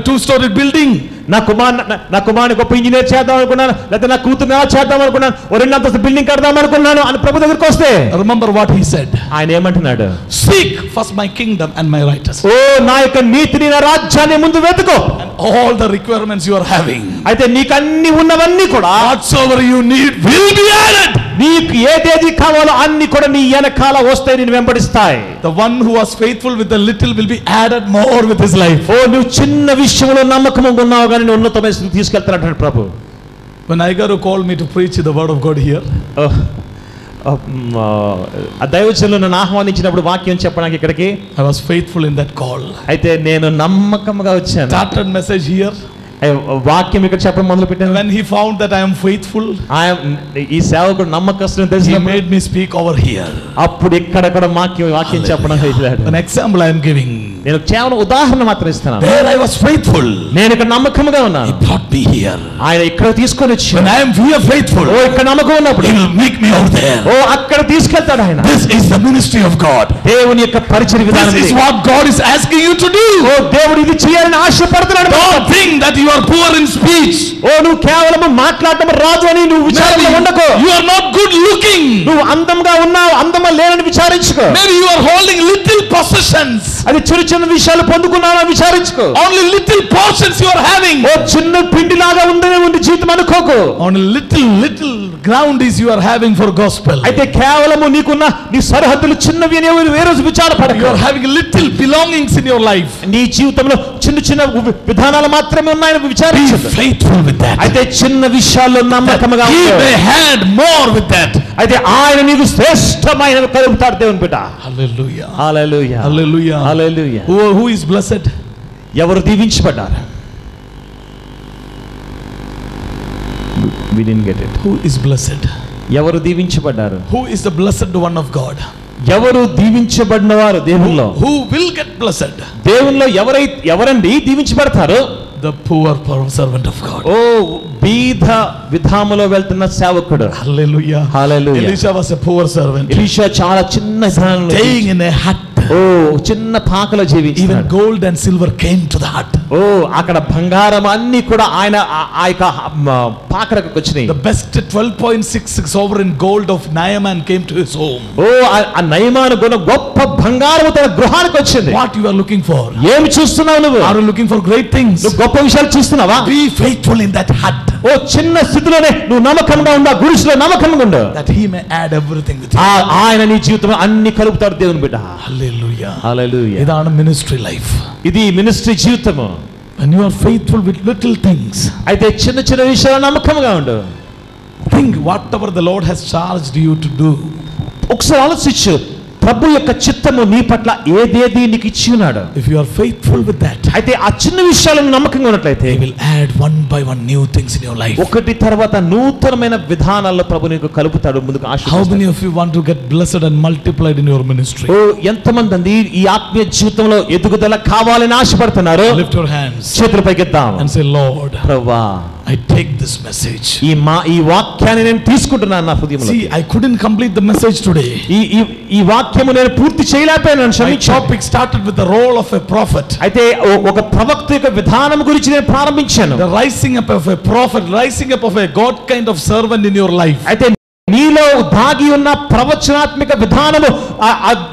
[SPEAKER 1] two-story building.
[SPEAKER 2] నా కుమారుని గొప్ప ఇంజనీర్ చేద్దాం అనుకున్నాను, లేదా నా కూతురు చేద్దాం అనుకున్నాను, ఓ 2 అంతస్తు బిల్డింగ్ కడదాం అనుకున్నాను అని ప్రభు దగ్గరికి వస్తే,
[SPEAKER 1] remember what he said.
[SPEAKER 2] ఆయన ఏమంటున్నాడు?
[SPEAKER 1] seek first my kingdom and my righteousness.
[SPEAKER 2] ఓ నా యొక్క నీతిని నా రాజ్యాన్ని ముందు వెతుకో.
[SPEAKER 1] and all the requirements you are having,
[SPEAKER 2] అయితే నీకు అన్ని ఉన్నవన్నీ కూడా
[SPEAKER 1] whatsoever you need will be added.
[SPEAKER 2] నీకు ఏదేది కావాలో అన్ని కూడా నీ వెనకాల వస్తాయి, నేను వెంబడిస్తాయి.
[SPEAKER 1] The one who was faithful with the little will be added more with his life.
[SPEAKER 2] ఓ నువ్వు చిన్న విషయంలో నమ్మకంగా ఉన్నావు కానీ నేను ఉన్నతమైన స్థితికి తీసుకెళ్తానంటాడు ప్రభు.
[SPEAKER 1] When Aigaru called me to preach the word of God here,
[SPEAKER 2] ఆ దైవజనులు నన్ను ఆహ్వానించినప్పుడు వాక్యం చెప్పడానికి ఇక్కడికి,
[SPEAKER 1] I was faithful in that call.
[SPEAKER 2] అయితే నేను నమ్మకంగా వచ్చాను.
[SPEAKER 1] Started message here.
[SPEAKER 2] వాక్యం ఇక్కడ చెప్పడం మొదలు పెట్టాను.
[SPEAKER 1] When he found that I am faithful,
[SPEAKER 2] ఈ సేవకుడు నమ్మకస్తుని
[SPEAKER 1] he
[SPEAKER 2] తెలిసి
[SPEAKER 1] made me speak over here.
[SPEAKER 2] అప్పుడు ఇక్కడ కూడా వాక్యం చెప్పడం చేశాడు.
[SPEAKER 1] An example I am giving.
[SPEAKER 2] నేను కేవలం ఉదాహరణ మాత్రం ఇస్తున్నాను.
[SPEAKER 1] There I was faithful.
[SPEAKER 2] నేను ఇక్కడ నమ్మకంగా ఉన్నాను.
[SPEAKER 1] He brought me here.
[SPEAKER 2] ఆయన ఇక్కడ తీసుకొని వచ్చి,
[SPEAKER 1] When I am here faithful,
[SPEAKER 2] ఓ ఇక్కడ నమ్మకం ఉన్నప్పుడు
[SPEAKER 1] he will make me out there.
[SPEAKER 2] ఓ అక్కడ తీసుకెళ్తాడు ఆయన.
[SPEAKER 1] This is the ministry of God.
[SPEAKER 2] దేవుని యొక్క పరిచర్య విధానం
[SPEAKER 1] This is what God is asking you to do.
[SPEAKER 2] ఓ దేవుడు ఇది చేయాలని ఆశపడుతున్నాడు.
[SPEAKER 1] Don't think that you are poor in speech.
[SPEAKER 2] ఓ నువ్వు కేవలం మాట్లాడటం రాదు అని నువ్వు విచారంలో ఉండకు.
[SPEAKER 1] You are not good looking.
[SPEAKER 2] నువ్వు అందంగా ఉన్నావు, అందమా లేనని విచారించుకో.
[SPEAKER 1] Maybe you are holding little possessions.
[SPEAKER 2] అది చిన్న చిన్న విషయాలు పొందుకున్నావని విచారించుకో.
[SPEAKER 1] Only little portions you are having.
[SPEAKER 2] ఓ చిన్న పిండిలాగా ఉంది జీవితం అనుకోకు.
[SPEAKER 1] Only little ground is you are having for gospel.
[SPEAKER 2] అయితే కేవలము నీకున్న నీ సరిహద్దులు చిన్నవి అని ఏ రోజు విచారపడకు.
[SPEAKER 1] You are having little belongings in your life.
[SPEAKER 2] నీ జీవితంలో చిన్న చిన్న విధానాలు మాత్రమే ఉన్నాయని విచారించు.
[SPEAKER 1] Be faithful with that.
[SPEAKER 2] అయితే చిన్న విషయాల్లో నమ్మకంగా
[SPEAKER 1] He
[SPEAKER 2] ఉండు.
[SPEAKER 1] may had more with that.
[SPEAKER 2] అయితే ఆయన నీకు శ్రేష్టమైనవి కలుగుతాడు దేవుని బిడ్డ.
[SPEAKER 1] Hallelujah.
[SPEAKER 2] Hallelujah.
[SPEAKER 1] Hallelujah.
[SPEAKER 2] Hallelujah.
[SPEAKER 1] Who is blessed?
[SPEAKER 2] ఎవరు దీవించబడ్డారు? We didn't get it.
[SPEAKER 1] Who is blessed?
[SPEAKER 2] ఎవరు దీవించబడ్డారు?
[SPEAKER 1] Who is the blessed one of God?
[SPEAKER 2] ఎవరు దీవించబడిన వారు దేవునిలో?
[SPEAKER 1] Who will get blessed?
[SPEAKER 2] దేవునిలో ఎవరండి దీవించబడతారు?
[SPEAKER 1] The poor servant of God.
[SPEAKER 2] ఓ బీద విధాములో వెళ్తున్న సేవకుడు.
[SPEAKER 1] Hallelujah.
[SPEAKER 2] Hallelujah.
[SPEAKER 1] Elisha was a poor servant.
[SPEAKER 2] Elisha చాలా చిన్న విధానంలో
[SPEAKER 1] Staying in a hut.
[SPEAKER 2] ఓ చిన్న పాకలో
[SPEAKER 1] Even
[SPEAKER 2] జీవించాడు.
[SPEAKER 1] gold and silver came to the hut.
[SPEAKER 2] ఓ అక్కడ బంగారం అన్ని కూడా ఆయన ఆ యొక్క పాకలకు వచ్చినాయి.
[SPEAKER 1] The best 12.66 sovereign gold of Naaman came to his home.
[SPEAKER 2] ఓ ఆ నయమాను గొప్ప బంగారం తన గృహానికి వచ్చింది.
[SPEAKER 1] What you are looking for?
[SPEAKER 2] ఏమి చూస్తున్నావు నువ్వు?
[SPEAKER 1] Are you looking for great things?
[SPEAKER 2] నువ్వు గొప్ప విషయాలు చూస్తున్నావా?
[SPEAKER 1] Be faithful in that hut.
[SPEAKER 2] ఓ చిన్న స్థితిలోనే నువ్వు నమ్మకంగా ఉండు, గుడిసెలో నమ్మకంగా ఉండు.
[SPEAKER 1] That he may add everything with you.
[SPEAKER 2] ఆయన నీ జీవితంలో అన్ని కలుపుతాడు దేవుని బిడ్డ.
[SPEAKER 1] Hallelujah.
[SPEAKER 2] హల్లెలూయా.
[SPEAKER 1] ఇదాన ministry life.
[SPEAKER 2] ఇది మినిస్ట్రీ జీవితము.
[SPEAKER 1] When you are faithful with little things,
[SPEAKER 2] అయితే చిన్న చిన్న విషయాలు నమ్మకంగా ఉండు.
[SPEAKER 1] think whatever the Lord has charged you to do.
[SPEAKER 2] ఒకసారి ఆలోచించు, ప్రభు యొక్క చిత్తము నీ పట్ల ఏదేది నీకు ఇచ్చి ఉన్నాడు.
[SPEAKER 1] If you are faithful with that,
[SPEAKER 2] అయితే ఆ చిన్న విషయాలను నమ్మకంగా ఉన్నట్లయితే
[SPEAKER 1] He will add one by one new things in your life.
[SPEAKER 2] ఒకటి తర్వాత నూతనమైన విధానాల్లో ప్రభు నీకు కలుపుతాడు, ముందుకు
[SPEAKER 1] How
[SPEAKER 2] ఆశీర్వదిస్తాడు.
[SPEAKER 1] many of you want to get blessed and multiplied in your ministry?
[SPEAKER 2] ఓ ఎంతమంది అండి ఈ ఆత్మీయ జీవితంలో ఎదుగుదల కావాలని ఆశపడుతున్నారు?
[SPEAKER 1] Lift your hands
[SPEAKER 2] చేతులు పైకెత్తాం.
[SPEAKER 1] and say, Lord,
[SPEAKER 2] ప్రభువా
[SPEAKER 1] I take this message.
[SPEAKER 2] ఈ వాక్యాన్ని నేను తీసుకుంటున్నాను నా హృదయంలో.
[SPEAKER 1] See, I couldn't complete the message today.
[SPEAKER 2] ఈ వాక్యము నేను పూర్తి చేయలేకపోయాను.
[SPEAKER 1] My topic started with the role of a prophet.
[SPEAKER 2] అయితే ఒక ప్రవక్త యొక్క విధానం గురించి నేను ప్రారంభించాను.
[SPEAKER 1] The rising up of a prophet, rising up of a God kind of servant in your life.
[SPEAKER 2] అయితే నీలో దాగి ఉన్న ప్రవచనాత్మక విధానము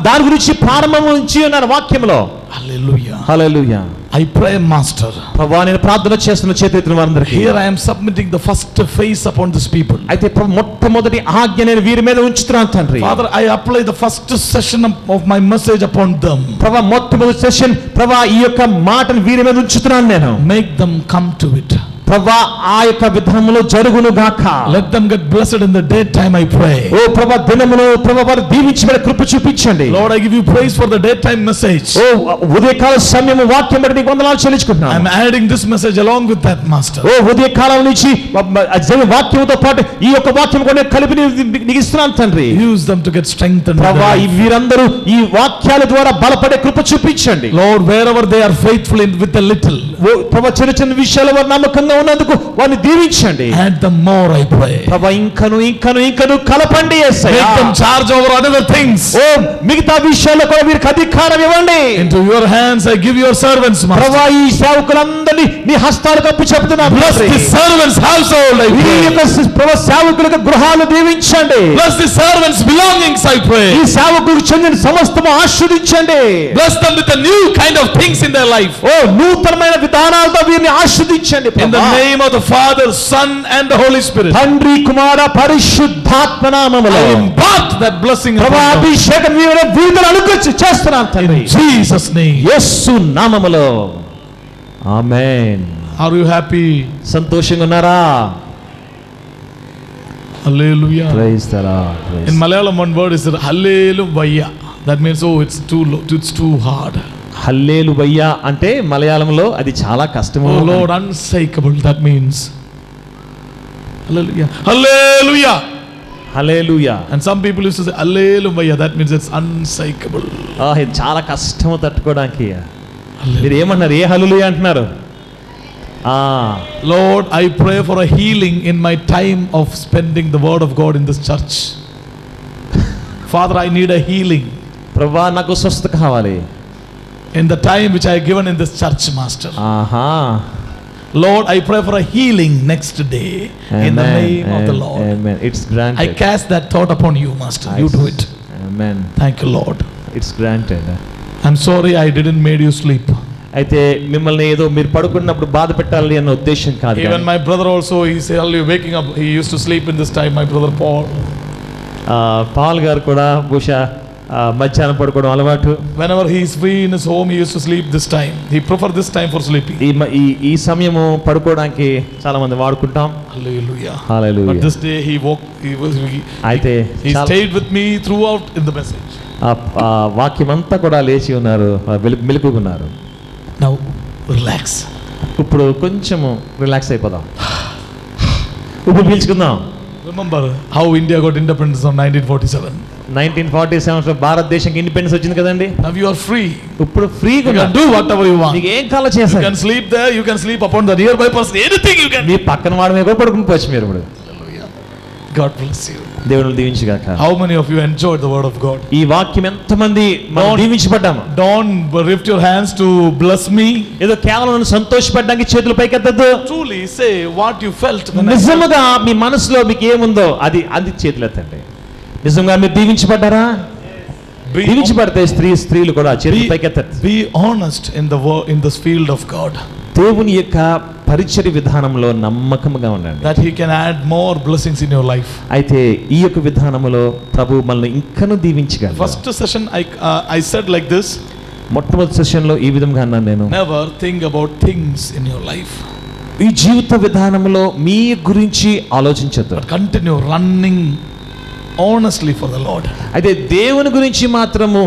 [SPEAKER 2] దాని గురించి ప్రారంభించి ఉన్న వాక్యంలో.
[SPEAKER 1] Hallelujah.
[SPEAKER 2] Hallelujah.
[SPEAKER 1] I pray, Master.
[SPEAKER 2] ప్రభువా నేను ప్రార్థన చేస్తున్న చేతులెత్తిన వారందరికీ.
[SPEAKER 1] Here I am submitting the first phase upon this people.
[SPEAKER 2] అయితే మొట్టమొదటి ఆజ్ఞ నేను వీరి మీద ఉంచుతున్నాను తండ్రి.
[SPEAKER 1] Father, I apply the first session of my message upon them.
[SPEAKER 2] ప్రభువా మొట్టమొదటి సెషన్ ప్రభువా ఈ యొక్క మాటను వీరి మీద ఉంచుతున్నాను నేను.
[SPEAKER 1] Make them come to it.
[SPEAKER 2] ప్రభువా ఆ యొక్క విధానంలో జరుగును గాక.
[SPEAKER 1] Let them get blessed in the daytime, I pray.
[SPEAKER 2] ఓ ప్రభువా దినములో ప్రభువా వారు దీవించబడే కృప చూపించండి.
[SPEAKER 1] Lord, I give you praise for the daytime message.
[SPEAKER 2] ఓ ఉదయకాల సమయం వాక్యం బట్టి నీకు వందనాలు చెల్లించుకుంటున్నాను.
[SPEAKER 1] I am adding this message along with that, Master.
[SPEAKER 2] ఓ ఉదయకాలం నుంచి వాక్యంతో పాటు ఈ యొక్క వాక్యం కూడా కలిపి నీకు ఇస్తున్నాను తండ్రి.
[SPEAKER 1] Use them to get strengthened.
[SPEAKER 2] ప్రభువా వీరందరూ ఈ వాక్యాల ద్వారా బలపడే కృప చూపించండి.
[SPEAKER 1] Lord, wherever they are faithful in with the little,
[SPEAKER 2] ప్రభువా చిన్న చిన్న విషయాలు వారు నమ్మకంగా ఉన్నందుకు వారిని దీవించండి.
[SPEAKER 1] add them more, I pray.
[SPEAKER 2] ప్రభువా ఇంకను కలపండి యేసయ్యా.
[SPEAKER 1] Make them charge over other things.
[SPEAKER 2] ఓ మిగతా విషయాల్లో కూడా వీరికి అధికారం ఇవ్వండి.
[SPEAKER 1] Into your hands I give your servants, Master.
[SPEAKER 2] ప్రభువా ఈ సేవకులందరినీ నీ హస్తాలకు అప్పచెప్తున్నాను.
[SPEAKER 1] Bless the servants' household, I
[SPEAKER 2] ఈ
[SPEAKER 1] pray.
[SPEAKER 2] యొక్క ప్రభువా సేవకులకు గృహాలు దీవించండి.
[SPEAKER 1] Bless the servants' belongings, I pray.
[SPEAKER 2] ఈ సేవకులకు చెందిన సమస్తము ఆశీర్వదించండి.
[SPEAKER 1] Bless them with a new kind of things in their life.
[SPEAKER 2] ఓ నూతనమైన విధానాలతో వీరిని ఆశీర్వదించండి.
[SPEAKER 1] In the name of the Father, Son and the Holy Spirit.
[SPEAKER 2] తండ్రి కుమార పరిశుద్ధాత్మ నామములో
[SPEAKER 1] I impart that blessing upon
[SPEAKER 2] Prabhu
[SPEAKER 1] you.
[SPEAKER 2] అభిషేకం విడుదల అనుగ్రహించి చేస్తున్నాను తండ్రి
[SPEAKER 1] In Jesus' name.
[SPEAKER 2] యేసు నామములో ఆమేన్.
[SPEAKER 1] Are you happy?
[SPEAKER 2] సంతోషంగా ఉన్నారా?
[SPEAKER 1] Hallelujah.
[SPEAKER 2] Praise the lord.
[SPEAKER 1] In Malayalam, one word is Hallelujah. That means, oh, it's too hard.
[SPEAKER 2] హల్లెలూయా అంటే మలయాళంలో అది చాలా కష్టము.
[SPEAKER 1] Oh Lord, unshakable. That means Hallelujah. Hallelujah.
[SPEAKER 2] Hallelujah.
[SPEAKER 1] And some people used to say Hallelujah. That means it's unshakable.
[SPEAKER 2] ఇది చాలా కష్టము తట్టుకోవడానికి. మీరు ఏమన్నారు? ఏ హల్లెలూయా అంటున్నారు?
[SPEAKER 1] Lord, I pray for a healing in my time of spending the word of God in this church. Father, I need a healing.
[SPEAKER 2] ప్రభువా నాకు స్వస్థత కావాలి.
[SPEAKER 1] In the time which I have given in this church, Master.
[SPEAKER 2] ఆహా.
[SPEAKER 1] Lord, I pray for a healing next day. Amen. In the name of the Lord.
[SPEAKER 2] Amen. It's granted.
[SPEAKER 1] I cast that thought upon you, Master. You do it.
[SPEAKER 2] Amen.
[SPEAKER 1] Thank you, Lord.
[SPEAKER 2] It's granted.
[SPEAKER 1] I'm sorry I didn't made you sleep.
[SPEAKER 2] అయితే మిమ్మల్ని ఏదో మీరు పడుకున్నప్పుడు బాధ పెట్టాలి అన్న ఉద్దేశం కాదు.
[SPEAKER 1] Even my brother also, he's early waking up. He used to sleep in this time, my brother Paul.
[SPEAKER 2] Paul గారు కూడా బహుశా మధ్యాహ్నం పడుకోవడం అలవాటు.
[SPEAKER 1] Whenever he is free in his home, he used to sleep this time. He prefer this time for sleeping.
[SPEAKER 2] ఈ సమయము పడుకోవడానికి చాలా మంది వాడుకుంటాం.
[SPEAKER 1] Hallelujah.
[SPEAKER 2] Hallelujah.
[SPEAKER 1] But this day he woke.
[SPEAKER 2] అయితే
[SPEAKER 1] he stayed with me throughout in the message.
[SPEAKER 2] వాక్యం అంతా కూడా లేచి ఉన్నారు, మెలుకున్నారు.
[SPEAKER 1] Now relax.
[SPEAKER 2] ఇప్పుడు కొంచెము రిలాక్స్ అయిపోదాం. ఇప్పుడు పీల్చుకుందాం.
[SPEAKER 1] Remember how India got independence on 1947.
[SPEAKER 2] 1947 భారతదేశానికి ఇండిపెండెన్స్ వచ్చింది కదండి.
[SPEAKER 1] Now you are free.
[SPEAKER 2] ఇప్పుడు ఫ్రీగా
[SPEAKER 1] You can do whatever you want.
[SPEAKER 2] మీకు ఏం కావాలో
[SPEAKER 1] You
[SPEAKER 2] చేస్తారు.
[SPEAKER 1] can sleep there. You can sleep upon the nearby person. Anything you can.
[SPEAKER 2] మీ పక్కన వాడి మీద కూడా పడుకుని పోవచ్చు మీరు ఇప్పుడు.
[SPEAKER 1] Hallelujah. God bless you.
[SPEAKER 2] దేవుని దీవించుగాక.
[SPEAKER 1] How many of you enjoyed the word of God?
[SPEAKER 2] ఈ వాక్యం ఎంతమంది మనం దీవించబడ్డాము.
[SPEAKER 1] Don't lift your hands to bless me.
[SPEAKER 2] ఏదో కేవలం సంతోషపడడానికి చేతులు పైకెత్తద్దు.
[SPEAKER 1] Truly say what you felt.
[SPEAKER 2] నిజముగా మీ మనసులో మీకు ఏముందో అది చేతులు ఎత్తండి. నిజంగా మీరు దీవించబడ్డారా? దీవించబడితే స్త్రీలు కూడా చేతులు పైకెత్తండి.
[SPEAKER 1] Be honest in this field of God.
[SPEAKER 2] దేవుని యొక్క పరిచర్య విధానంలో నమ్మకముగా ఉండండి.
[SPEAKER 1] That he can add more blessings in your life.
[SPEAKER 2] అయితే ఈ యొక్క విధానములో ప్రభు మనల్ని ఇంకను దీవించగలడు.
[SPEAKER 1] First session I said like this.
[SPEAKER 2] మొట్టమొదటి సెషన్లో ఈ విధంగా అన్నాను నేను.
[SPEAKER 1] Never think about things in your life.
[SPEAKER 2] ఈ జీవిత విధానంలో మీ గురించి ఆలోచించొద్దు.
[SPEAKER 1] But continue running honestly for the Lord.
[SPEAKER 2] అయితే దేవుని గురించి మాత్రము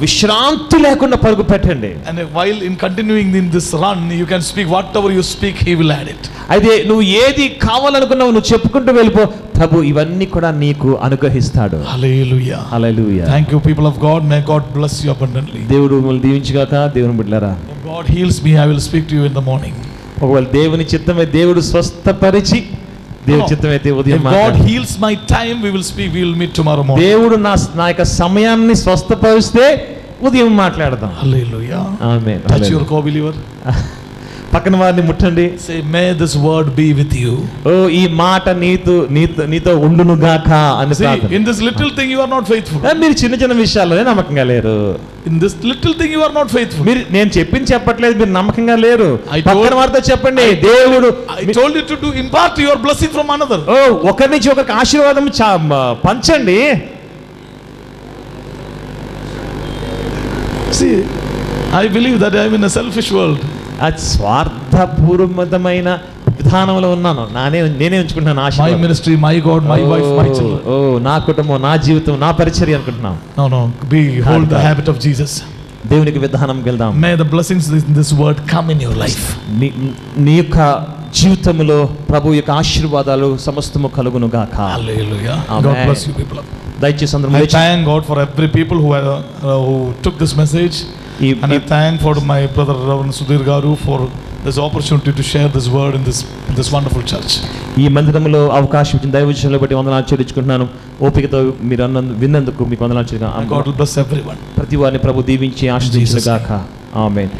[SPEAKER 2] విశ్రాంతి లేకుండా పరుగు పెట్టండి.
[SPEAKER 1] And while in continuing in this run, you can speak whatever you speak, he will add it.
[SPEAKER 2] అయితే నువ్వు ఏది కావాలనుకున్నావు నువ్వు చెప్పుకుంటూ వెళ్ళిపో, ప్రభు ఇవన్నీ కూడా నీకు అనుగ్రహిస్తాడు.
[SPEAKER 1] Hallelujah.
[SPEAKER 2] Hallelujah.
[SPEAKER 1] Thank you, people of God. May God bless you abundantly.
[SPEAKER 2] దేవుడు మిమ్మల్ని దీవించుగాక. దేవుని బిడ్డలారా,
[SPEAKER 1] If God heals me, I will speak to you in the morning.
[SPEAKER 2] ఒకవేళ దేవుని చిత్తమే దేవుడు స్వస్థపరిచి దేవుని చిత్తమైతే ఉదయం
[SPEAKER 1] If God heals my time, we will speak. We will meet tomorrow morning.
[SPEAKER 2] దేవుడు నా యొక్క సమయాన్ని స్వస్థపరిస్తే ఉదయం మాట్లాడదాం.
[SPEAKER 1] Hallelujah.
[SPEAKER 2] Amen.
[SPEAKER 1] Touch your co-believer.
[SPEAKER 2] పక్కన వారిని ముట్టండి.
[SPEAKER 1] Say, may this word be with you.
[SPEAKER 2] ఓ ఈ మాట నీతో ఉండును గాక అని
[SPEAKER 1] See,
[SPEAKER 2] ప్రార్థన.
[SPEAKER 1] in this little thing you are not faithful.
[SPEAKER 2] మీరు చిన్న విషయాల్లోనే నమ్మకంగా లేరు.
[SPEAKER 1] In this little thing you are not faithful.
[SPEAKER 2] మీరు నేను చెప్పట్లేదు, మీరు నమ్మకంగా లేరు.
[SPEAKER 1] I
[SPEAKER 2] పక్కన వారితో చెప్పండి, దేవుడు
[SPEAKER 1] I told you to impart your blessing from another.
[SPEAKER 2] ఓ ఒకరి నుంచి ఒకరికి ఆశీర్వాదం పంచండి.
[SPEAKER 1] See, I believe that I am in a selfish world.
[SPEAKER 2] అది స్వార్థపూర్వకమైన విధానంలో ఉన్నాను. నేనే ఉంచుకుంటున్నాను ఆశ.
[SPEAKER 1] My ministry, my God, my wife, my children.
[SPEAKER 2] ఓ నా కుటుంబం, నా జీవితం, నా పరిచర్య అనుకుంటున్నాం.
[SPEAKER 1] No. Hold the habit of Jesus.
[SPEAKER 2] దేవునికి విధానం వెళ్దాం.
[SPEAKER 1] May the blessings in this word come in your life.
[SPEAKER 2] నీ యొక్క జీవితంలో ప్రభు యొక్క ఆశీర్వాదాలు సమస్తము కలుగును గాక.
[SPEAKER 1] Hallelujah.
[SPEAKER 2] Amen.
[SPEAKER 1] God bless you, people.
[SPEAKER 2] దయచేసి అందరూ
[SPEAKER 1] I thank God for every people who took this message. And I thank for my brother Reverend Sudhir Garu for this opportunity to share this word in this wonderful church.
[SPEAKER 2] ఈ మందిరంలో అవకాశం ఇచ్చిన దైవజనులను బట్టి వందనాలు చెల్లించుకుంటున్నాను. ఓపికతో మీరు విన్నందుకు మీకు వందనాలు చెల్లించుకుంటున్నాను.
[SPEAKER 1] God will bless everyone.
[SPEAKER 2] ప్రతి వారిని ప్రభు దీవించి ఆశీర్వదించును గాక. ఆమేన్.